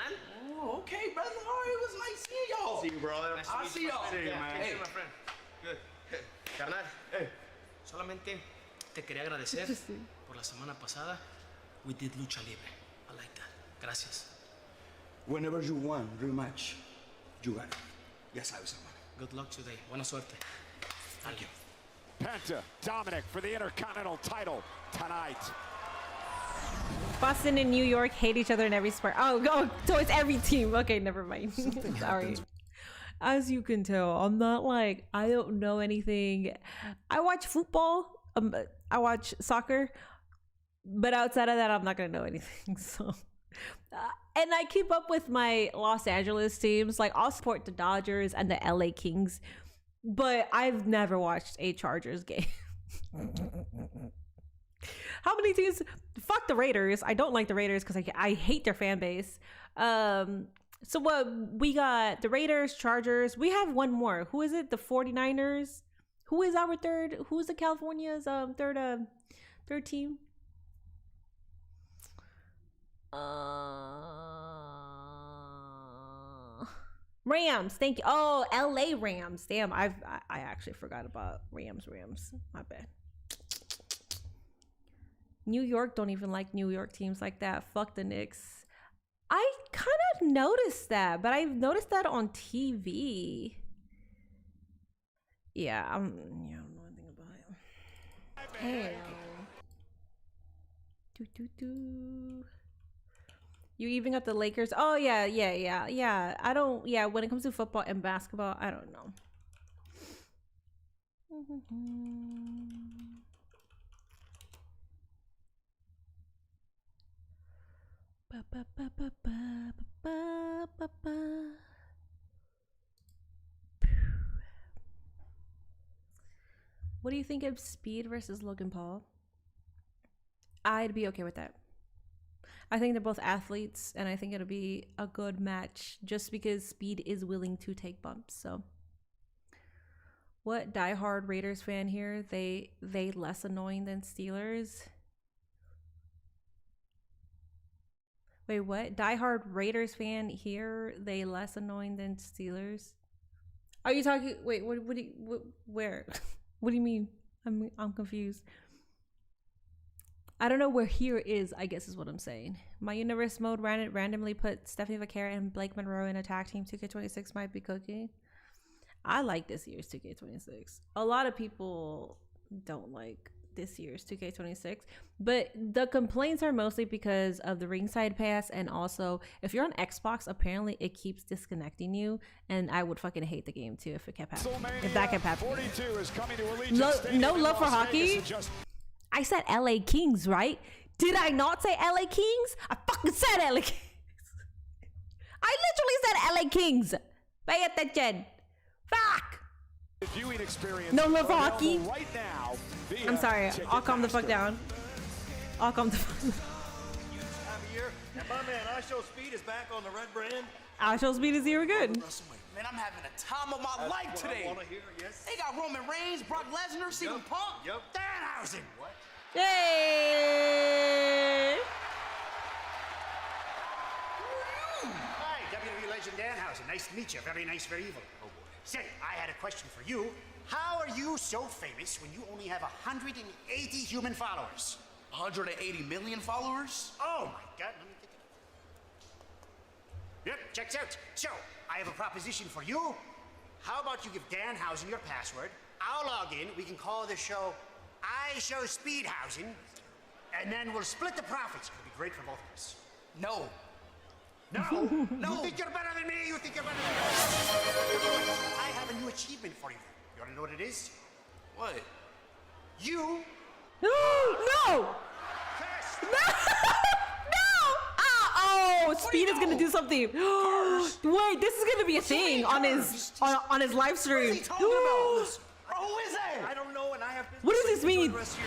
Oh, okay, brother. All right, it was nice seeing y'all. See you, brother. I'll see y'all. See you, man. Hey, my friend. Good. Carnal, solamente te quería agradecer por la semana pasada. We did lucha libre. I like that. Gracias. Whenever you want rematch, you got it. Ya sabes, hermano. Good luck today. Buena suerte. Thank you. Penta, Dominic for the Intercontinental title tonight. Boston and New York hate each other in every sport. Oh, so it's every team. Okay, never mind. Sorry. As you can tell, I'm not like, I don't know anything. I watch football. I watch soccer. But outside of that, I'm not going to know anything. So, and I keep up with my Los Angeles teams. Like, I'll support the Dodgers and the LA Kings. But I've never watched a Chargers game. How many teams? Fuck the Raiders. I don't like the Raiders because I hate their fan base. So what we got? The Raiders, Chargers. We have one more. Who is it? The 49ers. Who is our third? Who's the California's third team? Rams. Thank you. Oh, LA Rams. Damn, I actually forgot about Rams. My bad. New York don't even like New York teams like that. Fuck the Knicks. I kind of noticed that, but I've noticed that on TV. Yeah, I don't know anything about it. Hey. You even got the Lakers. Oh yeah. I don't. Yeah, when it comes to football and basketball, I don't know. What do you think of Speed versus Logan Paul? I'd be okay with that. I think they're both athletes, and I think it'll be a good match just because Speed is willing to take bumps. So, what diehard Raiders fan here? They less annoying than Steelers. Wait, what? Diehard Raiders fan here? They less annoying than Steelers? Are you talking? Wait, where? What do you mean? I'm confused. I don't know where here is, I guess is what I'm saying. My universe mode randomly put Stephanie Vaquera and Blake Monroe in a tag team. 2K26 might be cooking. I like this year's 2K26. A lot of people don't like this year's 2K26, but the complaints are mostly because of the ringside pass, and also if you're on Xbox, apparently it keeps disconnecting you, and I would fucking hate the game too if it kept happening. If that kept happening. 42 is coming to Allegiant No love for hockey. I said LA Kings, right? Did I not say LA Kings? I fucking said LA Kings. I literally said LA Kings. Pay attention. Fuck. Viewing experience. No love for hockey. Right now, I'm sorry. I'll calm the fuck down. I'll calm the fuck down. And my man, I Show Speed is back on the red brand. I Show Speed is here good. Man, I'm having a time of my life today. I want to hear, yes. They got Roman Reigns, Brock Lesnar, CM Punk, Danhausen. What? Yay! Hi, WWE legend Danhausen. Nice to meet you. Very nice, very evil. Oh boy. Say, I had a question for you. How are you so famous when you only have 180 human followers? 180 million followers? Oh my God. Let me get that. Yep, checks out. So, I have a proposition for you. How about you give Danhausen your password? I'll log in. We can call the show I Show Speedhausen, and then we'll split the profits. It'll be great for both of us. No. No? No? You think you're better than me? You think you're better than me? I have a new achievement for you. You wanna know what it is? What? You. No! No! Oh, Speed is gonna do something. Wait, this is gonna be a thing on his live stream. What is he talking about? Who is it? I don't know, and I have. What does this mean? Is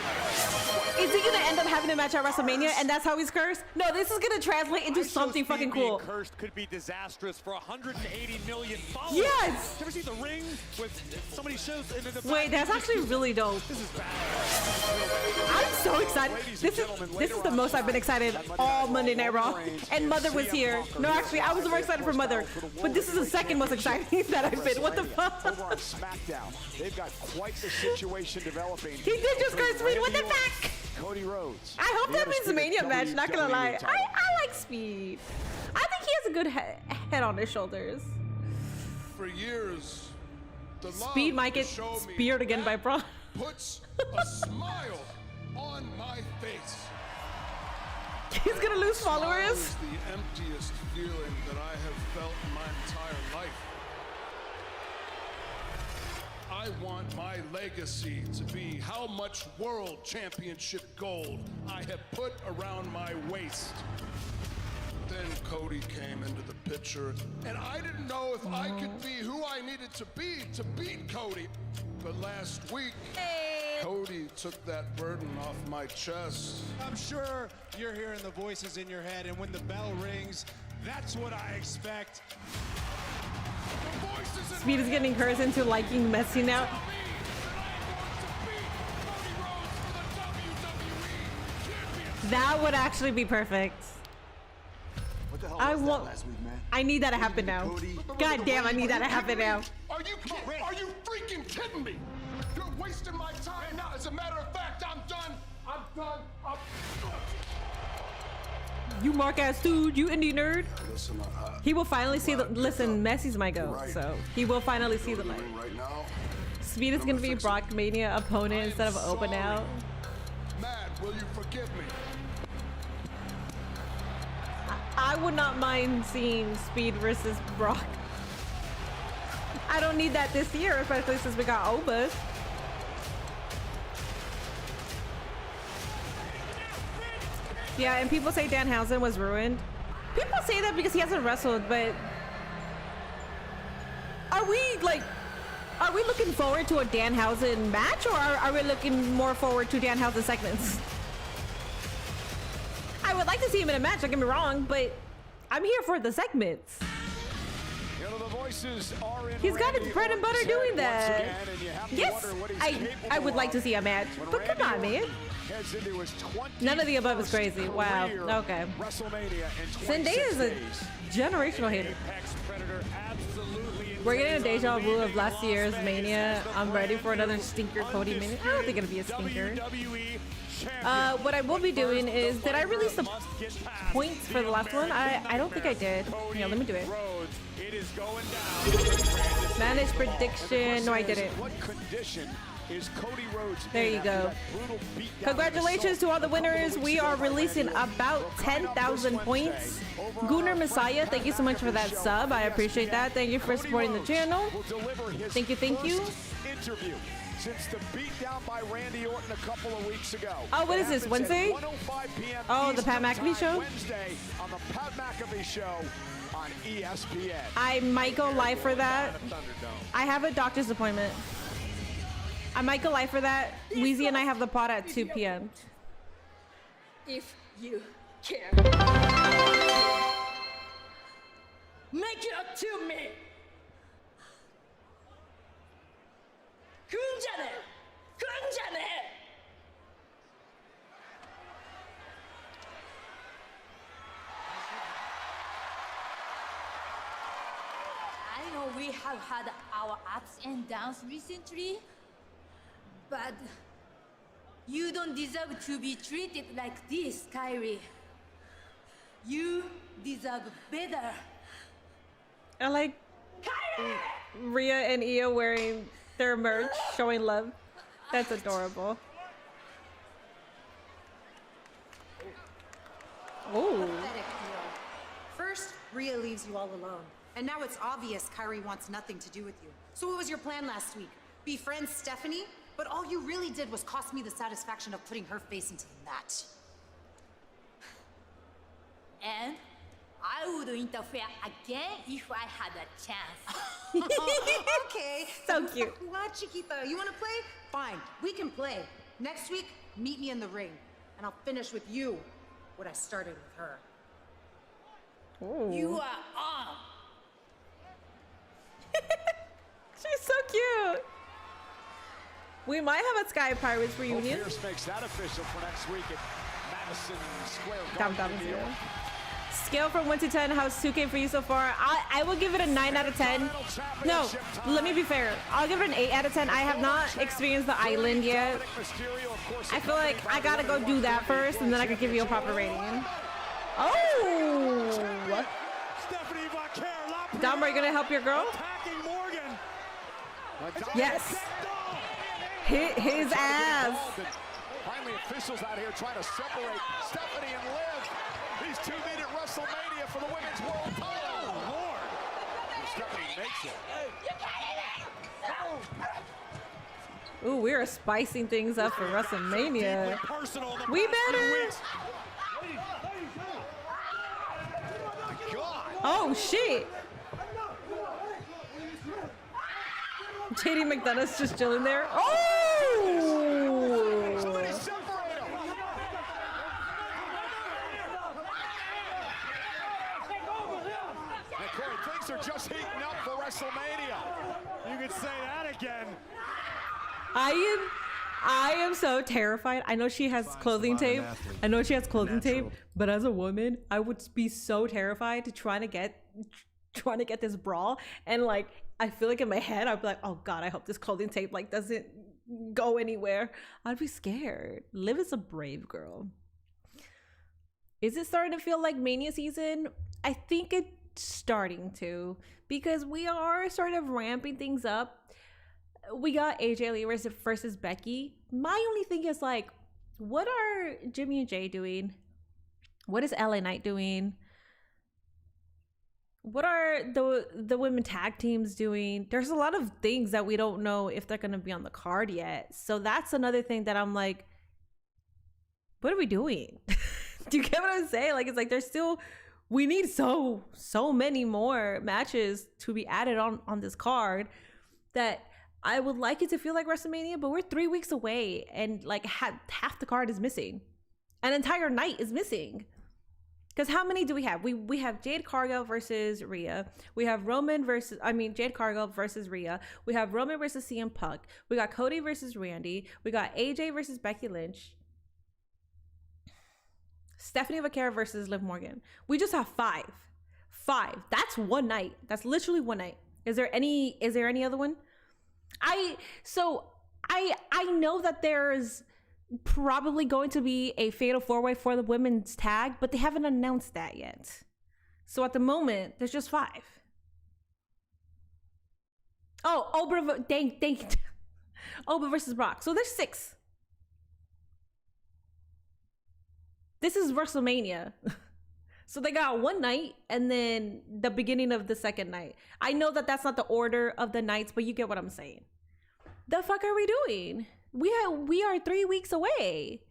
he gonna end up having a match at WrestleMania, and that's how he's cursed? No, this is gonna translate into something fucking cool. Being cursed could be disastrous for 180 million followers. Yes. Ever seen The Ring with somebody shows? Wait, that's actually really dope. This is bad. I'm so excited. This is the most I've been excited all Monday Night Raw. And Mother was here. No, actually, I was more excited for Mother. But this is the second most exciting that I've been. What the fuck? Over on SmackDown, they've got quite the situation developing. He did just curse Speed. What the fuck? Cody Rhodes. I hope that means the Mania match. Not gonna lie. I like Speed. I think he has a good head on his shoulders. For years, the Speed might get speared again by Braun. puts a smile on my face. He's gonna lose followers. Is the emptiest feeling that I have felt in my entire life. I want my legacy to be how much world championship gold I have put around my waist. Then Cody came into the picture, and I didn't know if I could be who I needed to be to beat Cody. But last week, Cody took that burden off my chest. I'm sure you're hearing the voices in your head, and when the bell rings, that's what I expect. Speed is getting cursed into liking Messi now. That would actually be perfect. What the hell I was want. that last week, man? I need that to happen now. God damn, I need that to happen now. Are you freaking kidding me? You're wasting my time now. As a matter of fact, I'm done. I'm done. You mark ass dude, you indie nerd. Listen, He will finally see the. Listen, Messi's my goat, so he will finally see the light. right now. Speed is gonna be Brock Mania opponent instead of Open Out. Matt, will you forgive me? I would not mind seeing Speed versus Brock. I don't need that this year, especially since we got Oba. Yeah, and people say Danhausen was ruined. People say that because he hasn't wrestled, but are we looking forward to a Danhausen match, or are we looking more forward to Danhausen segments? I would like to see him in a match, don't get me wrong, but I'm here for the segments. You know, the voices are in. He's got his bread and butter doing that. Again, and you have to Yes, wonder what he's I capable would like to of see a match, when but come on, man. heads into his None of the above is crazy. Wow. career Okay. WrestleMania in Zendaya is a 26 days. generational hater. We're getting a deja vu of last year's Mania. I'm ready for another stinker Cody Mania. I don't think it'll be a stinker. What I will be doing is, did I release the points for the last one? I don't think I did. Yeah, let me do it. Managed prediction. No, I didn't. What condition is Cody Rhodes There you in go. after that brutal beatdown Congratulations to all the winners. We are releasing about 10,000 points. Gunnar Messiah, thank you so much for that sub. I appreciate that. Thank you for supporting the channel. Thank you, thank you. Interview since the beatdown by Randy Orton a couple of weeks ago. Oh, what is this, Wednesday? 1:05 p.m. Oh, the Pat Eastern McAfee Time, show? Wednesday on the Pat McAfee show on ESPN. I might go live for that. I have a doctor's appointment. I might go live for that. Weezy and I have the pod at 2 p.m. If you care, make it up to me. 군자네, 군자네. I know we have had our ups and downs recently, but you don't deserve to be treated like this, Kyrie. You deserve better. I like Rhea and Io wearing their merch, showing love. That's adorable. Oh. Pathetic, Io. First, Rhea leaves you all alone. And now it's obvious Kyrie wants nothing to do with you. So what was your plan last week? befriend Stephanie, but all you really did was cost me the satisfaction of putting her face into the match. And I would interfere again if I had a chance. Okay. So cute. What, Chiquita? You want to play? Fine, we can play. Next week, meet me in the ring, and I'll finish with you what I started with her. Ooh. You are on. She's so cute. We might have a Sky Pirates reunion. Pierce makes that official for next week at Madison Square Garden. Scale from 1 to 10. How's 2K for you so far? I will give it a 9 out of 10. No, let me be fair. I'll give it an 8 out of 10. I have not experienced the island yet. I feel like I gotta go do that first, and then I can give you a proper rating. Oh! Dom, are you gonna help your girl? Yes. Hit his ass. Finally, officials out here trying to separate Stephanie and Liv. These two meet at Wrestlemania for the women's world title. Oh, Lord. And Stephanie makes it. Ooh, we are spicing things up for WrestleMania. We better. Oh, shit. JD McDonough's just chilling there. Oh! Somebody separate them. And Corey, things are just heating up for WrestleMania. You could say that again. I am so terrified. I know she has clothing tape. I know she has clothing tape, but as a woman, I would be so terrified to trying to get this bra, and like I feel like in my head I'd be like, oh god, I hope this clothing tape like doesn't go anywhere. I'd be scared. Liv is a brave girl. Is it starting to feel like Mania season? I think it's starting to, because we are sort of ramping things up. We got AJ Lee versus Becky. My only thing is like, what are Jimmy and Jay doing? What is LA Knight doing? What are the women tag teams doing? There's a lot of things that we don't know if they're gonna be on the card yet. So that's another thing that I'm like, what are we doing? Do you get what I'm saying? Like, it's like there's still, we need so many more matches to be added on this card that I would like it to feel like WrestleMania, but we're 3 weeks away and like half the card is missing. An entire night is missing. Because how many do we have? We have Jade Cargill versus Rhea. We have Jade Cargill versus Rhea. We have Roman versus CM Punk. We got Cody versus Randy. We got AJ versus Becky Lynch. Stephanie Vaquera versus Liv Morgan. We just have 5. That's one night. That's literally one night. Is there any other one? I know that there's probably going to be a fatal 4-way for the women's tag, but they haven't announced that yet. So at the moment, there's just 5. Oh, Oba versus Brock. So there's 6. This is WrestleMania. So they got one night and then the beginning of the second night. I know that that's not the order of the nights, but you get what I'm saying. The fuck are we doing? We are 3 weeks away.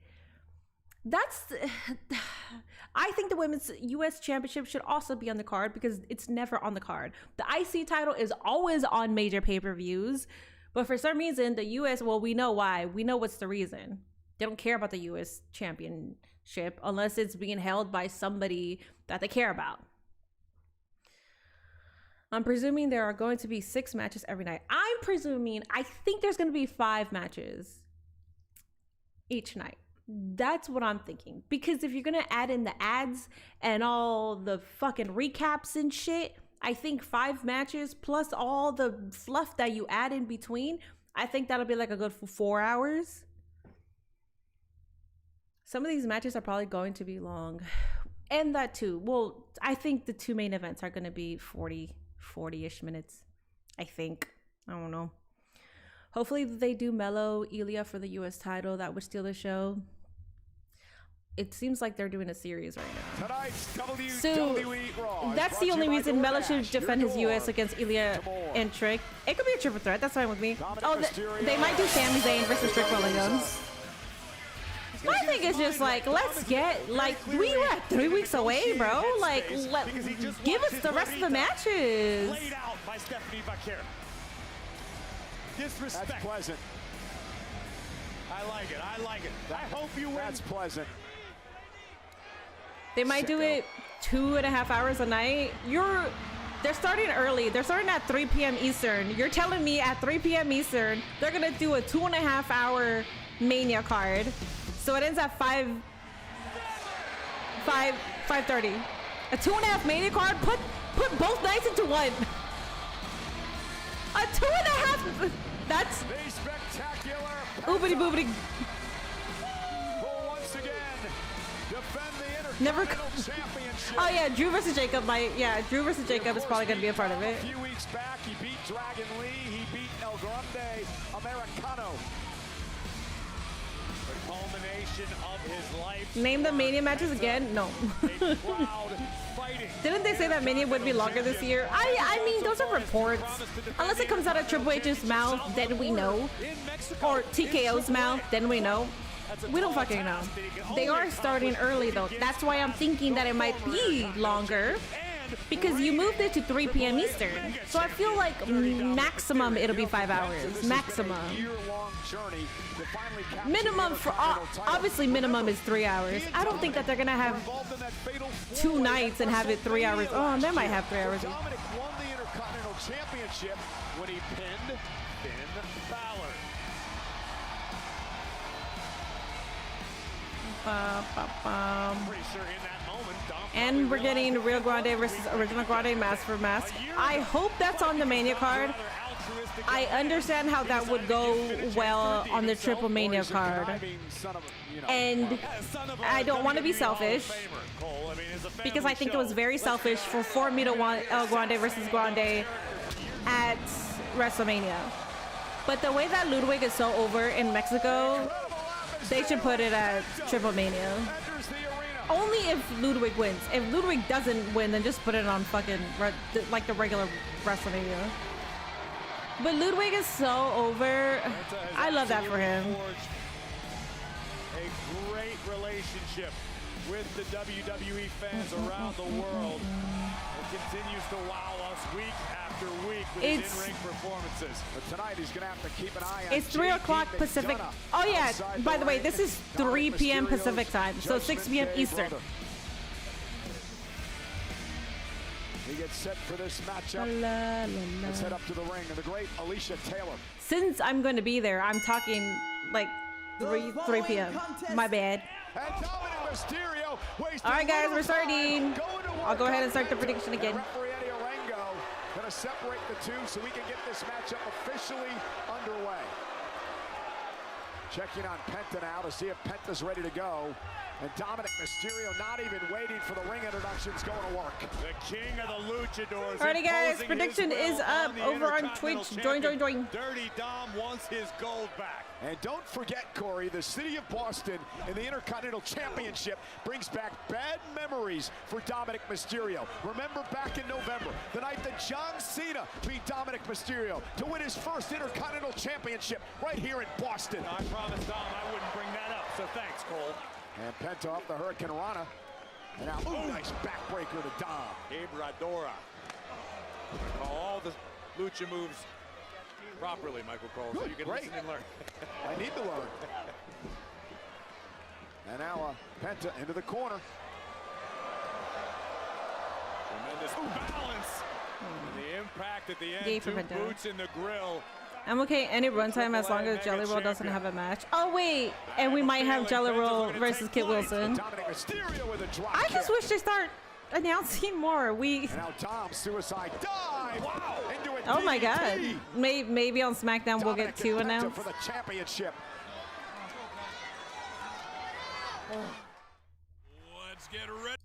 I think the women's US championship should also be on the card because it's never on the card. The IC title is always on major pay-per-views, but for some reason the US, well, we know why. We know what's the reason. They don't care about the US championship unless it's being held by somebody that they care about. I'm presuming there are going to be 6 matches every night. I think there's going to be 5 matches each night. That's what I'm thinking. Because if you're going to add in the ads and all the fucking recaps and shit, I think 5 matches plus all the fluff that you add in between, I think that'll be like a good 4 hours. Some of these matches are probably going to be long. And that too. Well, I think the 2 main events are going to be 40-ish minutes. I think. I don't know. Hopefully they do Mello Ilya for the US title. That would steal the show. it seems like they're doing a series right now. Tonight's So WWE Raw that's the only reason Melo should defend his US against Ilya and Trick. It could be a triple threat. That's fine with me. Oh, they might do Sami Zayn versus Trick Williams. My thing is just like, let's get, like, we were 3 weeks away, bro. Like, give us the rest of the matches. Laid out by Stephanie Bakir. Disrespect. That's pleasant. I like it. I like it. I hope you win. That's pleasant. They might do it 2.5 hours a night. They're starting early. They're starting at 3 p.m. Eastern. You're telling me at 3 p.m. Eastern, they're gonna do a 2.5 hour Mania card. So it ends at 5:30. A 2.5 Mania card. Put both nights into one. A 2.5. That's the spectacular. Oobity boobity. Will once again defend the Never. Championship. Oh yeah, Drew versus Jacob. Drew versus Jacob is probably gonna be a part of it. A few weeks back, he beat Dragon Lee. He beat El Grande Americano. The culmination of his life. Name the Mania matches again? No. Didn't they say that Mania would be longer this year? I mean, those are reports. Unless it comes out of Triple H's mouth, then we know. Or TKO's mouth, then we know. We don't fucking know. They are starting early though. That's why I'm thinking that it might be longer. Because you moved it to 3 p.m. Eastern. So I feel like maximum it'll be 5 hours. Maximum. Minimum for obviously minimum is 3 hours. I don't think that they're gonna have 2 nights and have it 3 hours. Oh, they might have 3 hours. Dominic won the Intercontinental Championship when he pinned Finn Balor. Pretty sure in that moment, And we're getting Real Grande versus Original Grande mask for mask. I hope that's on the Mania card. I understand how that would go well on the Triple Mania card. And I don't want to be selfish, because I think it was very selfish for me to want El Grande versus Grande at WrestleMania. But the way that Ludwig is so over in Mexico, they should put it at Triple Mania. Only if Ludwig wins. If Ludwig doesn't win, then just put it on fucking like the regular WrestleMania. But Ludwig is so over. I love that for him. A great relationship with the WWE fans around the world. It continues to wow us week after week with his in-ring performances. But tonight he's going to have to keep an eye on It's 3 o'clock Pacific. Oh yeah, by the way, this is 3 p.m. Pacific time, so 6 p.m. Eastern. He gets set for this matchup. Let's head up to the ring and the great Alicia Taylor. Since I'm going to be there, I'm talking like 3 p.m. My bad. All right, guys, we're starting. I'll go ahead and start the prediction again. Going to separate the two so we can get this matchup officially underway. Checking on Penta now to see if Penta's ready to go. And Dominic Mysterio, not even waiting for the ring introductions, going to work. The king of the luchadors. Alrighty, guys, prediction is up over on Twitch. Join. Dirty Dom wants his gold back. And don't forget, Corey, the city of Boston in the Intercontinental Championship brings back bad memories for Dominic Mysterio. Remember back in November, the night that John Cena beat Dominic Mysterio to win his first Intercontinental Championship right here in Boston. I promised Dom I wouldn't bring that up, so thanks, Cole. And Penta off the Hurricane Rana. And now, nice backbreaker to Dom. Ibradora. All the lucha moves properly, Michael Cole, so you can listen and learn. I need to learn. And now Penta into the corner. Tremendous balance. And the impact at the end, Yay for 2 Penta. boots in the grill. I'm okay any runtime as long as Jelly Roll doesn't have a match. Oh wait, and we might have Jelly Roll versus Kit Wilson. I just wish they start announcing more. And now Dom suicide dive. Wow. Into a Oh my God. DDT. Maybe on SmackDown we'll get 2 announced. For the championship. Let's get ready.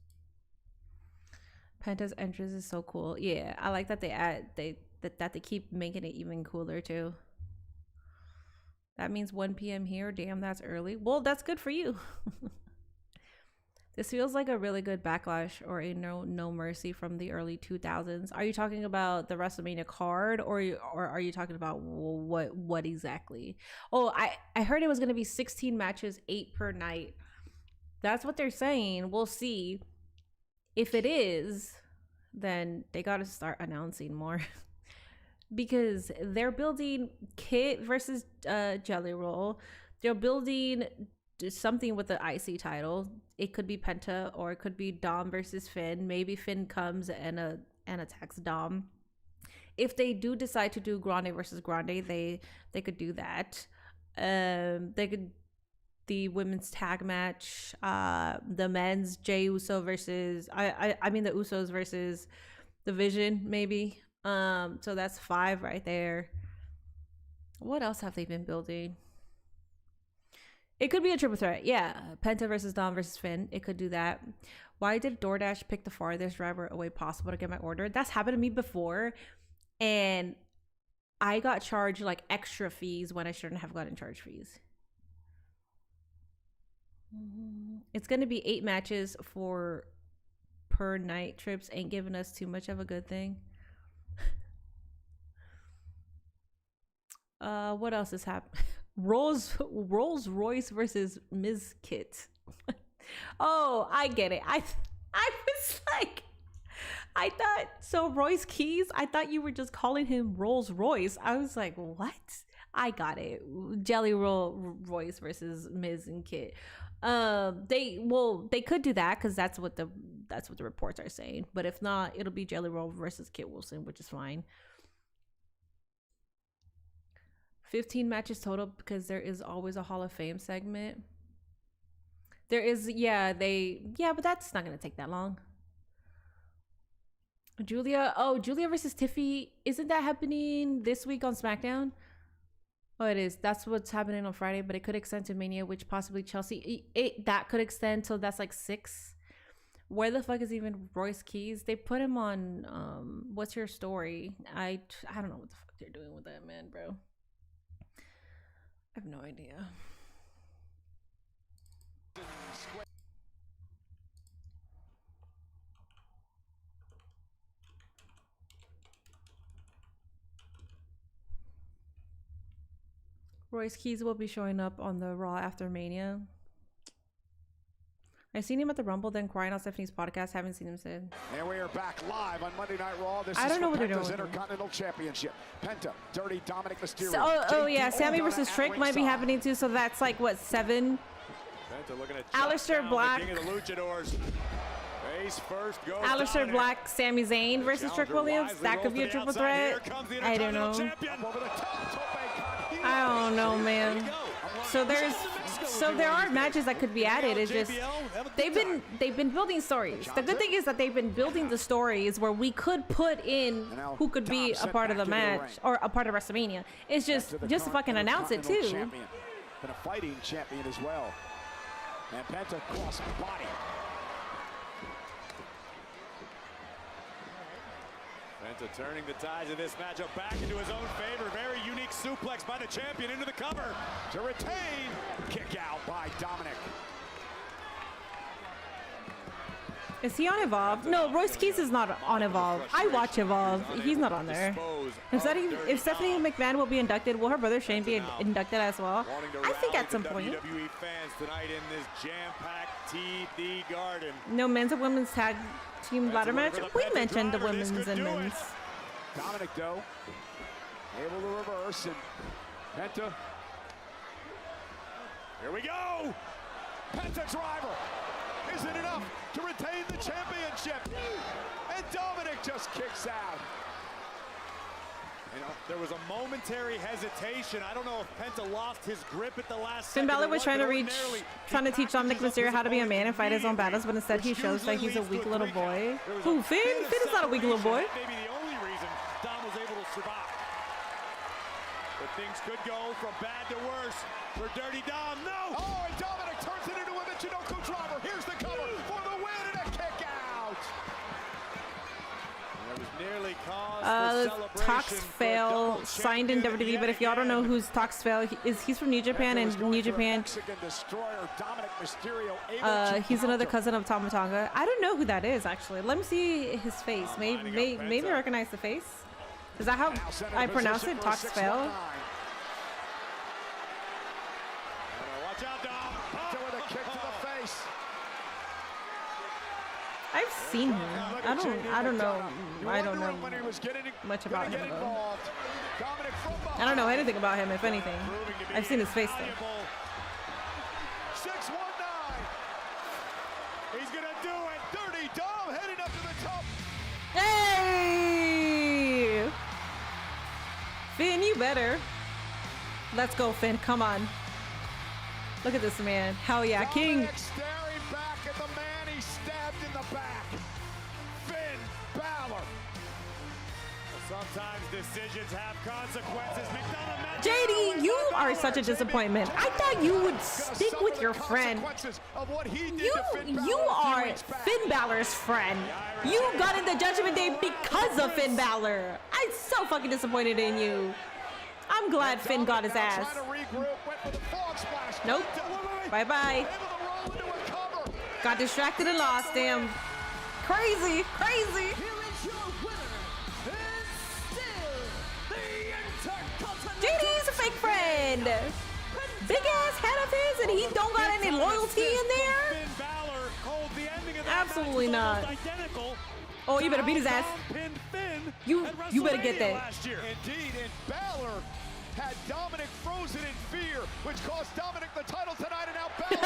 Penta's entrance is so cool. Yeah, I like that that they keep making it even cooler too. That means 1 p.m. here. Damn, that's early. Well, that's good for you. This feels like a really good Backlash or a No Mercy from the early 2000s. Are you talking about the WrestleMania card, or are you talking about what exactly? Oh, I heard it was going to be 16 matches, 8 per night. That's what they're saying. We'll see. If it is, then they got to start announcing more. Because they're building Kit versus Jelly Roll. They're building something with the IC title. It could be Penta, or it could be Dom versus Finn. Maybe Finn comes and attacks Dom. If they do decide to do Grande versus Grande, they could do that. They could the women's tag match, the men's Jey Uso versus I mean the Usos versus the Vision, maybe. So that's 5 right there. What else have they been building? It could be a triple threat. Yeah. Penta versus Dom versus Finn. It could do that. Why did DoorDash pick the farthest driver away possible to get my order? That's happened to me before. And I got charged like extra fees when I shouldn't have gotten charged fees. It's going to be 8 matches per night. Trips ain't giving us too much of a good thing. What else is happening? Rolls Royce versus Ms. Kit. Oh, I get it. I was like, I thought so. Royce Keys. I thought you were just calling him Rolls Royce. I was like, what? I got it. Jelly Roll Royce versus Miz and Kit. They could do that because that's what the reports are saying. But if not, it'll be Jelly Roll versus Kit Wilson, which is fine. 15 matches total because there is always a Hall of Fame segment. There is, but that's not gonna take that long. Julia versus Tiffy. Isn't that happening this week on SmackDown? Oh, it is. That's what's happening on Friday, but it could extend to Mania, which possibly Chelsea. That could extend till that's like 6. Where the fuck is even Royce Keys? They put him on What's Your Story? I don't know what the fuck they're doing with that man, bro. I have no idea. Royce Keys will be showing up on the Raw after Mania. I've seen him at the Rumble, then crying on Stephanie's podcast. Haven't seen him since. And we are back live on Monday Night Raw. This I don't know what they're doing. Intercontinental Championship. Penta, Dirty Dominic Mysterio. So, yeah, Sammy versus Trick might be happening too. So that's like what, 7? Penta looking at Aleister Black. King of the Luchadors. Face first goes Aleister Dominic. Black, Sami Zayn versus Trick Williams. That could be a triple threat. I don't know. I don't know, man. So there are matches that could be added. It's just they've been building stories. The good thing is that they've been building the stories where we could put in who could be a part of the match or a part of WrestleMania. It's just fucking announce it too. And a fighting champion as well. And Penta cross body. Penta turning the tides of this matchup back into his own favor. Very unique suplex by the champion into the cover. To retain. Kick out by Dominic. Is he on Evolve? No, Royce Keys is not on Evolve. I watch Evolve. He's not on there. If Stephanie McMahon will be inducted, will her brother Shane be inducted as well? I think at some point. WWE fans tonight in this jam-packed TD Garden. No men's and women's tag team ladder match. We mentioned the women's and men's. Dominic though, able to reverse, and Penta. Here we go. Penta driver. Is it enough to retain the championship? And Dominic just kicks out. You know, there was a momentary hesitation. I don't know if Penta lost his grip at the last Finn second. Balor was trying to teach Dominic Mysterio how to be a man and fight his own battles, but instead he shows that he's a weak little boy. Who, Finn? Finn is not a weak little boy. Maybe the only reason Dom was able to survive. But things could go from bad to worse for Dirty Dom. No! Oh, and Dominic turns it into a Michinoku driver. Here's the cover for the win and a kick out. That was nearly caused Tox Fail signed in WWE, but if y'all don't know who's Tox Fail, he's from New Japan, and New Japan, he's another cousin of Tama Tonga. I don't know who that is, actually. Let me see his face. Maybe I recognize the face. Is that how I pronounce it? Tox Fail? Watch out, Dom. With a kick to the face. I've seen him. I don't know much about him though. I don't know anything about him, if anything. I've seen his face though. 619. He's gonna do it. Dirty Dom heading up to the top. Hey! Finn, you better. Let's go, Finn. Come on. Look at this man. Hell yeah, King. Staring back at the man he stabbed in the back. Finn Balor. Sometimes decisions have consequences. JD, you are such a disappointment. I thought you would stick with your friend. You are Finn Balor's friend. You got in the Judgment Day because of Finn Balor. I'm so fucking disappointed in you. I'm glad Finn got his ass. Nope. Bye-bye. Got distracted and lost. Damn. Crazy. Crazy. JD's a fake friend. Big ass head of his and he don't got any loyalty in there? Absolutely not. Oh, you better beat his ass. You better get that. Indeed, and Balor had Dominic frozen in fear, which cost Dominic the title tonight, and now Balor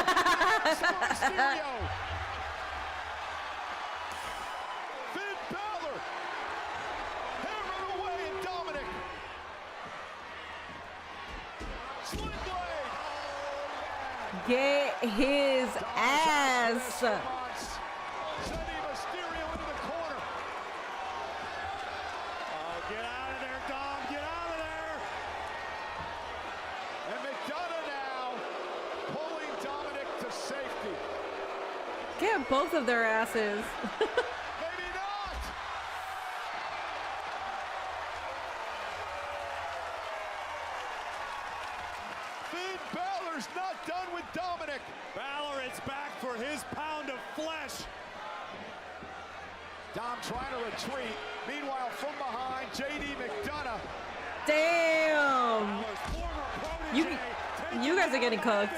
Mysterio. Finn Balor hammered away at Dominic. Sling blade. Get his ass. Sending Mysterio into the corner. Oh, get out of there, Dom. Get out of there. And McDonough now pulling Dominic to safety. Get both of their asses. Maybe not. Finn Balor's not done with Dominic. Balor is back for his pound of flesh. Dom trying to retreat. Meanwhile, from behind, JD McDonough. Damn. You guys are getting cooked.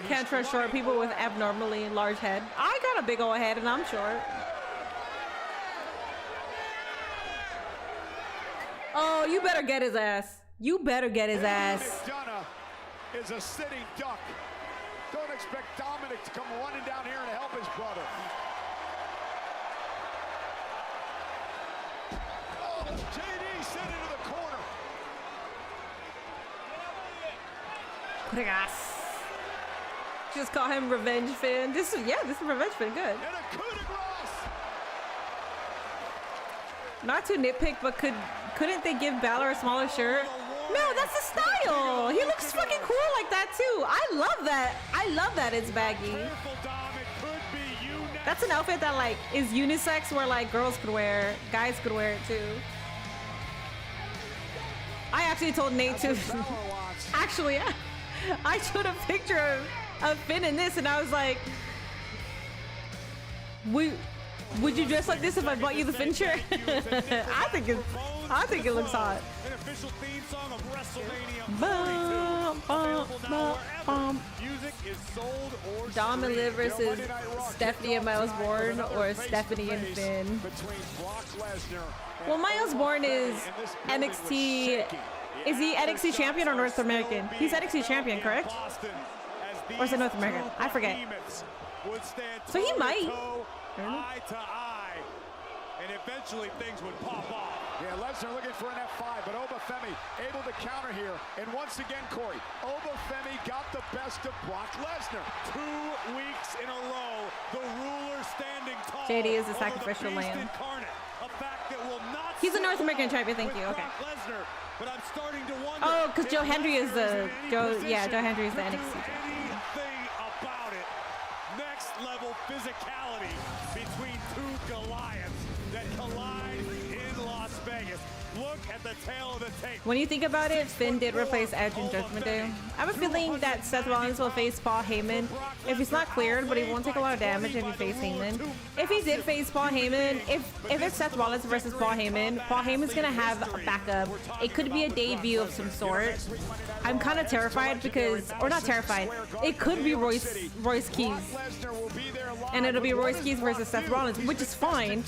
Can't trust short people with abnormally large head. I got a big old head and I'm short. Oh, you better get his ass. You better get his ass. McDonough is a sitting duck. Don't expect Dominic to come running down here and help his brother. Oh, JD sent into the corner. Just call him Revenge Finn. This is Revenge Finn. Good. And a coup de grace. Not to nitpick, but couldn't they give Balor a smaller shirt? No, that's the style. He looks fucking cool like that too. I love that. I love that it's baggy. That's an outfit that like is unisex, where like girls could wear, guys could wear it too. I actually told Nate to. Actually, I showed a picture of Finn in this, and I was like, would you dress like this if I bought you the Finn shirt? I think it looks hot. An official theme song of Wrestlemania. Music is sold or Dom and Liv versus Stephanie and Miles Bourne, or Stephanie and Finn. Well, Miles Bourne is NXT. Is he NXT champion or North American? He's NXT champion, correct? Or is it North American? I forget. So he might. Eye to eye, and eventually things would pop off. Yeah, Lesnar looking for an F5, but Obafemi able to counter here. And once again, Corey, Obafemi got the best of Brock Lesnar. 2 weeks in a row, the ruler standing tall. JD is the sacrificial lamb. He's a North American champion, thank you. Okay. Lesnar, but I'm starting to wonder. Oh, because Joe Hendry is the Joe Hendry is the NXT champion. Anything about it. Next level physicality between two Goliaths that collide in Las Vegas. Look at the tail of the tape. When you think about it, Finn did replace Edge in Judgment Day. I have a feeling that Seth Rollins will face Paul Heyman if he's not cleared, but he won't take a lot of damage if he faces Heyman. If he did face Paul Heyman, if it's Seth Rollins versus Paul Heyman's gonna have a backup. It could be a debut of some sort. I'm kind of terrified because, or not terrified, it could be Royce Keys. And it'll be Royce Keys versus Seth Rollins, which is fine.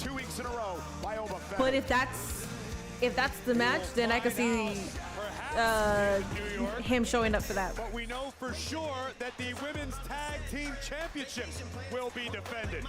But if that's the match, then I could see him showing up for that. But we know for sure that the women's tag team championship will be defended.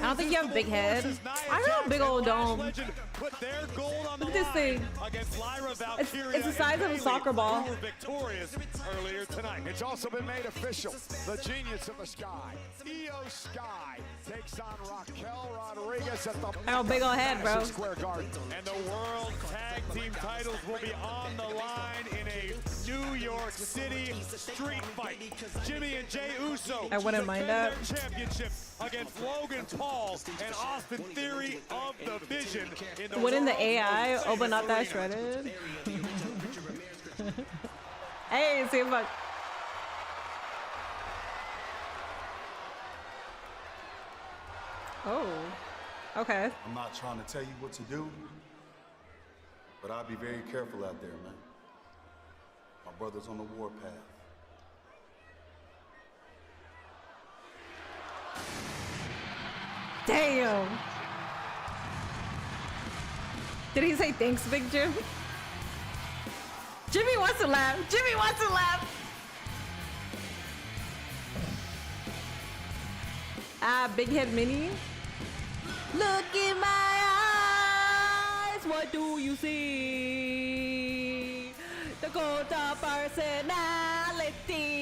I don't think you have a big head. I have a big old dome. Look at this thing. It's the size of a soccer ball. Victorious earlier tonight. It's also been made official. The genius of the sky, Io Sky, takes on Raquel Rodriguez at the I got a big old head, bro. Square Garden. And the World Tag Team titles will be on the line in a New York City street fight. Jimmy and Jey Uso. I wouldn't mind that. Championship against Logan Paul and Austin Theory of the Vision. Wouldn't the AI open up that shredded? Hey, see fuck. Oh, okay. I'm not trying to tell you what to do, but I'll be very careful out there, man. My brother's on the warpath. Damn. Did he say thanks, Big Jim? Jimmy wants to laugh. Jimmy wants to laugh. Ah, big head Minnie. Look in my eyes. What do you see? The cult of personality.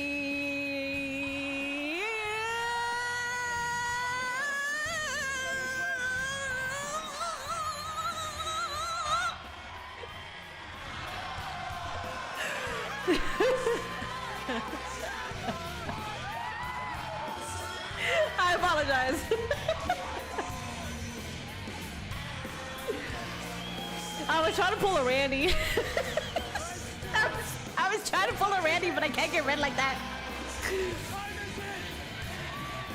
I apologize. I was trying to pull a Randy. I was trying to pull a Randy, but I can't get red like that.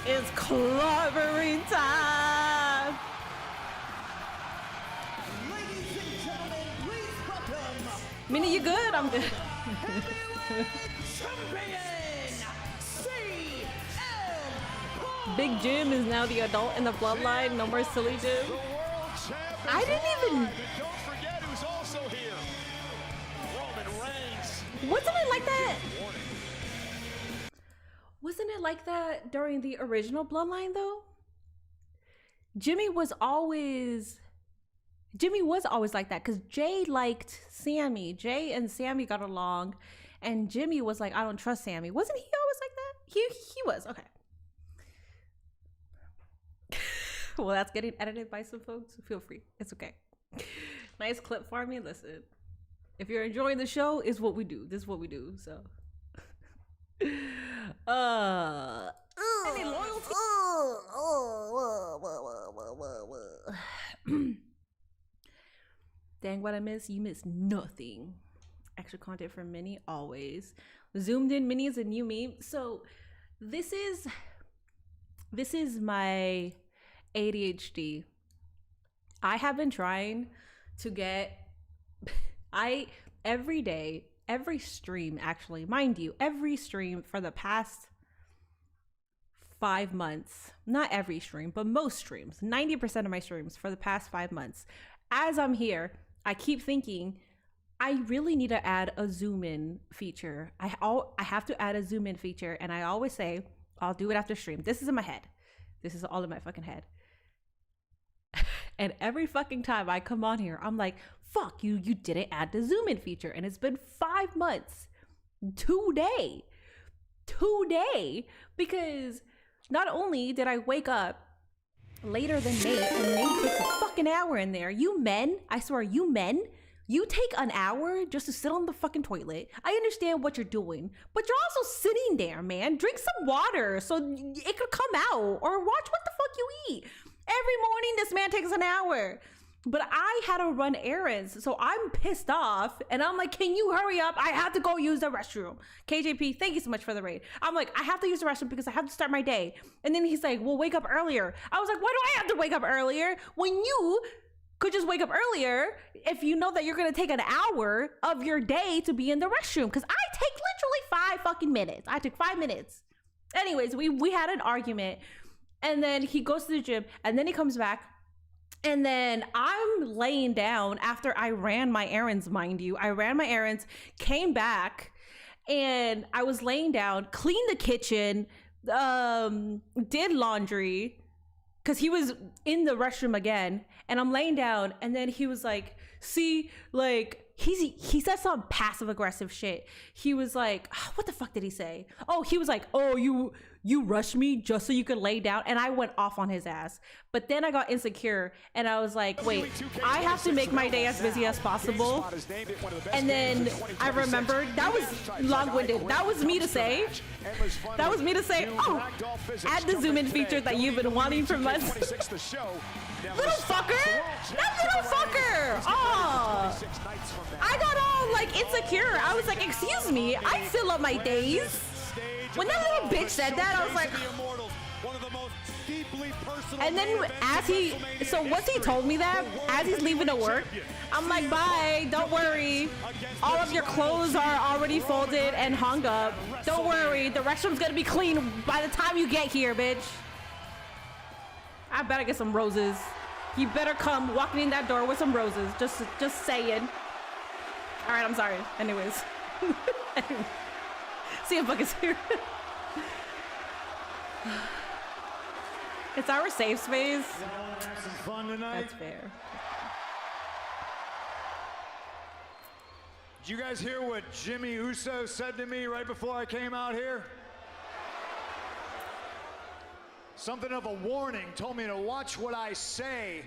It's clobbering time. Minnie, you good? I'm good. Big Jim is now the adult in the bloodline. No more silly Jim. I didn't even. Don't forget who's also here. Roman Reigns. Wasn't it like that? Wasn't it like that during the original bloodline though? Jimmy was always like that because Jay liked Sammy. Jay and Sammy got along, and Jimmy was like, I don't trust Sammy. Wasn't he always like that? He was. Okay. Well, that's getting edited by some folks. Feel free. It's okay. Nice clip for me. Listen, if you're enjoying the show, it's what we do. This is what we do. So, any loyalty? Dang, what I miss? You miss nothing. Extra content from Minnie always. Zoomed in Minnie is a new meme. So this is my ADHD. I have been trying to get every day, every stream actually, mind you, every stream for the past 5 months, not every stream, but most streams, 90% of my streams for the past 5 months. As I'm here, I keep thinking I really need to add a zoom in feature. I have to add a zoom in feature, and I always say I'll do it after stream. This is in my head. This is all in my fucking head. And every fucking time I come on here, I'm like, fuck, you didn't add the zoom in feature. And it's been 5 months today, because not only did I wake up later than Nate, and Nate takes a fucking hour in there. You men, I swear, you men, you take an hour just to sit on the fucking toilet. I understand what you're doing, but you're also sitting there, man. Drink some water so it could come out, or watch what the fuck you eat. Every morning, this man takes an hour. But I had to run errands, so I'm pissed off, and I'm like, can you hurry up? I have to go use the restroom. KJP, thank you so much for the raid. I'm like, I have to use the restroom because I have to start my day. And then he's like, well, wake up earlier. I was like, why do I have to wake up earlier when you could just wake up earlier if you know that you're gonna take an hour of your day to be in the restroom? Because I take literally 5 fucking minutes. I took 5 minutes. Anyways, we had an argument, and then he goes to the gym, and then he comes back. And then I'm laying down after I ran my errands, mind you. I ran my errands, came back, and I was laying down, cleaned the kitchen, did laundry, because he was in the restroom again. And I'm laying down, and then he was like, see, like, he said some passive aggressive shit. He was like, what the fuck did he say? Oh, he was like, oh, you rushed me just so you could lay down. And I went off on his ass. But then I got insecure, and I was like, wait, I have to make my day as busy as possible. And then I remembered that was long-winded. That was me to say. That was me to say, oh, add the zoom in feature that you've been wanting for months. Little fucker! That little fucker! Oh, I got all like insecure. I was like, excuse me, I still love my days. When that little bitch said that, I was like, and then once he told me that, as he's leaving to work, I'm like, bye, don't worry. All of your clothes are already folded and hung up. Don't worry, the restroom's gonna be clean by the time you get here, bitch. I better get some roses. You better come walking in that door with some roses. Just saying. All right, I'm sorry. Anyways. CM Punk is here. It's our safe space. Have some fun tonight. That's fair. Did you guys hear what Jimmy Uso said to me right before I came out here? Something of a warning, told me to watch what I say,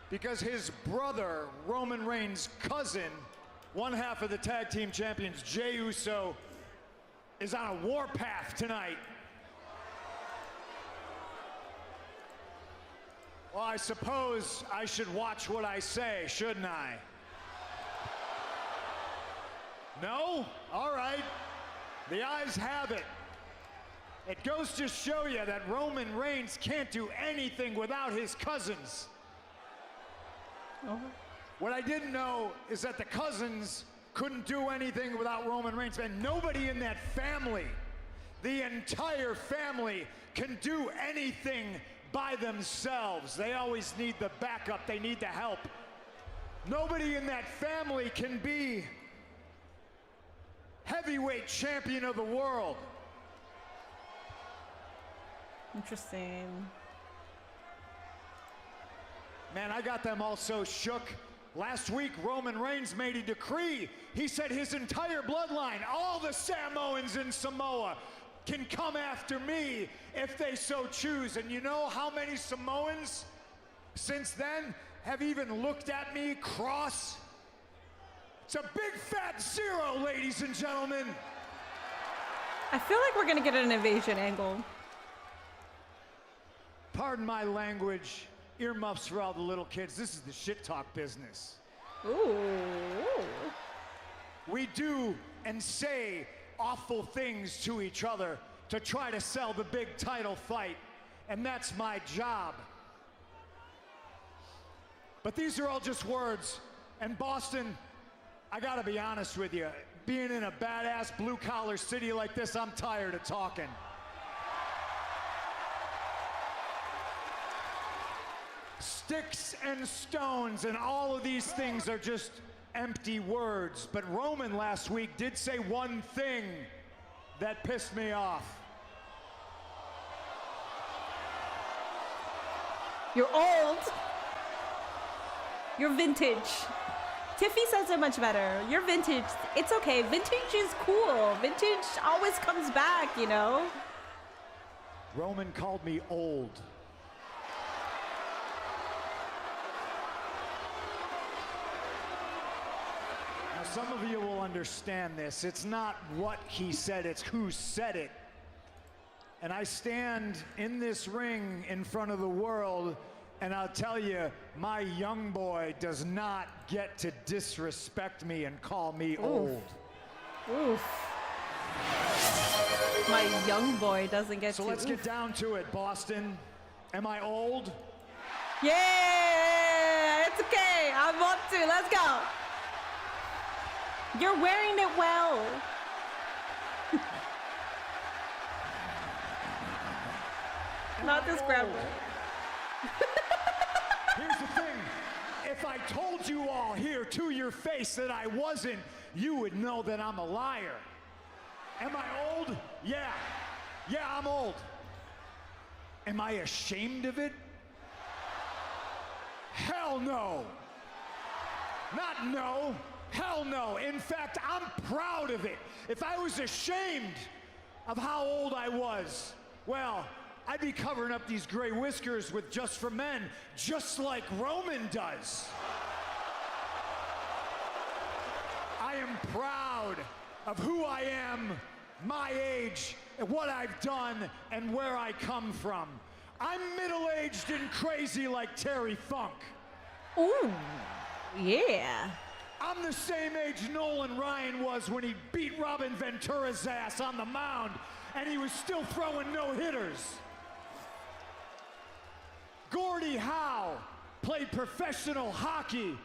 because his brother, Roman Reigns' cousin, one half of the tag team champions, Jey Uso, is on a warpath tonight. Well, I suppose I should watch what I say, shouldn't I? No? All right. The ayes have it. It goes to show you that Roman Reigns can't do anything without his cousins. What I didn't know is that the cousins couldn't do anything without Roman Reigns, and nobody in that family, the entire family, can do anything by themselves. They always need the backup, they need the help. Nobody in that family can be heavyweight champion of the world. Interesting. Man, I got them all so shook. Last week, Roman Reigns made a decree. He said his entire bloodline, all the Samoans in Samoa, can come after me if they so choose. And you know how many Samoans since then have even looked at me cross? It's a big fat 0, ladies and gentlemen. I feel like we're gonna get an invasion angle. Pardon my language, earmuffs for all the little kids. This is the shit talk business. Ooh. We do and say awful things to each other to try to sell the big title fight, and that's my job. But these are all just words. And Boston, I gotta be honest with you, being in a badass blue-collar city like this, I'm tired of talking. Sticks and stones and all of these things are just empty words. But Roman last week did say one thing that pissed me off. You're old. You're vintage. Tiffy says it much better. You're vintage. It's okay. Vintage is cool. Vintage always comes back, you know? Roman called me old. Now, some of you will understand this. It's not what he said, it's who said it. And I stand in this ring in front of the world And I'll tell you, my young boy does not get to disrespect me and call me old. Oof. My young boy doesn't get to. So let's get down to it, Boston. Am I old? Yeah, it's okay. I'm up to. Let's go. You're wearing it well. Not this grandma. Here's the thing. If I told you all here to your face that I wasn't, you would know that I'm a liar. Am I old? Yeah. Yeah, I'm old. Am I ashamed of it? Hell no. Not no. Hell no. In fact, I'm proud of it. If I was ashamed of how old I was, well, I'd be covering up these gray whiskers with Just for Men, just like Roman does. I am proud of who I am, my age, and what I've done, and where I come from. I'm middle-aged and crazy like Terry Funk. Ooh, yeah. I'm the same age Nolan Ryan was when he beat Robin Ventura's ass on the mound, and he was still throwing no-hitters. Gordie Howe played professional hockey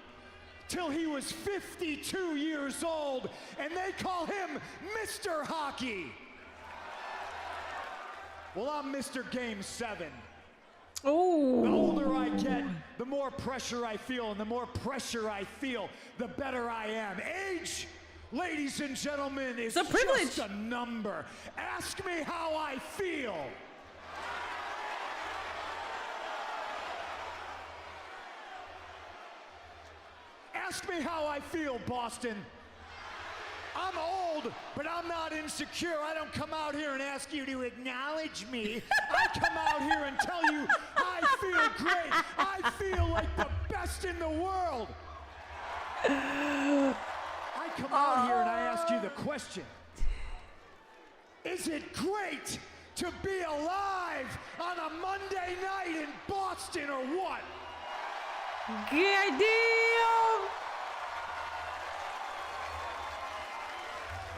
till he was 52 years old, and they call him Mr. Hockey. Well, I'm Mr. Game 7. Oh. The older I get, the more pressure I feel, and the more pressure I feel, the better I am. Age, ladies and gentlemen, is just a number. Ask me how I feel. Ask me how I feel, Boston. I'm old, but I'm not insecure. I don't come out here and ask you to acknowledge me. I come out here and tell you I feel great. I feel like the best in the world. I come out here and I ask you the question. Is it great to be alive on a Monday night in Boston or what? Good deal.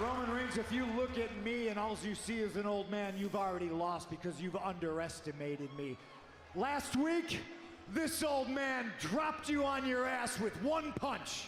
Roman Reigns, if you look at me and all you see is an old man, you've already lost because you've underestimated me. Last week, this old man dropped you on your ass with one punch.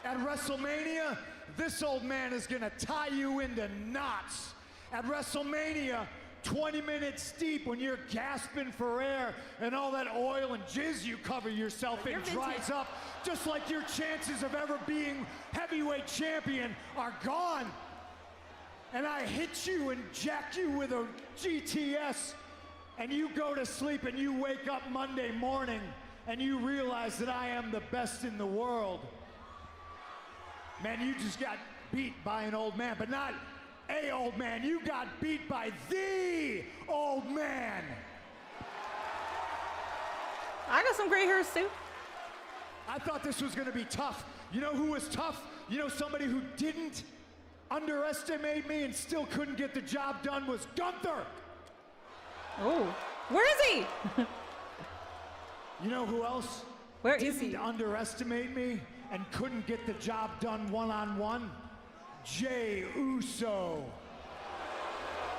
At WrestleMania, this old man is gonna tie you into knots. At WrestleMania, 20 minutes deep when you're gasping for air and all that oil and jizz you cover yourself in dries up, just like your chances of ever being heavyweight champion are gone. And I hit you and jack you with a GTS, and you go to sleep and you wake up Monday morning and you realize that I am the best in the world. Man, you just got beat by an old man, but not a old man. You got beat by the old man. I got some gray hairs too. I thought this was gonna be tough. You know who was tough? You know somebody who didn't underestimate me and still couldn't get the job done was Gunther. Oh, where is he? You know who else? Where is he? Didn't underestimate me and couldn't get the job done one-on-one? Jey Uso.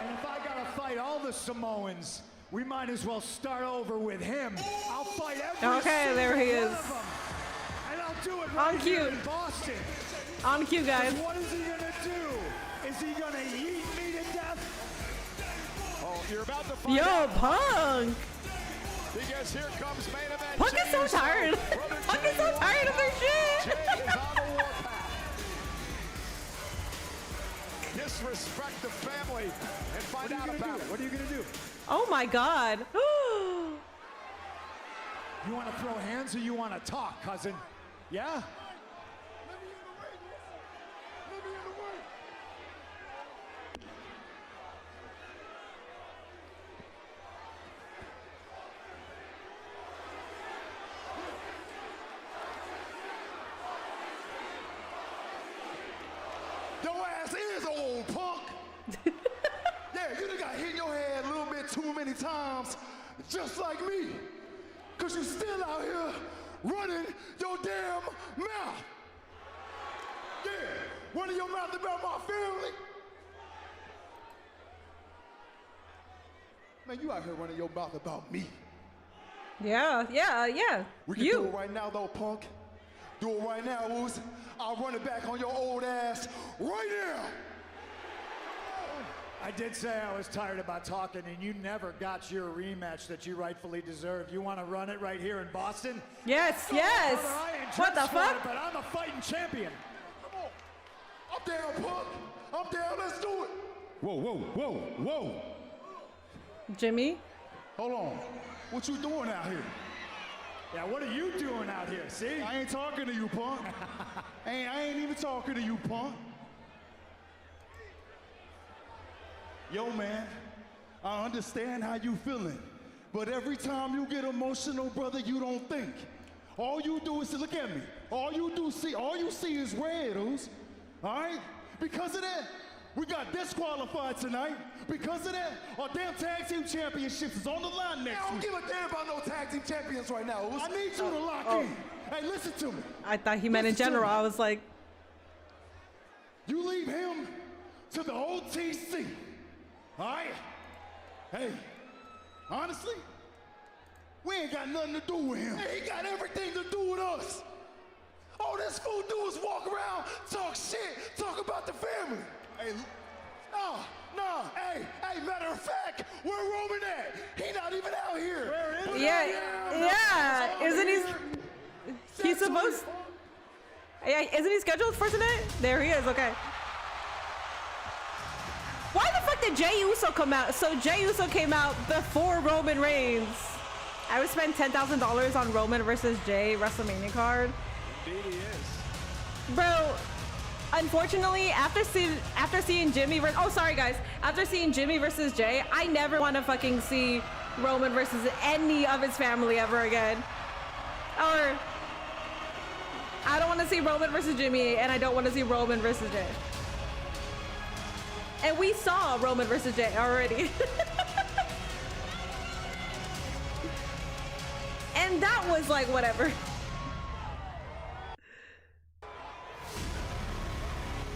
And if I gotta fight all the Samoans, we might as well start over with him. I'll fight every there he single is. one of them. And I'll do it right here in Boston. On cue, guys. What is he gonna do? Is he gonna eat me to death? Oh, you're about to find Yo, out. Punk. Because here comes main event. Punk is so tired. Punk is so tired of their shit. Jey is on the warpath. Disrespect the family and find out about it. What are you gonna do? Oh my God. You wanna throw hands or you wanna talk, cousin? Yeah? Your ass is old, punk. Yeah, you done got hit in your head a little bit too many times, just like me. Because you're still out here running your damn mouth. Yeah, running your mouth about my family. Man, you out here running your mouth about me. Yeah. We can do it right now, though, punk. Do it right now, Uzi. I'll run it back on your old ass right now. I did say I was tired about talking, and you never got your rematch that you rightfully deserve. You want to run it right here in Boston? Yes. Brother, I ain't What the dressed for it, fuck? but I'm a fighting champion. Come on. I'm down, punk. I'm down. Let's do it. Whoa. Jimmy? Hold on. What you doing out here? Yeah, what are you doing out here, see? I ain't talking to you, punk. I ain't even talking to you, punk. Yo, man, I understand how you feeling, but every time you get emotional, brother, you don't think. All you do is look at me. All you see is red, Oos. All right? Because of that, we got disqualified tonight. Because of that, our damn tag team championships is on the line next week. I don't give a damn about no tag team champions right now, Oos. I need you to lock in. Hey, listen to me. I thought he meant in general. I was like, you leave him to the OTC. All right? Hey, honestly, we ain't got nothing to do with him. Hey, he got everything to do with us. All this fool do is walk around, talk shit, talk about the family. Hey, nah, hey, matter of fact, where Roman at? He not even out here. Where is he? Yeah. Isn't he's supposed? Yeah, isn't he scheduled for tonight? There he is. Okay. Why the fuck did Jey Uso come out? So Jey Uso came out before Roman Reigns. I would spend $10,000 on Roman versus Jey WrestleMania card. Indeed he is. Bro, unfortunately, after seeing Jimmy versus... Oh, sorry, guys. After seeing Jimmy versus Jey, I never want to fucking see Roman versus any of his family ever again. Or... I don't want to see Roman versus Jimmy, and I don't want to see Roman versus Jey. And we saw Roman versus Jey already. And that was like, whatever.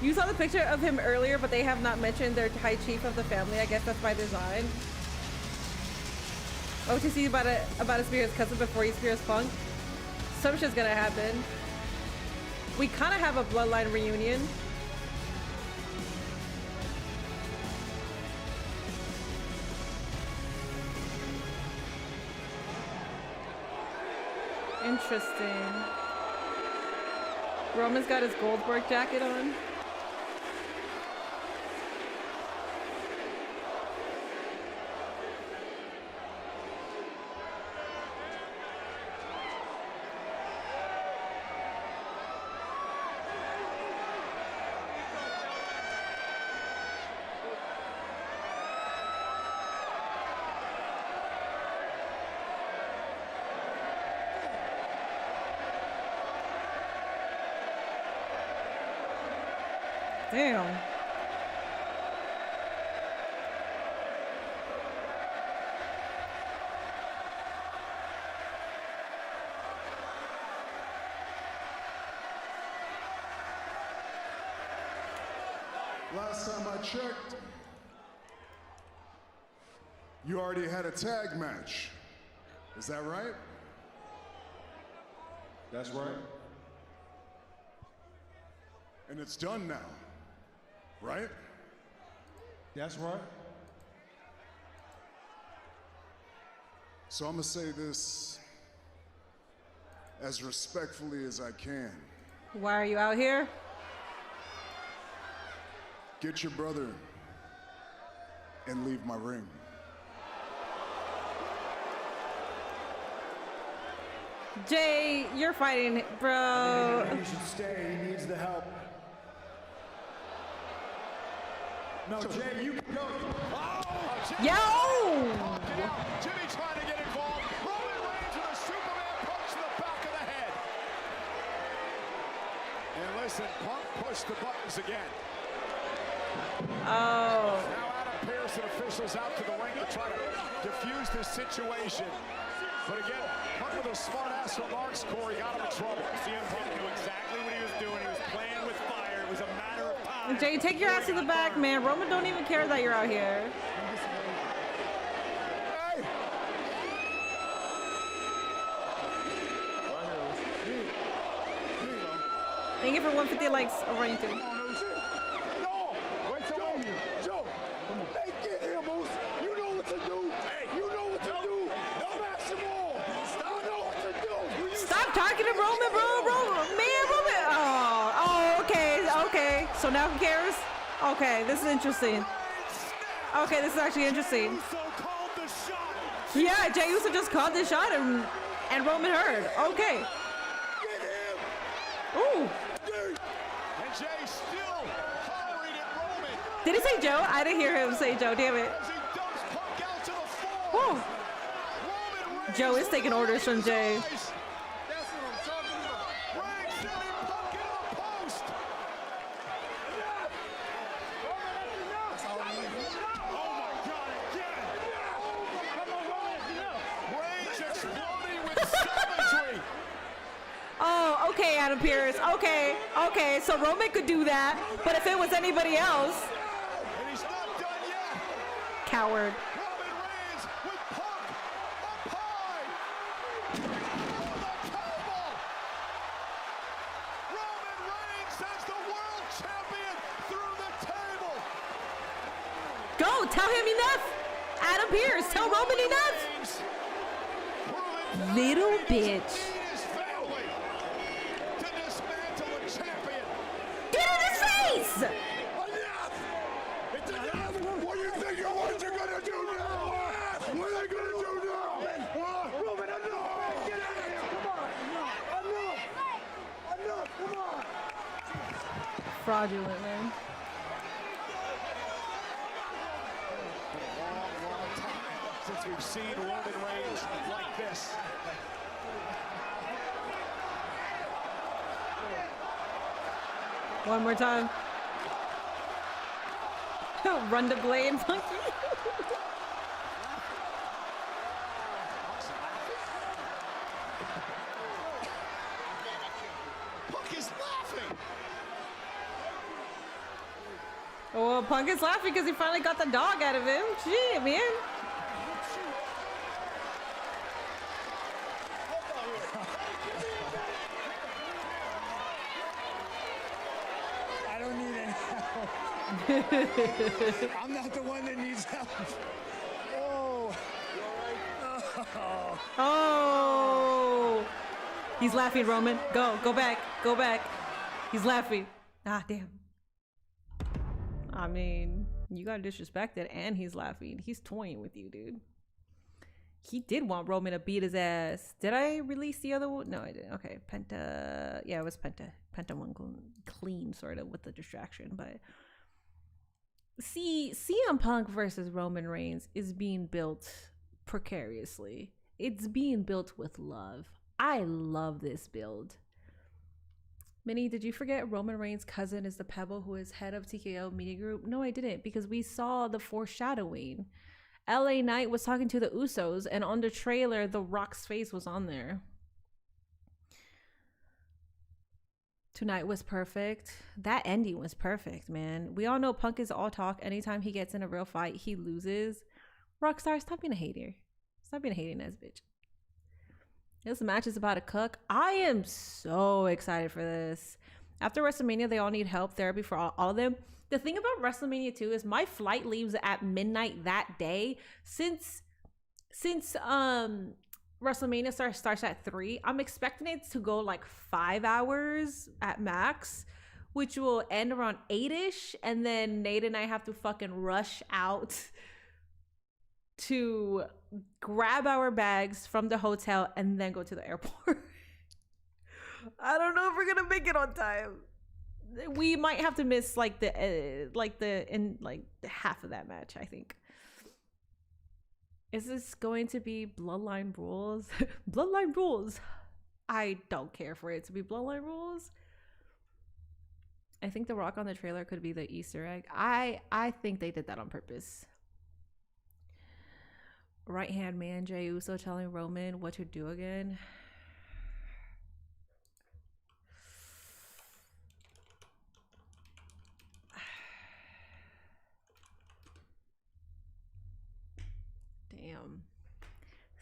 You saw the picture of him earlier, but they have not mentioned their high chief of the family. I guess that's by design. OTC about to spear his cousin before he spears Punk. Some shit's gonna happen. We kind of have a bloodline reunion. Interesting. Roman's got his Goldberg jacket on. Damn. Last time I checked, you already had a tag match. Is that right? That's right. And it's done now, right? That's right. So I'm gonna say this as respectfully as I can. Why are you out here? Get your brother and leave my ring. Jay, you're fighting, bro. He should stay. He needs the help. No, Jay, you can go. Yo! Jimmy trying to get involved. Roman Reigns with a Superman punch to the back of the head. And listen, Punk pushed the buttons again. Oh. Now Adam Pearce and officials out to the ring to try to defuse this situation. But again, Punk with those smart-ass remarks, Corey, got him in trouble. CM Punk knew exactly what he was doing. He was playing with fire. It was a matter of time. Jay, take your ass to the back, man. Roman don't even care that you're out here. Thank you for 150 likes over on YouTube. Joe, hey, get him, Moose. You know what to do. Hey, you know what to do. Smash him all. You know what to do. Stop talking to Roman, bro. Man, Roman. Oh, okay. So now who cares? Okay, this is interesting. Okay, this is actually interesting. Yeah, Jey Uso just called the shot and Roman heard. Okay. Ooh. And Jey still hollering at Roman. Did he say Joe? I didn't hear him say Joe. Damn it. Woo. Joe is taking orders from Jey. Oh, okay, Adam Pearce. Okay. So Roman could do that, but if it was anybody else, And he's not done yet. coward. Roman Reigns with Punk up high. For the table. Roman Reigns as the world champion through the table. Go, tell him enough. Adam Pearce, tell Roman enough. Little bitch. Get in his face! Enough! It's enough! What do you think your words are gonna do now? What are they gonna do now? Roman, enough! Get out of here! Come on! Enough! Come on! Fraudulent, man. Long time since we've seen Roman Reigns like this. One more time. Run the blade, monkey. Punk is laughing. Oh, Punk is laughing because he finally got the dog out of him. Gee, man. I don't need any help. I'm not the one that needs help. Oh. Oh. He's laughing, Roman. Go back. He's laughing. Ah, damn. I mean, you got disrespected and he's laughing. He's toying with you, dude. He did want Roman to beat his ass. Did I release the other one? No, I didn't. Okay, Penta. Yeah, it was Penta. Penta won clean, sort of, with the distraction. But see, CM Punk versus Roman Reigns is being built precariously. It's being built with love. I love this build. Minnie, did you forget Roman Reigns' cousin is the Pebble who is head of TKO Media Group? No, I didn't, because we saw the foreshadowing. LA Knight was talking to the Usos, and on the trailer, The Rock's face was on there. Tonight was perfect. That ending was perfect, man. We all know Punk is all talk. Anytime he gets in a real fight, he loses. Rockstar, stop being a hater. Stop being a hating ass bitch. This match is about to cook. I am so excited for this. After WrestleMania, they all need help, therapy for all of them. The thing about WrestleMania 2 is my flight leaves at midnight that day. Since WrestleMania starts at 3, I'm expecting it to go like 5 hours at max, which will end around 8-ish, and then Nate and I have to fucking rush out to grab our bags from the hotel and then go to the airport. I don't know if we're gonna make it on time. We might have to miss like the half of that match, I think. Is this going to be Bloodline Rules? Bloodline Rules. I don't care for it to be Bloodline Rules. I think the Rock on the trailer could be the Easter egg. I think they did that on purpose. Right hand man Jey Uso telling Roman what to do again. Damn.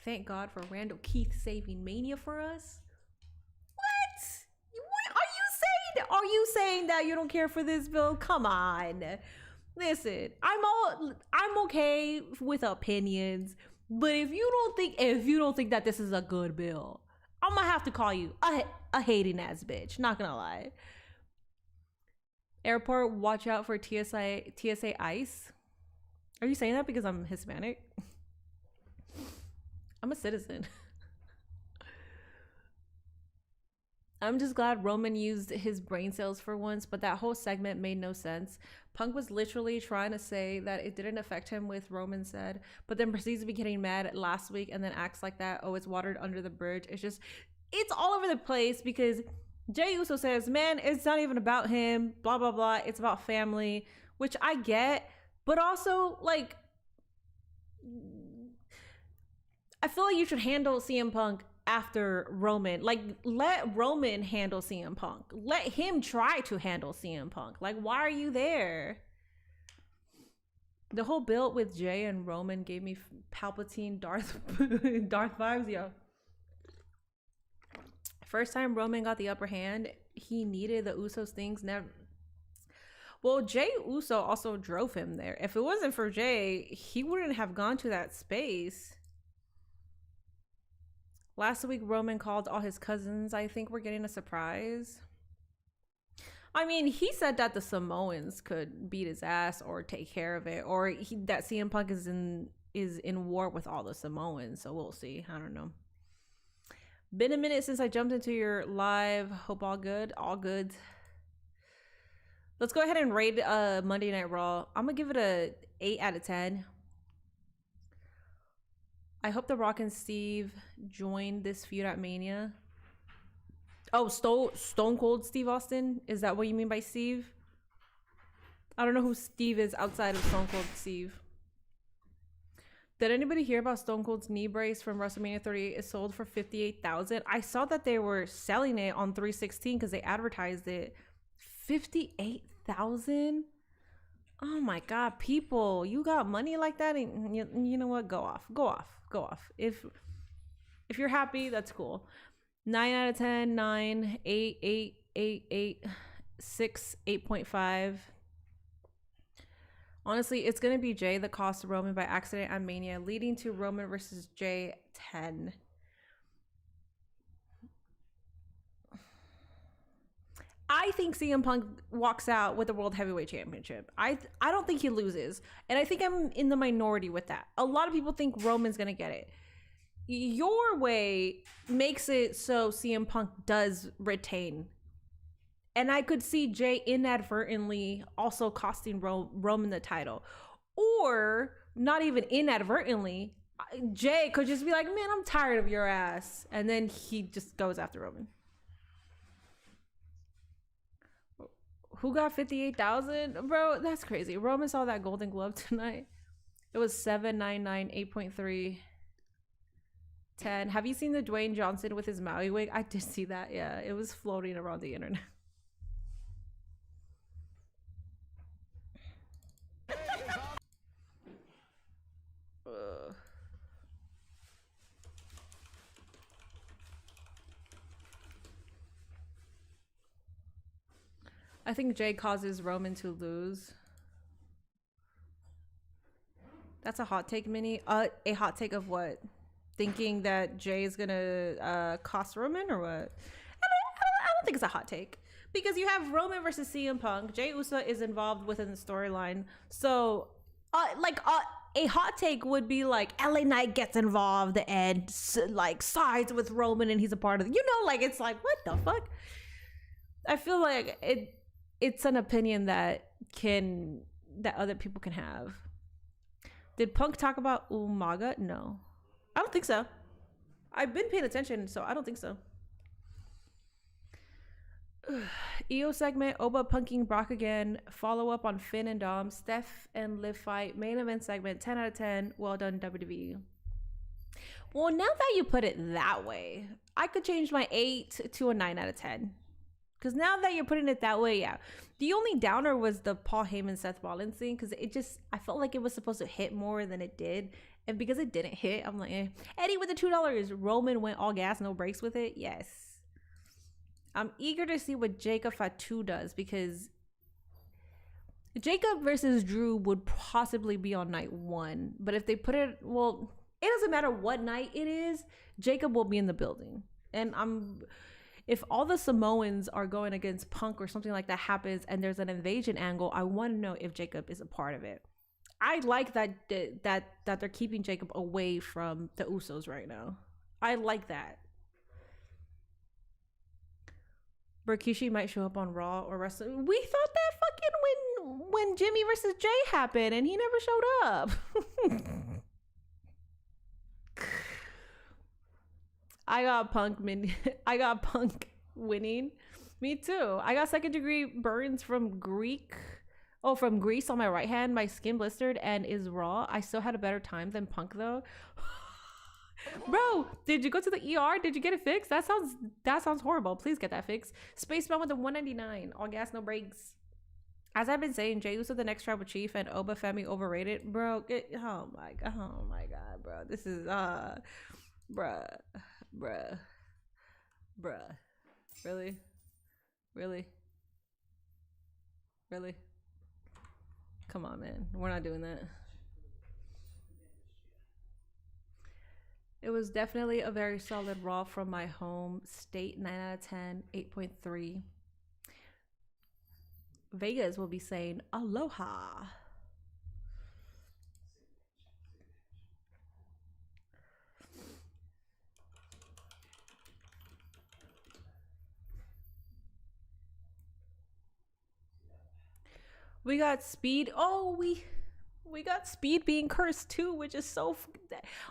Thank God for Randall Keith saving Mania for us. What are you saying that you don't care for this bill? Come on. Listen, I'm okay with opinions, but if you don't think that this is a good bill, I'm gonna have to call you a hating ass bitch. Not gonna lie. Airport, watch out for TSA ICE. Are you saying that because I'm Hispanic? I'm a citizen. I'm just glad Roman used his brain cells for once, but that whole segment made no sense. Punk was literally trying to say that it didn't affect him with Roman said, but then proceeds to be getting mad last week and then acts like that. Oh, it's watered under the bridge. It's all over the place because Jey Uso says, man, it's not even about him, blah, blah, blah. It's about family, which I get, but also like, I feel like you should handle CM Punk after Roman. Like, let Roman handle CM Punk. Let him try to handle CM Punk. Like, why are you there? The whole build with Jey and Roman gave me Palpatine Darth vibes, yo. First time Roman got the upper hand, he needed the Usos things. Well, Jey Uso also drove him there. If it wasn't for Jey, he wouldn't have gone to that space. Last week, Roman called all his cousins. I think we're getting a surprise. I mean, he said that the Samoans could beat his ass or take care of it, or that CM Punk is in war with all the Samoans. So we'll see. I don't know. Been a minute since I jumped into your live. Hope all good. All good. Let's go ahead and rate Monday Night Raw. I'm gonna give it a 8 out of 10. I hope The Rock and Steve join this feud at Mania. Oh, Stone Cold Steve Austin? Is that what you mean by Steve? I don't know who Steve is outside of Stone Cold Steve. Did anybody hear about Stone Cold's knee brace from WrestleMania 38? It sold for $58,000. I saw that they were selling it on 316 because they advertised it. $58,000? Oh my God, people, you got money like that? And you know what? Go off. If you're happy, that's cool. 9 out of 10, 9, 8, 8, 8, 8, 6, 8.5. Honestly, it's going to be Jey that cost Roman by accident at Mania, leading to Roman versus Jey 10. I think CM Punk walks out with the World Heavyweight Championship. I don't think he loses. And I think I'm in the minority with that. A lot of people think Roman's going to get it. Your way makes it so CM Punk does retain. And I could see Jey inadvertently also costing Roman the title. Or, not even inadvertently, Jey could just be like, man, I'm tired of your ass. And then he just goes after Roman. Who got 58,000? Bro, that's crazy. Roman saw that Golden Glove tonight. It was 799, 8.3, 10. Have you seen the Dwayne Johnson with his Maui wig? I did see that. Yeah, it was floating around the internet. I think Jey causes Roman to lose. That's a hot take, Minnie. A hot take of what? Thinking that Jey is gonna cost Roman or what? I don't think it's a hot take. Because you have Roman versus CM Punk. Jey Uso is involved within the storyline. So, a hot take would be like LA Knight gets involved and like sides with Roman and he's a part of it. You know, like it's like, what the fuck? I feel like it's an opinion that other people can have. Did Punk talk about Umaga? No. I don't think so. I've been paying attention, so I don't think so. EO segment, Oba punking Brock again. Follow up on Finn and Dom. Steph and Liv fight. Main event segment, 10 out of 10. Well done, WWE. Well, now that you put it that way, I could change my 8 to a 9 out of 10. Because now that you're putting it that way, yeah. The only downer was the Paul Heyman Seth Rollins thing, because I felt like it was supposed to hit more than it did. And because it didn't hit, I'm like, eh. Eddie with the $2. Roman went all gas, no brakes with it. Yes. I'm eager to see what Jacob Fatu does, because Jacob versus Drew would possibly be on night 1. But if they put it, well, it doesn't matter what night it is, Jacob will be in the building. And if all the Samoans are going against Punk or something like that happens and there's an invasion angle, I want to know if Jacob is a part of it. I like that they're keeping Jacob away from the Usos right now. I like that. Rikishi might show up on Raw or Wrestling. We thought that fucking when Jimmy versus Jay happened and he never showed up. I got Punk winning. Me too. I got second degree burns from Greece on my right hand. My skin blistered and is raw. I still had a better time than Punk though. Bro, did you go to the ER? Did you get it fixed? That sounds horrible. Please get that fixed. Spaceman with the 199. All gas, no brakes. As I've been saying, Jey Uso the next tribal chief and Oba Femi overrated. Bro, oh my god, bro. This is bruh. Really? Come on, man. We're not doing that. It was definitely a very solid Raw from my home state. 9 out of 10, 8.3. Vegas will be saying aloha. We got Speed. Oh, we got Speed being cursed too, which is so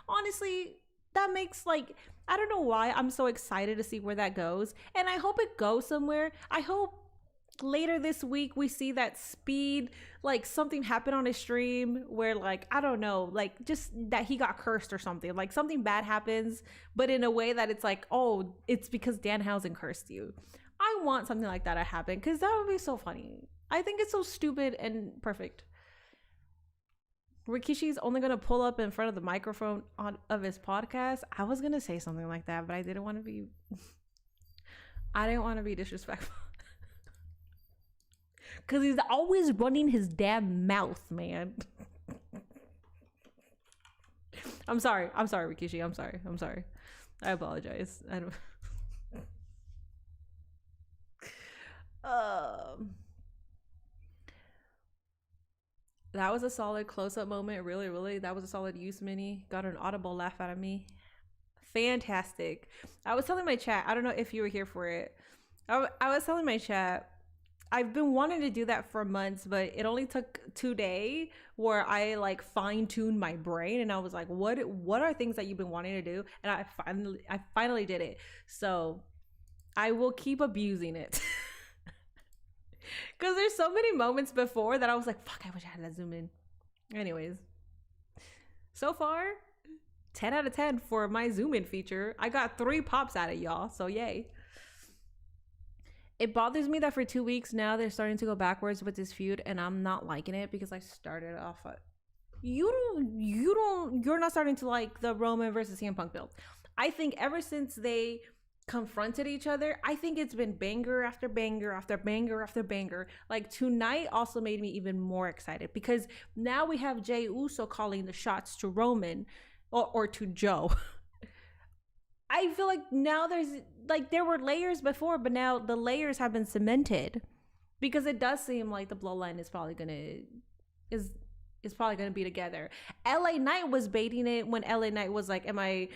honestly, that makes like, I don't know why I'm so excited to see where that goes, and I hope it goes somewhere. I hope later this week we see that Speed, like something happened on his stream where, like, I don't know, like just that he got cursed or something, like something bad happens, but in a way that it's like, oh, it's because Danhausen cursed you. I want something like that to happen, because that would be so funny. I think it's so stupid and perfect. Rikishi's only gonna pull up in front of the microphone of his podcast. I was gonna say something like that, but I didn't want to be disrespectful. Cause he's always running his damn mouth, man. I'm sorry, Rikishi. I'm sorry. I apologize. I don't. That was a solid close-up moment. Really, that was a solid use. Minnie got an audible laugh out of me. Fantastic. I was telling my chat, I don't know if you were here for it. I was telling my chat, I've been wanting to do that for months, but it only took 2 days where I like fine-tuned my brain, and I was like, what are things that you've been wanting to do? And I finally did it. So I will keep abusing it. Because there's so many moments before that I was like, fuck, I wish I had that zoom in. Anyways, so far 10 out of 10 for my zoom in feature. I got 3 pops out of y'all, so yay. It bothers me that for 2 weeks now they're starting to go backwards with this feud, and I'm not liking it because I started off you're not starting to like the Roman versus CM Punk build. I think ever since they confronted each other, I think it's been banger after banger after banger after banger. Like tonight also made me even more excited because now we have Jey Uso calling the shots to Roman or to Joe. I feel like now there were layers before, but now the layers have been cemented because it does seem like the bloodline is probably gonna be together. LA Knight was baiting it when LA Knight was like, am I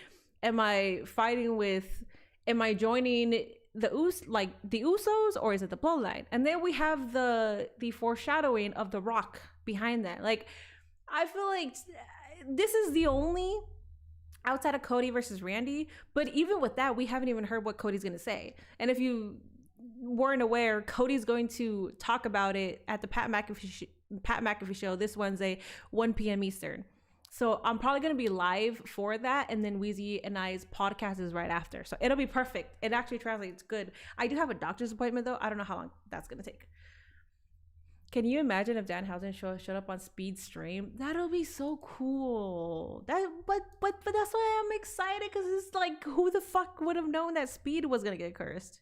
joining the Usos or is it the bloodline? And then we have the foreshadowing of The Rock behind that. Like, I feel like this is the only outside of Cody versus Randy, but even with that, we haven't even heard what Cody's gonna say. And if you weren't aware, Cody's going to talk about it at the Pat McAfee show this Wednesday, 1 p.m. Eastern. So I'm probably going to be live for that. And then Weezy and I's podcast is right after. So it'll be perfect. It actually translates good. I do have a doctor's appointment though. I don't know how long that's going to take. Can you imagine if Danhausen showed up on Speed stream? That'll be so cool. But that's why I'm excited, because it's like, who the fuck would have known that Speed was going to get cursed?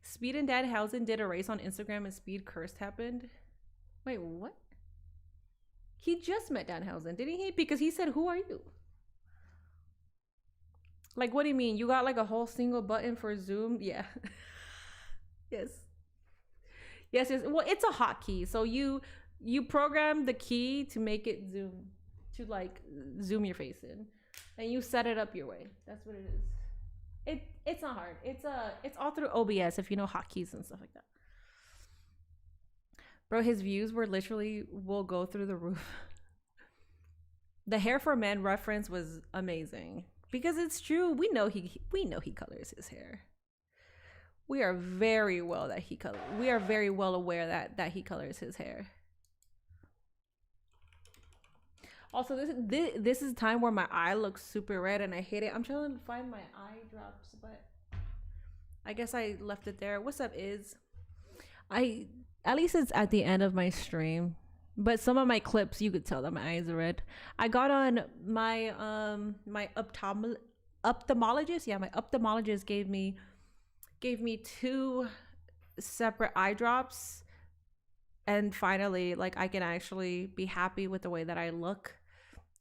Speed and Danhausen did a race on Instagram and Speed cursed happened. Wait, what? He just met Danhausen, didn't he? Because he said, who are you? Like, what do you mean? You got like a whole single button for Zoom? Yeah. Yes. Yes. Well, it's a hotkey. So you program the key to make it zoom, to like zoom your face in. And you set it up your way. That's what it is. It's not hard. It's all through OBS if you know hotkeys and stuff like that. Bro, his views will go through the roof. The hair for men reference was amazing because it's true. We know he colors his hair. We are very well aware that he colors his hair. Also, this is time where my eye looks super red and I hate it. I'm trying to find my eye drops, but I guess I left it there. What's up, Iz? At least it's at the end of my stream, but some of my clips you could tell that my eyes are red. I got on my my ophthalmologist. Yeah, my ophthalmologist gave me 2 separate eye drops, and finally, like, I can actually be happy with the way that I look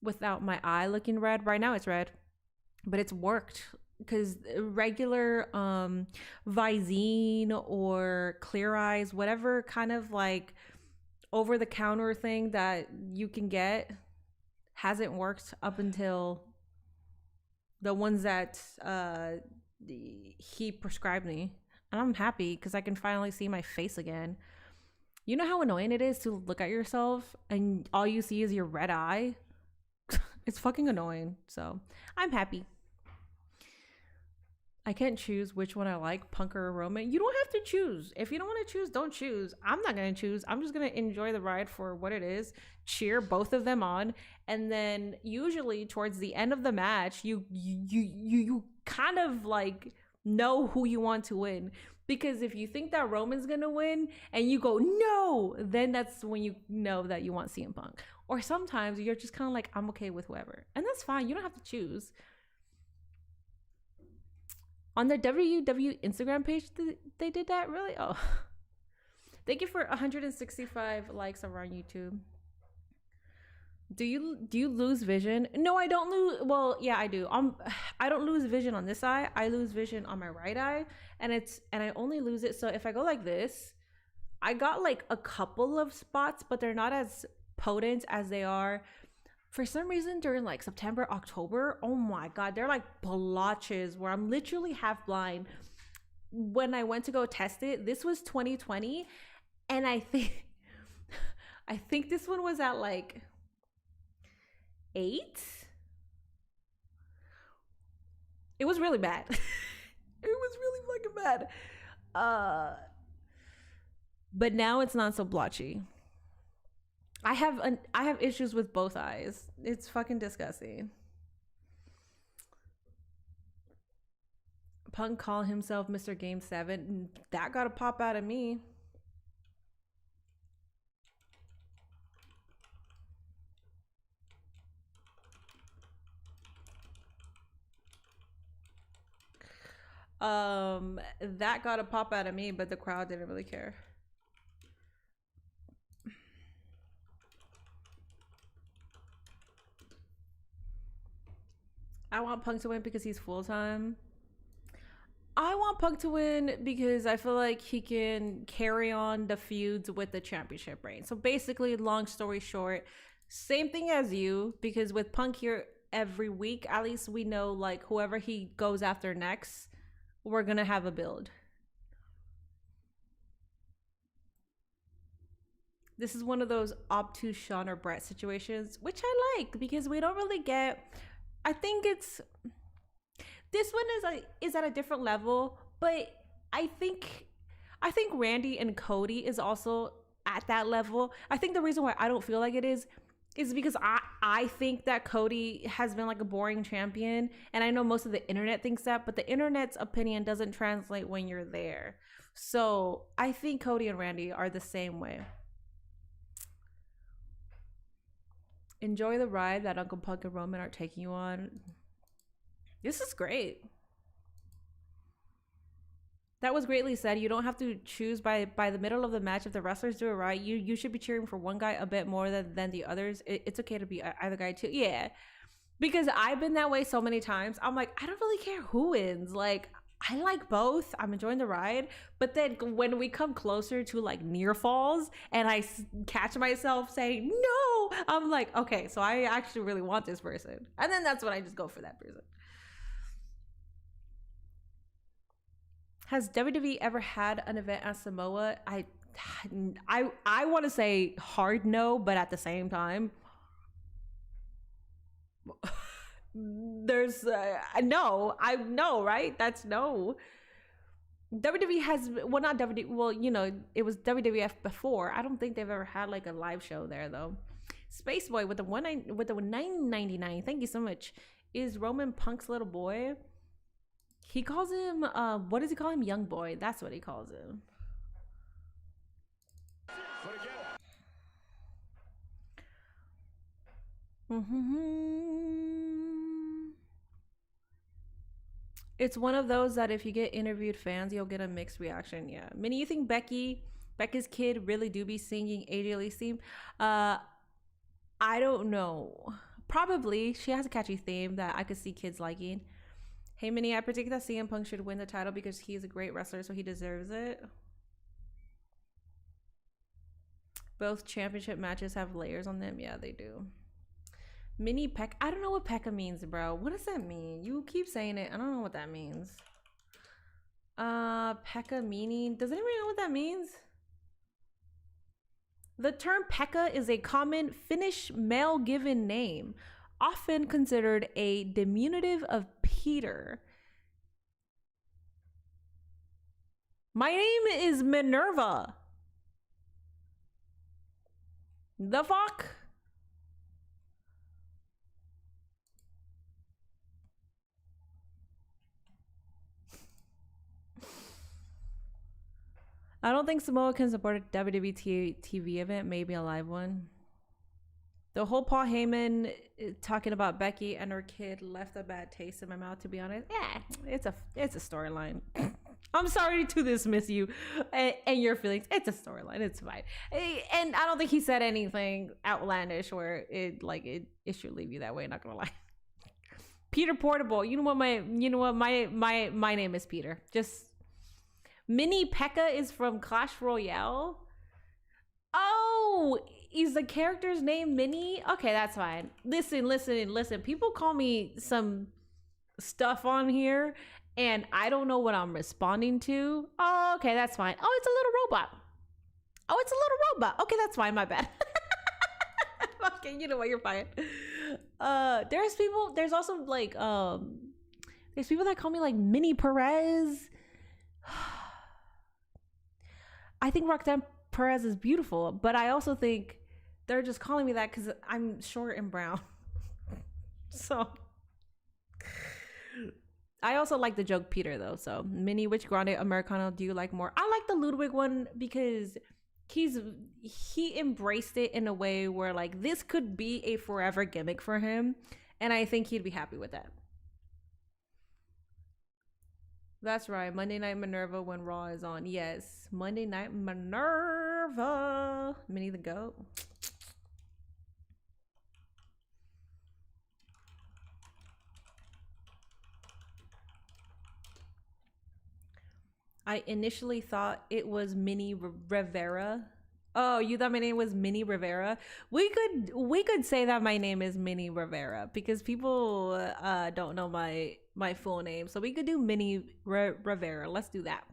without my eye looking red. Right now it's red, but it's worked, because regular Visine or Clear Eyes, whatever kind of like over the counter thing that you can get, hasn't worked up until the ones that he prescribed me. And I'm happy because I can finally see my face again. You know how annoying it is to look at yourself and all you see is your red eye? It's fucking annoying. So I'm happy. I can't choose which one I like, Punk or Roman. You don't have to choose. If you don't want to choose, don't choose. I'm not going to choose. I'm just going to enjoy the ride for what it is, cheer both of them on, and then usually towards the end of the match, you kind of like know who you want to win. Because if you think that Roman's going to win and you go, no, then that's when you know that you want CM Punk. Or sometimes you're just kind of like, I'm okay with whoever. And that's fine. You don't have to choose. On the WW Instagram page, they did that? Really? Oh. Thank you for 165 likes around YouTube. Do you lose vision? No, I don't lose. Well, yeah, I do. I don't lose vision on this eye. I lose vision on my right eye, and I only lose it. So if I go like this, I got like a couple of spots, but they're not as potent as they are. For some reason during like September, October, oh my God, they're like blotches where I'm literally half blind. When I went to go test it, this was 2020, and I think this one was at like 8. It was really bad. It was really fucking bad. But now it's not so blotchy. I have issues with both eyes. It's fucking disgusting. Punk call himself Mr. Game 7. That got a pop out of me. That got a pop out of me, but the crowd didn't really care. I want Punk to win because he's full-time. I want Punk to win because I feel like he can carry on the feuds with the championship reign. So basically, long story short, same thing as you, because with Punk here every week, at least we know like whoever he goes after next, we're gonna have a build. This is one of those obtuse Sean or Brett situations, which I like because we don't really get. I think this one is at a different level, but I think Randy and Cody is also at that level. I think the reason why I don't feel like it is is because I think that Cody has been like a boring champion, and I know most of the internet thinks that, but the internet's opinion doesn't translate when you're there. So I think Cody and Randy are the same way. Enjoy the ride that Uncle Punk and Roman are taking you on. This is great. That was greatly said. You don't have to choose by the middle of the match. If the wrestlers do it right, you should be cheering for one guy a bit more than the others. It's okay to be either guy too. Yeah, because I've been that way so many times. I'm like, I don't really care who wins. Like, I like both. I'm enjoying the ride. But then when we come closer to like near falls and I catch myself saying no, I'm like, okay, so I actually really want this person. And then that's when I just go for that person. Has WWE ever had an event at Samoa? I want to say hard no, but at the same time, there's no. I know, right? That's no. WWE has, well, not WWE. Well, you know, it was WWF before. I don't think they've ever had like a live show there though. Space Boy with the $9.99. Thank you so much. Is Roman Punk's little boy? He calls him, what does he call him? Young boy. That's what he calls him. It's one of those that if you get interviewed fans, you'll get a mixed reaction. Yeah. Minnie, you think Becca's kid really do be singing AJ Lee's theme? I don't know. Probably. She has a catchy theme that I could see kids liking. Hey, Minnie, I predict that CM Punk should win the title because he is a great wrestler, so he deserves it. Both championship matches have layers on them. Yeah, they do. Minnie Pekka. I don't know what Pekka means, bro. What does that mean? You keep saying it. I don't know what that means. Pekka meaning. Does anybody know what that means? The term Pekka is a common Finnish male given name, often considered a diminutive of Peter. My name is Minerva. The fuck? I don't think Samoa can support a WWE TV event, maybe a live one. The whole Paul Heyman talking about Becky and her kid left a bad taste in my mouth, to be honest. Yeah, it's a storyline. I'm sorry to dismiss you and your feelings. It's a storyline. It's fine. And I don't think he said anything outlandish where it should leave you that way, not gonna lie. Peter Portable. You know what my name is Peter. Just Minnie Pekka is from Clash Royale. Oh, is the character's name Minnie? Okay, that's fine. Listen. People call me some stuff on here and I don't know what I'm responding to. Oh, okay, that's fine. Oh, it's a little robot. Okay, that's fine. My bad. Okay, you know what? You're fine. There's also like, there's people that call me like Minnie Perez. I think Roxanne Perez is beautiful, but I also think they're just calling me that because I'm short and brown. So I also like the joke Peter though. So Minnie, which Grande Americano do you like more? I like the Ludwig one because he embraced it in a way where like this could be a forever gimmick for him, and I think he'd be happy with that. That's right. Monday Night Minerva when Raw is on. Yes. Monday Night Minerva. Minnie the Goat. I initially thought it was Minnie Rivera. Oh, you thought my name was Minnie Rivera? We could say that my name is Minnie Rivera because people don't know my full name. So we could do Minnie Rivera. Let's do that.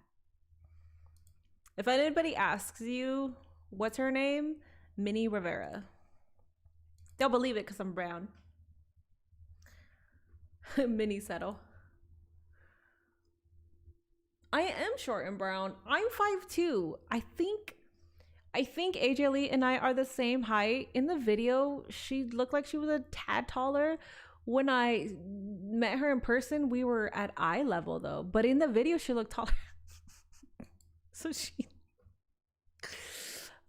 If anybody asks you what's her name, Minnie Rivera. They'll believe it because I'm brown. Minnie Settle. I am short and brown. I'm 5'2". I think I think AJ Lee and I are the same height. In the video, she looked like she was a tad taller. When I met her in person, we were at eye level though. But in the video, she looked taller. So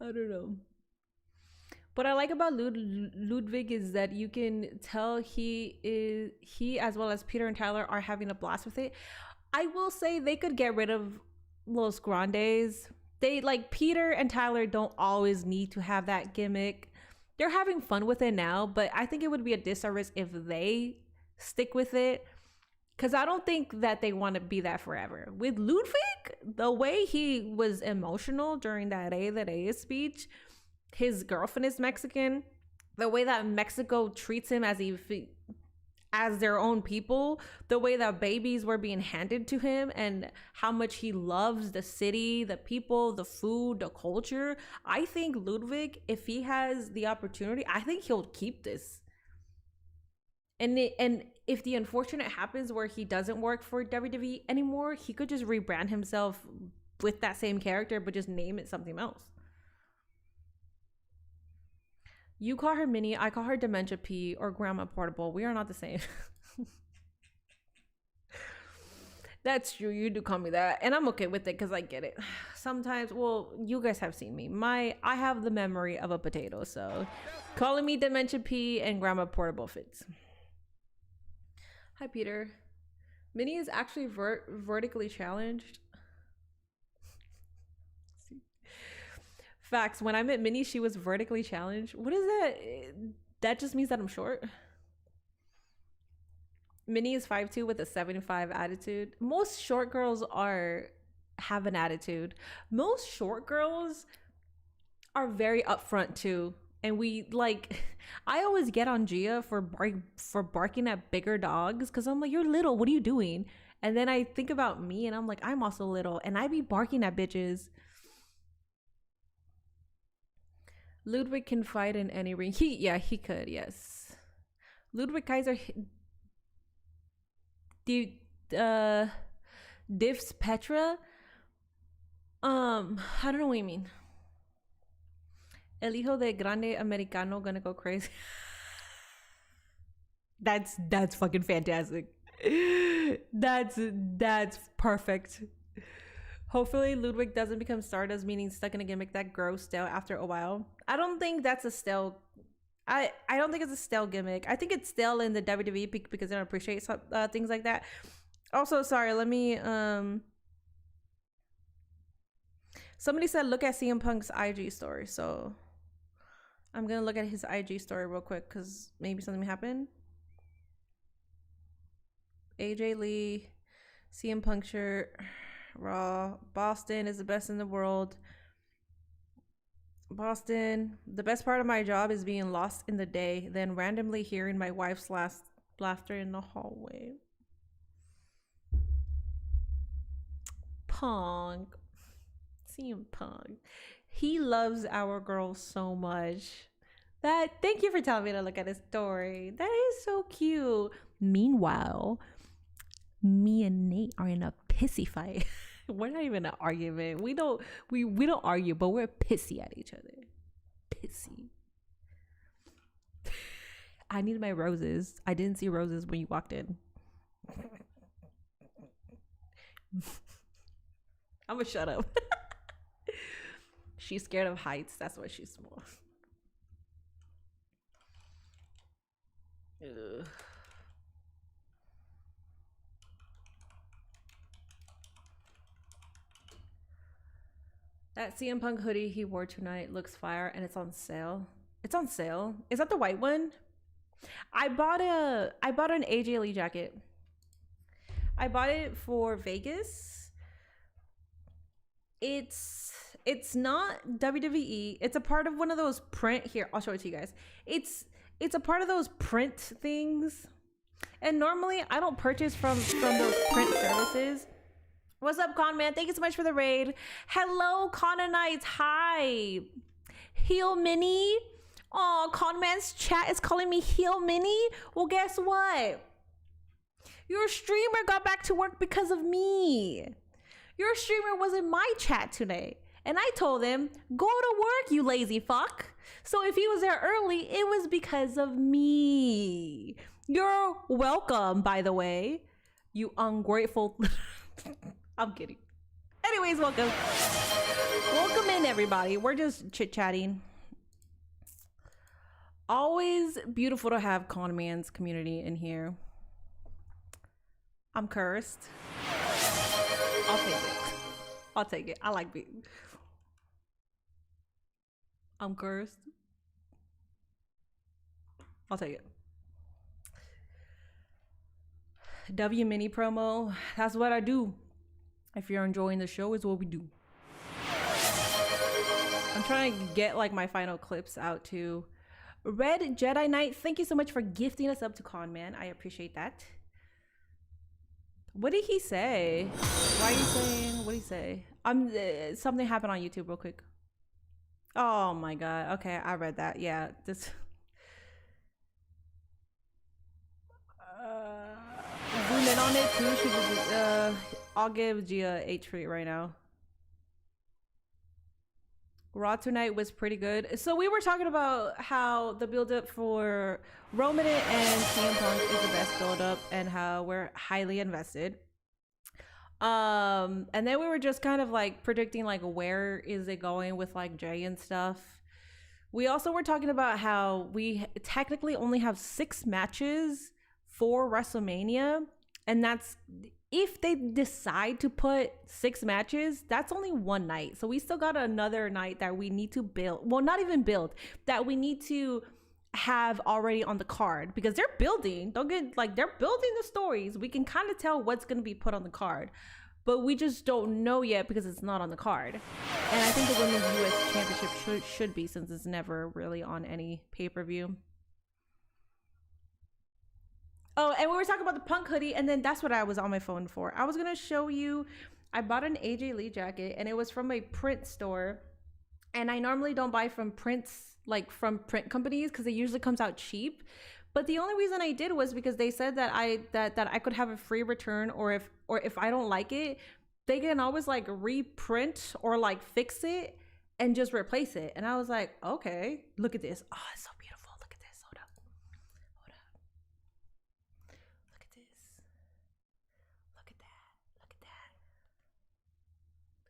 I don't know. What I like about Ludwig is that you can tell he as well as Peter and Tyler are having a blast with it. I will say they could get rid of Los Grandes. They like Peter and Tyler don't always need to have that gimmick. They're having fun with it now, but I think it would be a disservice if they stick with it, because I don't think that they want to be that forever. With Ludwig, the way he was emotional during that A speech, his girlfriend is Mexican, the way that Mexico treats him as their own people, the way that babies were being handed to him, and how much he loves the city, the people, the food, the culture. I think Ludwig, if he has the opportunity, I think he'll keep this. And if the unfortunate happens where he doesn't work for WWE anymore, he could just rebrand himself with that same character, but just name it something else. You call her Minnie, I call her Dementia P or Grandma Portable. We are not the same. That's true. You do call me that. And I'm okay with it because I get it. Sometimes, well, you guys have seen me. I have the memory of a potato. So calling me Dementia P and Grandma Portable fits. Hi, Peter. Minnie is actually vertically challenged. Facts. When I met Minnie, she was vertically challenged. What is that? That just means that I'm short. Minnie is 5'2" with a 75 attitude. Most short girls have an attitude. Most short girls are very upfront too. And I always get on Gia for barking at bigger dogs, because I'm like, you're little, what are you doing? And then I think about me and I'm like, I'm also little and I be barking at bitches. Ludwig can fight in any ring. He could, yes. Ludwig Kaiser Diffs Petra. I don't know what you mean. El hijo de grande americano gonna go crazy. That's fucking fantastic. That's perfect. Hopefully Ludwig doesn't become Stardust, meaning stuck in a gimmick that grows stale after a while. I don't think that's a stale. I don't think it's a stale gimmick. I think it's stale in the WWE because they don't appreciate things like that. Also, sorry, let me somebody said look at CM Punk's IG story, so I'm gonna look at his IG story real quick because maybe something happened. AJ Lee, CM Punk shirt, Raw, Boston is the best in the world. Boston, the best part of my job is being lost in the day, then randomly hearing my wife's laughter in the hallway. Punk. CM Punk. He loves our girl so much. Thank you for telling me to look at his story. That is so cute. Meanwhile, me and Nate are in a pissy fight. We're not even an argument. We don't argue, but we're pissy at each other. Pissy. I need my roses. I didn't see roses when you walked in. I'm gonna shut up. She's scared of heights. That's why she's small. Ugh. That CM Punk hoodie he wore tonight looks fire, and it's on sale. It's on sale. Is that the white one? I bought an AJ Lee jacket. I bought it for Vegas. It's not WWE. It's a part of one of those print here. I'll show it to you guys. It's a part of those print things. And normally I don't purchase from those print services. What's up, Con Man? Thank you so much for the raid. Hello, Cononites. Hi. Heel Minnie. Oh, Con Man's chat is calling me Heel Minnie. Well, guess what? Your streamer got back to work because of me. Your streamer was in my chat today. And I told him, go to work, you lazy fuck. So if he was there early, it was because of me. You're welcome, by the way. You ungrateful. I'm kidding. Anyways, welcome. Welcome in, everybody. We're just chit-chatting. Always beautiful to have Con Man's community in here. I'm cursed. I'll take it. I'll take it. I like being. I'm cursed. I'll take it. W mini promo. That's what I do. If you're enjoying the show, is what we do. I'm trying to get like my final clips out too. Red Jedi Knight, thank you so much for gifting us up to Con Man. I appreciate that. What did he say? Why are you saying? What did he say? Something happened on YouTube real quick. Oh my god. Okay, I read that. Yeah, this. Zoom in on it too. She just, I'll give Gia H for you right now. Raw tonight was pretty good. So we were talking about how the build-up for Roman and CM Punk is the best build-up and how we're highly invested. And then we were just kind of like predicting like where is it going with like Jay and stuff. We also were talking about how we technically only have 6 matches for WrestleMania, and that's if they decide to put 6 matches, that's only one night. So we still got another night that we need to build. Well, not even build, that we need to have already on the card, because they're building. Don't get like, they're building the stories. We can kind of tell what's going to be put on the card, but we just don't know yet because it's not on the card. And I think the Women's US Championship should be, since it's never really on any pay-per-view. Oh, and we were talking about the Punk hoodie, and then that's what I was on my phone for. I was going to show you, I bought an AJ Lee jacket, and it was from a print store. And I normally don't buy from prints, like from print companies, because it usually comes out cheap. But the only reason I did was because they said that I could have a free return, or if I don't like it, they can always like reprint or like fix it and just replace it. And I was like, okay, look at this. Oh, it's so beautiful. Look at this. Hold up. Look at this. Look at that. Look at that. Look at that.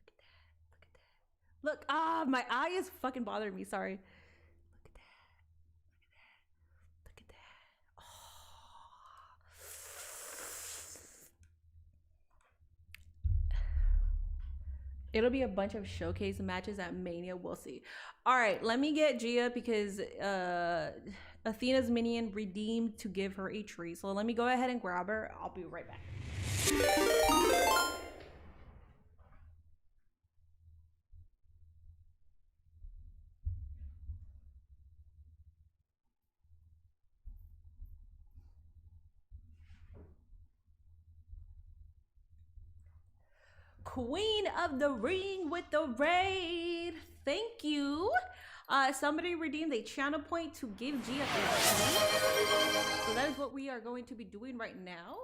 Look at that. Look, my eye is fucking bothering me. Sorry. Look at that. Look at that. Look at that. Oh. It'll be a bunch of showcase matches at Mania. We'll see. All right, let me get Gia, because Athena's minion redeemed to give her a treat. So let me go ahead and grab her. I'll be right back. Queen of the Ring with the raid. Thank you. Somebody redeemed a channel point to give Gia a treat. So that is what we are going to be doing right now.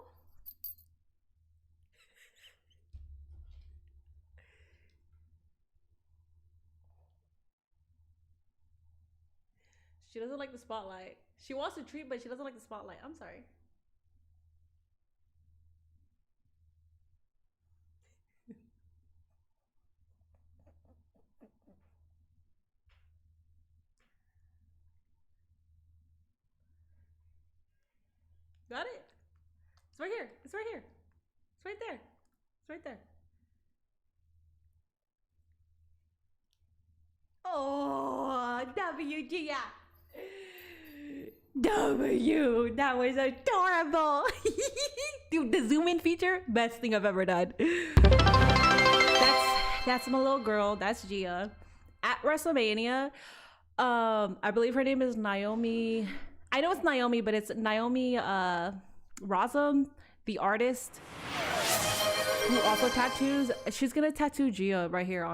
She doesn't like the spotlight. She wants a treat, but she doesn't like the spotlight. I'm sorry. Got it? It's right here. It's right here. It's right there. It's right there. Oh, WGI. W. That was adorable. Dude, the zoom in feature, best thing I've ever done. That's my little girl. That's Gia. At WrestleMania, I believe her name is Naomi. I know it's Naomi, but it's Naomi Razum, the artist who also tattoos. She's gonna tattoo Gia right here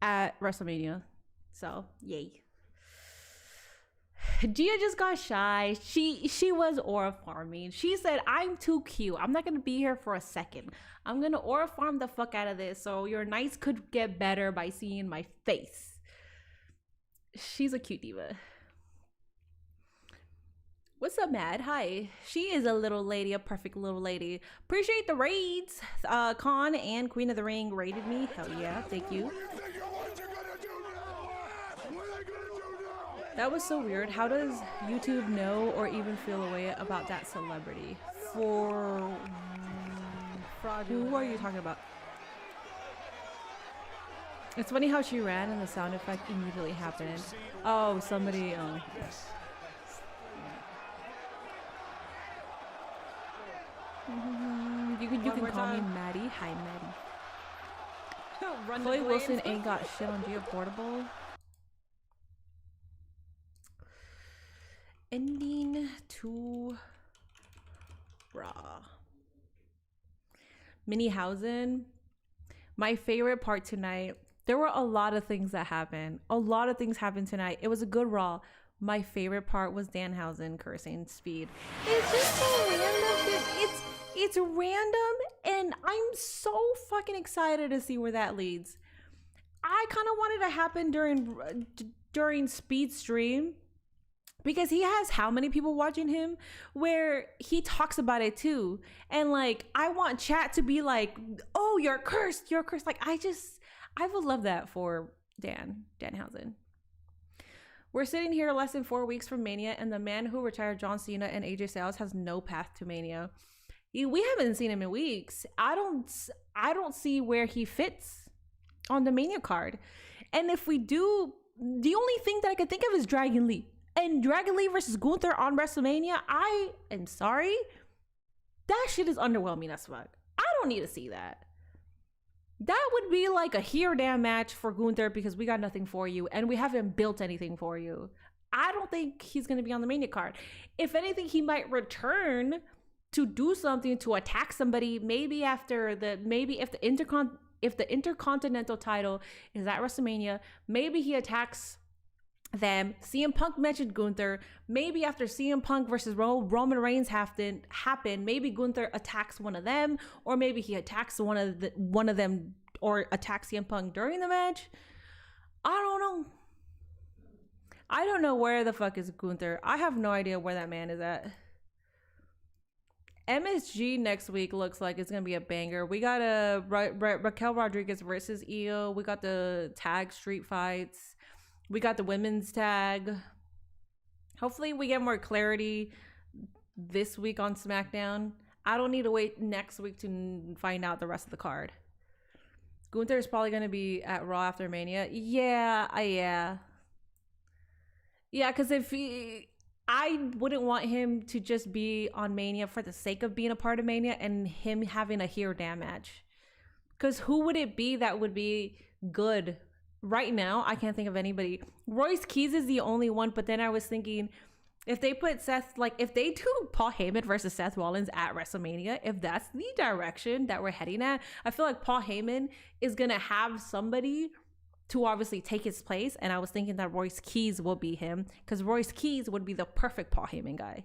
at WrestleMania. So yay. Gia just got shy. She was aura farming. She said, I'm too cute. I'm not going to be here for a second. I'm going to aura farm the fuck out of this so your nights could get better by seeing my face. She's a cute diva. What's up, Mad? Hi. She is a little lady, a perfect little lady. Appreciate the raids. Khan and Queen of the Ring raided me. Hell yeah, thank you. That was so weird. How does YouTube know or even feel a way about that celebrity? For who are you talking about? It's funny how she ran and the sound effect immediately happened. Oh, somebody. You can call me Maddie. Hi, Maddie. Chloe Wilson ain't got shit on Gia Portable. Ending to Raw. Minnie Housen. My favorite part tonight. There were a lot of things that happened. A lot of things happened tonight. It was a good Raw. My favorite part was Danhausen cursing Speed. It's just so random. It's random, and I'm so fucking excited to see where that leads. I kind of wanted to happen during Speed's stream, because he has how many people watching him where he talks about it too. And like, I want chat to be like, oh, you're cursed. Like, I would love that for Danhausen. We're sitting here less than 4 weeks from Mania, and the man who retired John Cena and AJ Styles has no path to Mania. We haven't seen him in weeks. I don't see where he fits on the Mania card. And if we do, the only thing that I could think of is Dragon Lee. And Dragon Lee versus Gunther on WrestleMania, I am sorry. That shit is underwhelming as fuck. I don't need to see that. That would be like a here damn match for Gunther because we got nothing for you and we haven't built anything for you. I don't think he's going to be on the Mania card. If anything, he might return to do something, to attack somebody, maybe if the Intercontinental title is at WrestleMania, maybe he attacks them. CM Punk mentioned Gunther. Maybe after CM Punk versus Roman Reigns happened, maybe Gunther attacks one of them, or maybe he attacks one of them, or attacks CM Punk during the match. I don't know. I don't know where the fuck is Gunther. I have no idea where that man is at. MSG next week looks like it's gonna be a banger. We got a Raquel Rodriguez versus Io. We got the tag street fights. We got the women's tag. Hopefully we get more clarity this week on SmackDown. I don't need to wait next week to find out the rest of the card. Gunther is probably going to be at Raw after Mania. Yeah, because I wouldn't want him to just be on Mania for the sake of being a part of Mania and him having a here damn match. Because who would it be that would be good? Right now, I can't think of anybody. Royce Keys is the only one, but then I was thinking, if they put if they do Paul Heyman versus Seth Rollins at WrestleMania, if that's the direction that we're heading at, I feel like Paul Heyman is going to have somebody to obviously take his place. And I was thinking that Royce Keys will be him, because Royce Keys would be the perfect Paul Heyman guy.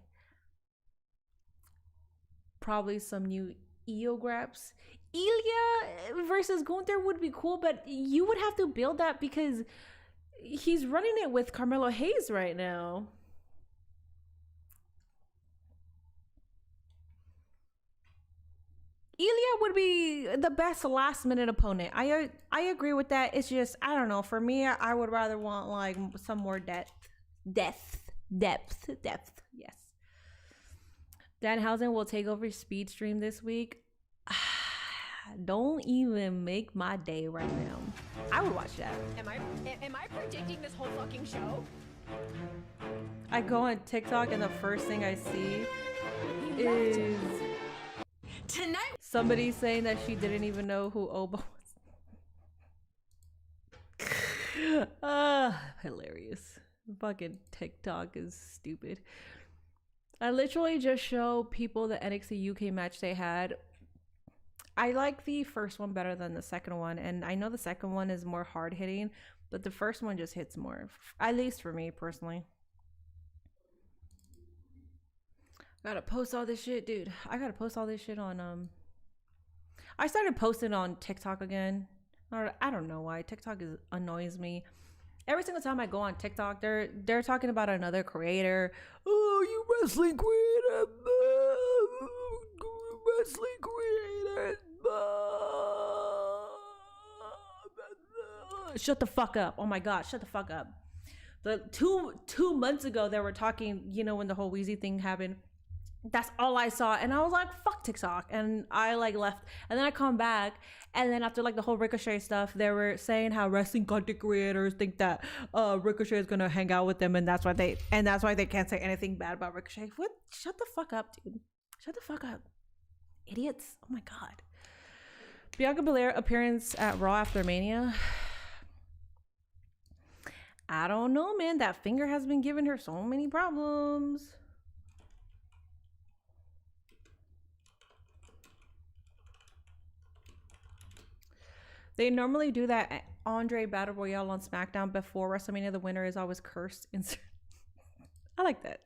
Probably some new Io graps. Ilya versus Gunther would be cool, but you would have to build that because he's running it with Carmelo Hayes right now. Ilya would be the best last minute opponent. I agree with that. It's just, I don't know. For me, I would rather want like some more depth. Yes. Danhausen will take over Speed Stream this week. Don't even make my day right now. I would watch that. Am I predicting this whole fucking show? I go on TikTok and the first thing I see is tonight somebody saying that she didn't even know who Oba was. Hilarious. Fucking TikTok is stupid. I literally just show people the NXT UK match they had. I like the first one better than the second one, and I know the second one is more hard hitting, but the first one just hits more, at least for me personally. Gotta post all this shit, dude. I gotta post all this shit on I started posting on TikTok again. I don't know why. TikTok annoys me. Every single time I go on TikTok, they're talking about another creator. Oh, you wrestling creator, wrestling creator. Shut the fuck up! Oh my god, shut the fuck up. The two months ago, they were talking. You know, when the whole Wheezy thing happened. That's all I saw, and I was like, fuck TikTok, and I like left, and then I come back, and then after like the whole Ricochet stuff, they were saying how wrestling content creators think that Ricochet is gonna hang out with them, and that's why they can't say anything bad about Ricochet. What? Shut the fuck up, dude. Shut the fuck up, idiots. Oh my god. Bianca Belair appearance at Raw after Mania. I don't know, man. That finger has been giving her so many problems. They normally do that Andre Battle Royale on SmackDown before WrestleMania. The winner is always cursed. I like that.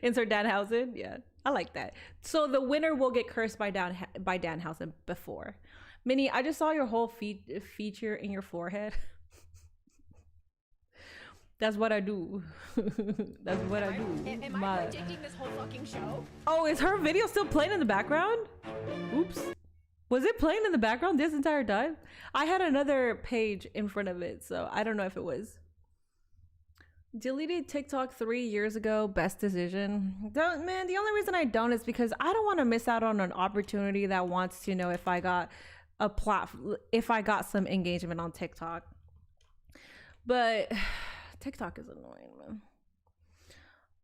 Insert Danhausen. Yeah, I like that. So the winner will get cursed by Danhausen before. Minnie, I just saw your whole feature in your forehead. That's what I do. That's what I do. Am I predicting this whole fucking show? Oh, is her video still playing in the background? Oops. Was it playing in the background this entire time? I had another page in front of it, so I don't know if it was. Deleted TikTok 3 years ago. Best decision. Man, the only reason I don't is because I don't want to miss out on an opportunity that wants to know if I got a if I got some engagement on TikTok. But TikTok is annoying,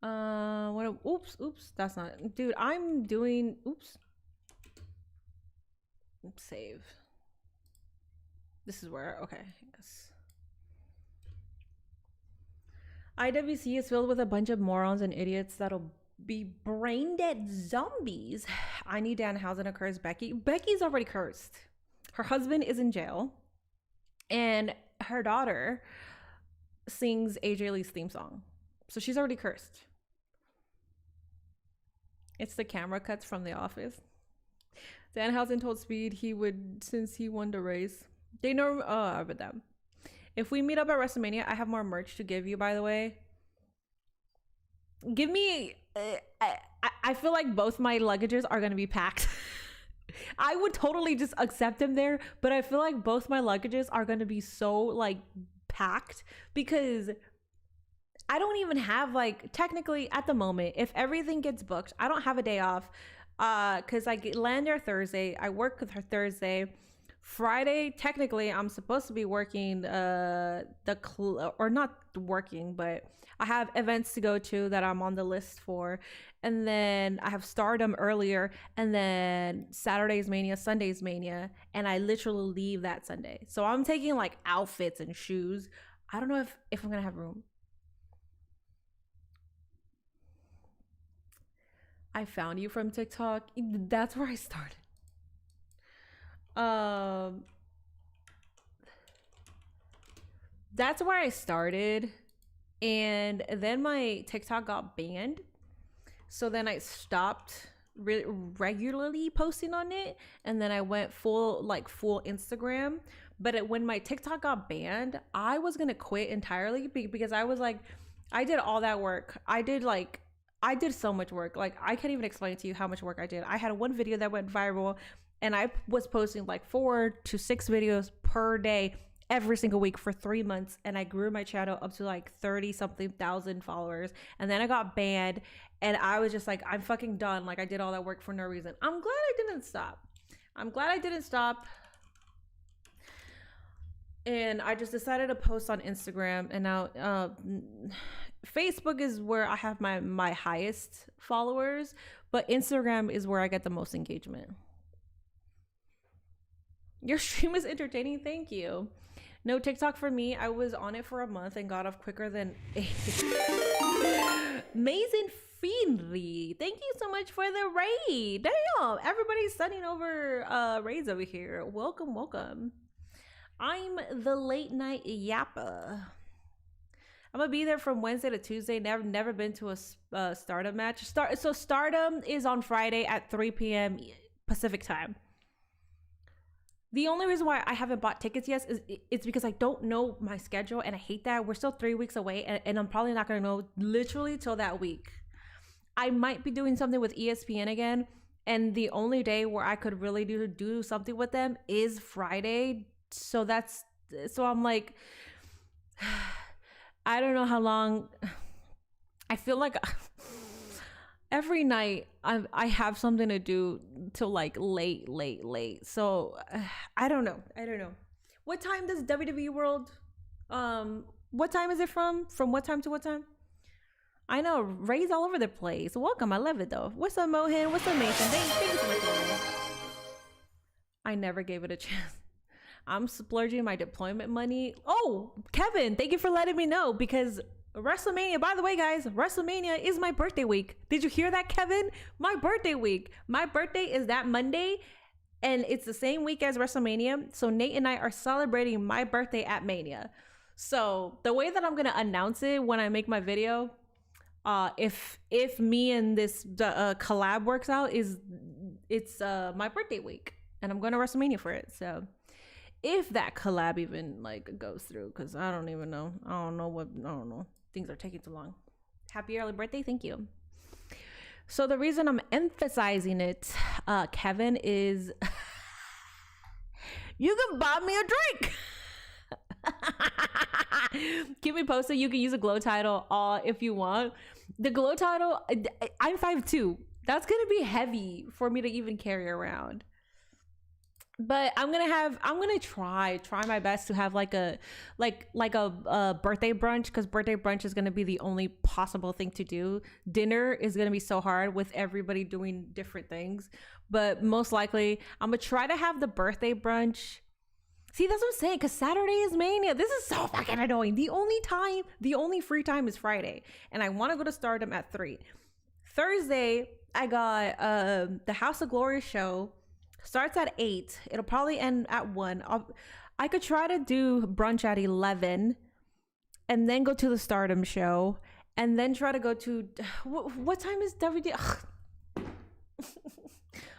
man. Oops, that's not, dude, I'm doing, oops. Save. This is where, okay, yes. IWC is filled with a bunch of morons and idiots that'll be brain dead zombies. I need Danhausen to curse Becky. Becky's already cursed. Her husband is in jail, and her daughter sings AJ Lee's theme song, so she's already cursed. It's the camera cuts from The Office. Danhausen told Speed he would, since he won the race. They know, but them. If we meet up at WrestleMania, I have more merch to give you, by the way. Give me, I feel like both my luggages are going to be packed. I would totally just accept them there, but I feel like both my luggages are going to be so like packed because I don't even have, like, technically at the moment, if everything gets booked, I don't have a day off. Because I land there Thursday, I work with her Thursday, Friday. Technically, I'm supposed to be working or not working, but I have events to go to that I'm on the list for, and then I have Stardom earlier, and then Saturday's Mania, Sunday's Mania, and I literally leave that Sunday. So I'm taking like outfits and shoes. I don't know if I'm gonna have room. I found you from TikTok. That's where I started. That's where I started. And then my TikTok got banned. So then I stopped regularly posting on it. And then I went full Instagram. But when my TikTok got banned, I was going to quit entirely because I was like, I did all that work. I did so much work. Like, I can't even explain to you how much work I did. I had one video that went viral, and I was posting like 4 to 6 videos per day every single week for 3 months, and I grew my channel up to like 30-something thousand followers. And then I got banned, and I was just like, I'm fucking done. Like, I did all that work for no reason. I'm glad I didn't stop. And I just decided to post on Instagram, and now Facebook is where I have my highest followers, but Instagram is where I get the most engagement. Your stream is entertaining. Thank you. No TikTok for me. I was on it for a month and got off quicker than Mason Fiendly. Thank you so much for the raid. Damn, everybody's sending over raids over here. Welcome. I'm the late night yapper. I'm gonna be there from Wednesday to Tuesday. Never been to a Stardom match. So Stardom is on Friday at 3 p.m. Pacific time. The only reason why I haven't bought tickets yet is it's because I don't know my schedule, and I hate that. We're still 3 weeks away, and I'm probably not gonna know literally till that week. I might be doing something with ESPN again, and the only day where I could really do something with them is Friday. So I'm like, I don't know how long. I feel like every night I have something to do till like late. So I don't know. What time does WWE World, what time is it from what time to what time? I know, Ray's all over the place. Welcome, I love it though. What's up, Mohan? What's up, Mason? Thank you so much for me. I never gave it a chance. I'm splurging my deployment money. Oh, Kevin, thank you for letting me know, because Wrestlemania, by the way, guys, Wrestlemania is my birthday week. Did you hear that, Kevin? My birthday week. My birthday is that Monday, and it's the same week as Wrestlemania. So Nate and I are celebrating my birthday at Mania. So the way that I'm gonna announce it when I make my video, if me and this collab works out, it's my birthday week, and I'm going to WrestleMania for it. So if that collab even like goes through, because I don't know. I don't know. Things are taking too long. Happy early birthday. Thank you. So the reason I'm emphasizing it, Kevin, is you can buy me a drink. Keep me posted. You can use a glow title if you want. The glow title, I'm 5'2". That's gonna be heavy for me to even carry around. But I'm gonna try my best to have like a birthday brunch, because birthday brunch is gonna be the only possible thing to do. Dinner is gonna be so hard with everybody doing different things, but most likely I'm gonna try to have the birthday brunch. See, that's what I'm saying, because Saturday is Mania. This is so fucking annoying. The only free time is Friday, and I want to go to Stardom at 3. Thursday, I got the House of Glory show. Starts at 8. It'll probably end at 1. I could try to do brunch at 11, and then go to the Stardom show, and then try to go to what time is WWE?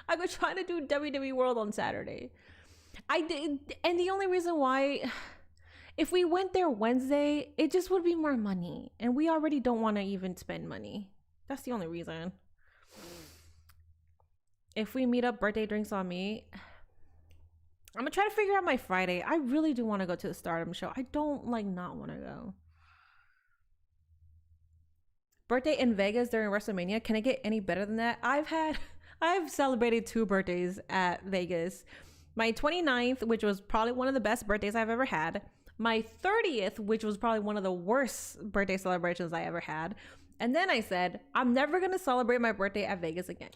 I could try to do WWE World on Saturday. I did, and the only reason why, if we went there Wednesday, it just would be more money, and we already don't want to even spend money. That's the only reason. If we meet up birthday drinks on me, I'm gonna try to figure out my Friday. I really do want to go to the Stardom show. I don't not want to go. Birthday in Vegas during WrestleMania. Can it get any better than that? I've celebrated 2 birthdays at Vegas. My 29th, which was probably one of the best birthdays I've ever had. My 30th, which was probably one of the worst birthday celebrations I ever had. And then I said, I'm never going to celebrate my birthday at Vegas again.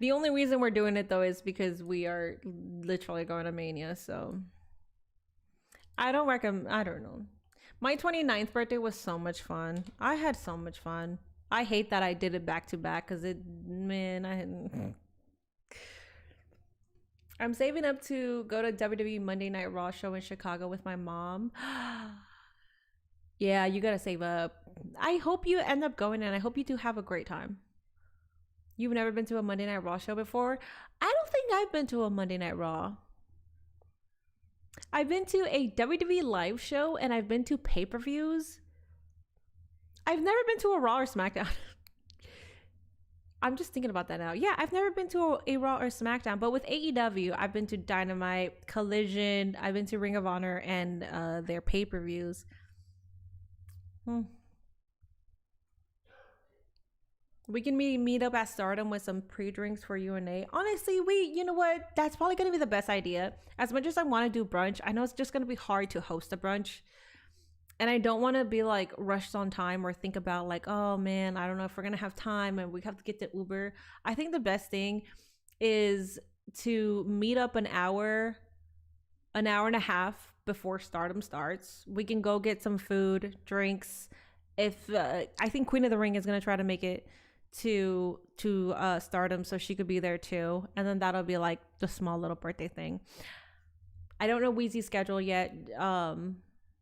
The only reason we're doing it though is because we are literally going to Mania, so I don't know. My 29th birthday was so much fun. I had so much fun. I hate that I did it back to back, because I'm saving up to go to WWE Monday Night Raw show in Chicago with my mom. Yeah, you gotta save up. I hope you end up going, and I hope you do have a great time. You've never been to a Monday Night Raw show before? I don't think I've been to a Monday Night Raw. I've been to a WWE live show, and I've been to pay-per-views. I've never been to a Raw or SmackDown. I'm just thinking about that now. Yeah, I've never been to a Raw or SmackDown, but with AEW, I've been to Dynamite, Collision, I've been to Ring of Honor, and their pay-per-views. We can meet up at Stardom with some pre-drinks for you and Nate. Honestly, you know what? That's probably going to be the best idea. As much as I want to do brunch, I know it's just going to be hard to host a brunch. And I don't want to be rushed on time, or think about oh man, I don't know if we're going to have time and we have to get the Uber. I think the best thing is to meet up an hour and a half before Stardom starts. We can go get some food, drinks. If I think Queen of the Ring is gonna try to make it to Stardom, so she could be there too, and then that'll be like the small little birthday thing. I don't know Wheezy's schedule yet.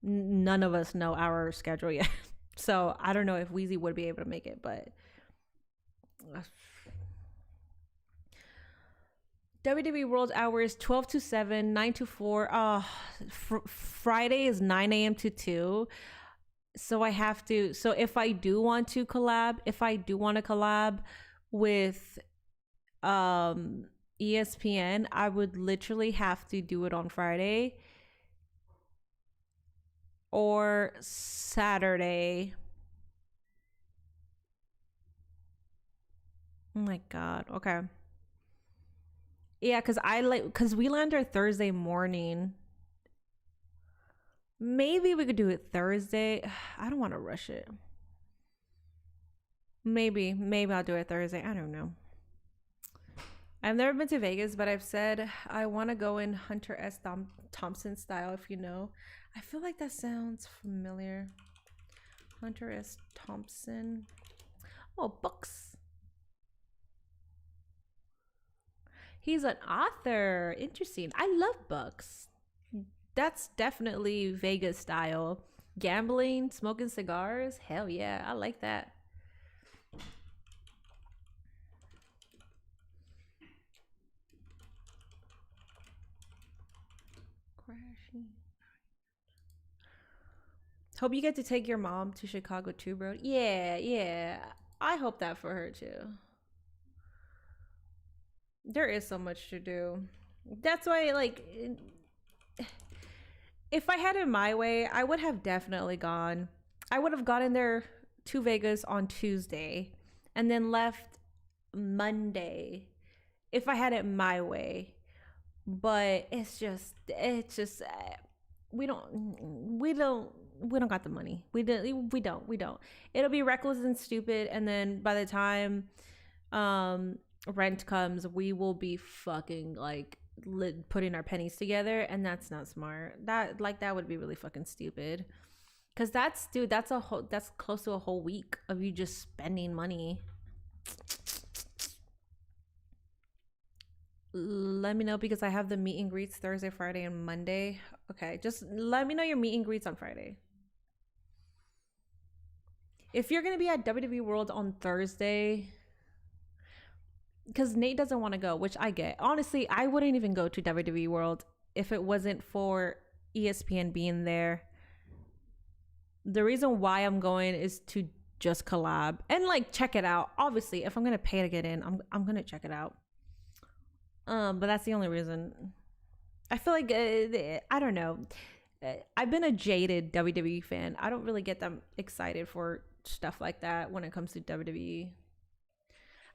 None of us know our schedule yet, so I don't know if Wheezy would be able to make it, but WWE World Hours 12 to 7, 9 to 4. Friday is 9 a.m. to 2. So I have to, so if I do want to collab with ESPN, I would literally have to do it on Friday or Saturday. Oh my God. Okay. Yeah, because we land our Thursday morning. Maybe we could do it Thursday. I don't want to rush it. Maybe I'll do it Thursday. I don't know. I've never been to Vegas, but I've said I want to go in Hunter S. Thompson style, if you know. I feel like that sounds familiar. Hunter S. Thompson. Oh, books. He's an author. Interesting. I love books. That's definitely Vegas style. Gambling, smoking cigars. Hell yeah, I like that. Crashing. Hope you get to take your mom to Chicago too, bro. Yeah. I hope that for her too. There is so much to do. That's why, like, if I had it my way, I would have definitely gone. I would have gotten there to Vegas on Tuesday and then left Monday if I had it my way. But it's just we don't got the money. We don't. It'll be reckless and stupid, and then by the time rent comes, we will be fucking like putting our pennies together, and that's not smart. That would be really fucking stupid, because that's close to a whole week of you just spending money. Let me know, because I have the meet and greets Thursday, Friday, and Monday. Okay, just let me know your meet and greets on Friday. If you're gonna be at WWE World on Thursday, because Nate doesn't want to go, which I get. Honestly, I wouldn't even go to WWE World if it wasn't for ESPN being there. The reason why I'm going is to just collab and like check it out. Obviously, if I'm gonna pay to get in, I'm gonna check it out. But that's the only reason. I feel like I don't know. I've been a jaded WWE fan. I don't really get them excited for stuff like that when it comes to WWE.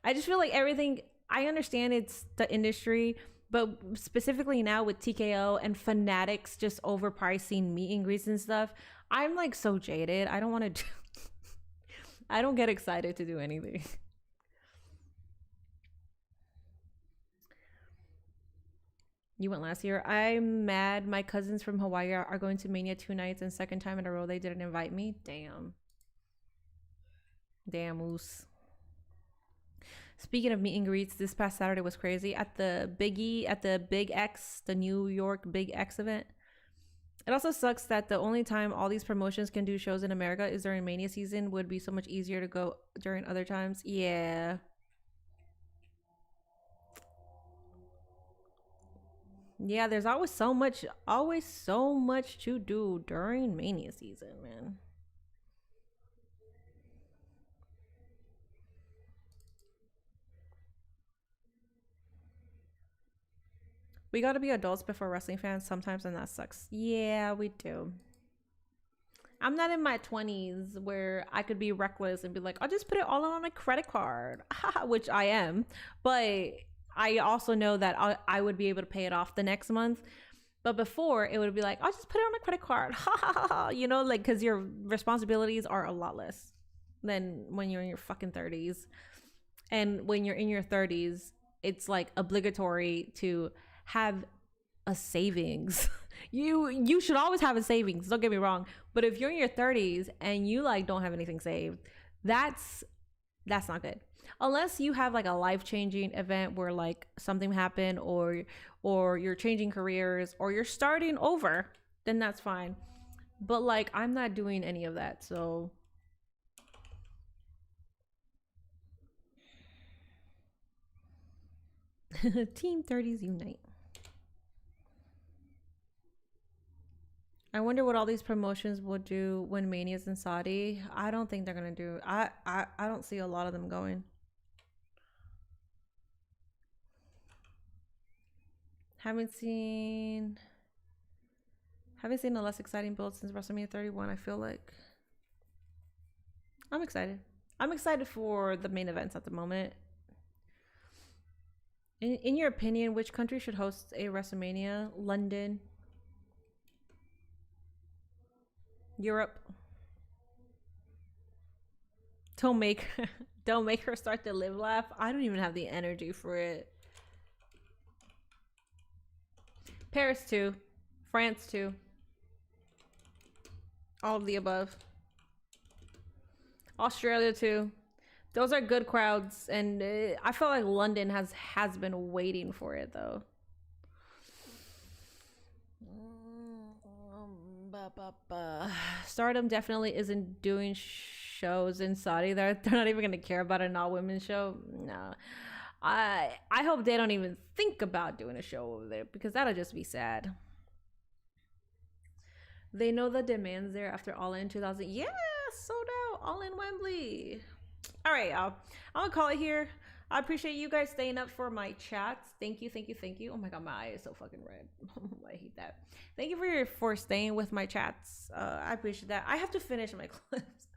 I just feel like everything, I understand it's the industry, but specifically now with TKO and Fanatics just overpricing meet and greets and stuff, I'm like so jaded. I don't want to do, I don't get excited to do anything. You went last year. I'm mad. My cousins from Hawaii are going to Mania 2 nights, and second time in a row they didn't invite me. Damn, Moose. Speaking of meet and greets, this past Saturday was crazy at the Big X, the New York Big X event. It also sucks that the only time all these promotions can do shows in America is during Mania season. Would be so much easier to go during other times. Yeah. Yeah, there's always so much to do during Mania season, man. We got to be adults before wrestling fans sometimes, and that sucks. Yeah, we do. I'm not in my 20s where I could be reckless and be like, I'll just put it all on my credit card, which I am. But I also know that I would be able to pay it off the next month. But before, it would be like, I'll just put it on my credit card. You know, like, because your responsibilities are a lot less than when you're in your fucking 30s. And when you're in your 30s, it's like obligatory to have a savings. You should always have a savings, don't get me wrong, but if you're in your 30s and you like don't have anything saved, that's not good. Unless you have like a life-changing event where like something happened, or you're changing careers, or you're starting over, then that's fine. But like, I'm not doing any of that, so Team 30s unite. I wonder what all these promotions will do when Mania's in Saudi. I don't think they're gonna do. I don't see a lot of them going. Haven't seen a less exciting build since WrestleMania 31. I feel like I'm excited. I'm excited for the main events at the moment. In your opinion, which country should host a WrestleMania? London, Europe. Don't make her start the live laugh. I don't even have the energy for it. Paris too, France too. All of the above. Australia too. Those are good crowds, and I feel like London has been waiting for it though. Stardom definitely isn't doing shows in Saudi. They're not even gonna care about an all-women show. No, I hope they don't even think about doing a show over there, because that'll just be sad. They know the demands there after All In 2000. Yeah, sold out All In Wembley. All right, y'all. I'm gonna call it here. I appreciate you guys staying up for my chats. Thank you, thank you, thank you. Oh my god, my eye is so fucking red. I hate that. Thank you for staying with my chats. I appreciate that. I have to finish my clips.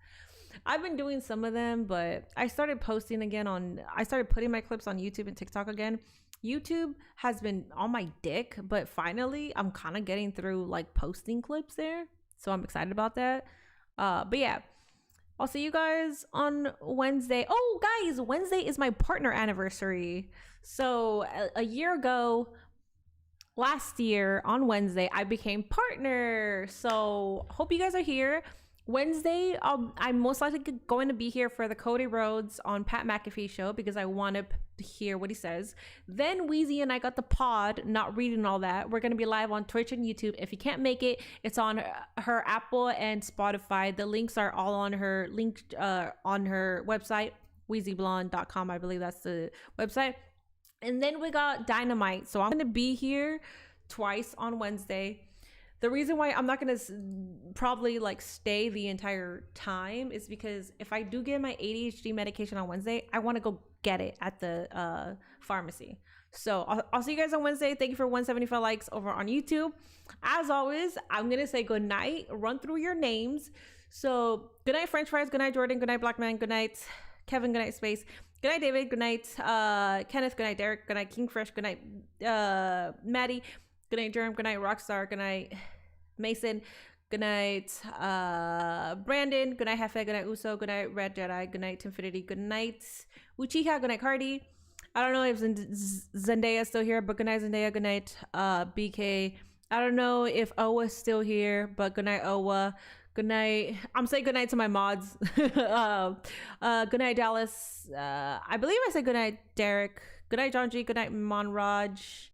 I've been doing some of them, but I started posting again I started putting my clips on YouTube and TikTok again. YouTube has been on my dick, but finally I'm kind of getting through like posting clips there. So I'm excited about that. But yeah, I'll see you guys on Wednesday. Oh guys, Wednesday is my partner anniversary. So a year ago, last year on Wednesday, I became partner. So hope you guys are here. Wednesday, I'm most likely going to be here for the Cody Rhodes on Pat McAfee show, because I want to hear what he says. Then Wheezy and I got the pod, not reading all that. We're going to be live on Twitch and YouTube. If you can't make it, it's on her Apple and Spotify. The links are all on her on her website, wheezyblonde.com. I believe that's the website. And then we got Dynamite. So I'm going to be here twice on Wednesday. The reason why I'm not going to probably like stay the entire time is because if I do get my ADHD medication on Wednesday, I want to go get it at the pharmacy. So I'll see you guys on Wednesday. Thank you for 175 likes over on YouTube. As always, I'm going to say good night, run through your names. So good night, French fries. Good night, Jordan. Good night, Black Man. Good night, Kevin. Good night, Space. Good night, David. Good night, Kenneth. Good night, Derek. Good night, King Fresh. Good night, Maddie. Good night, Jerem. Good night, Rockstar. Good night, Mason. Good night, Brandon. Good night, Hefe. Good night, Uso. Good night, Red Jedi. Good night, Tinfinity. Good night, Uchiha. Good night, Cardi. I don't know if Zendaya's still here, but good night, Zendaya. Good night, BK. I don't know if Owa's still here, but good night, Owa. Good night. I'm saying good night to my mods. Good night, Dallas. I believe I said good night, Derek. Good night, John G. Good night, Monraj.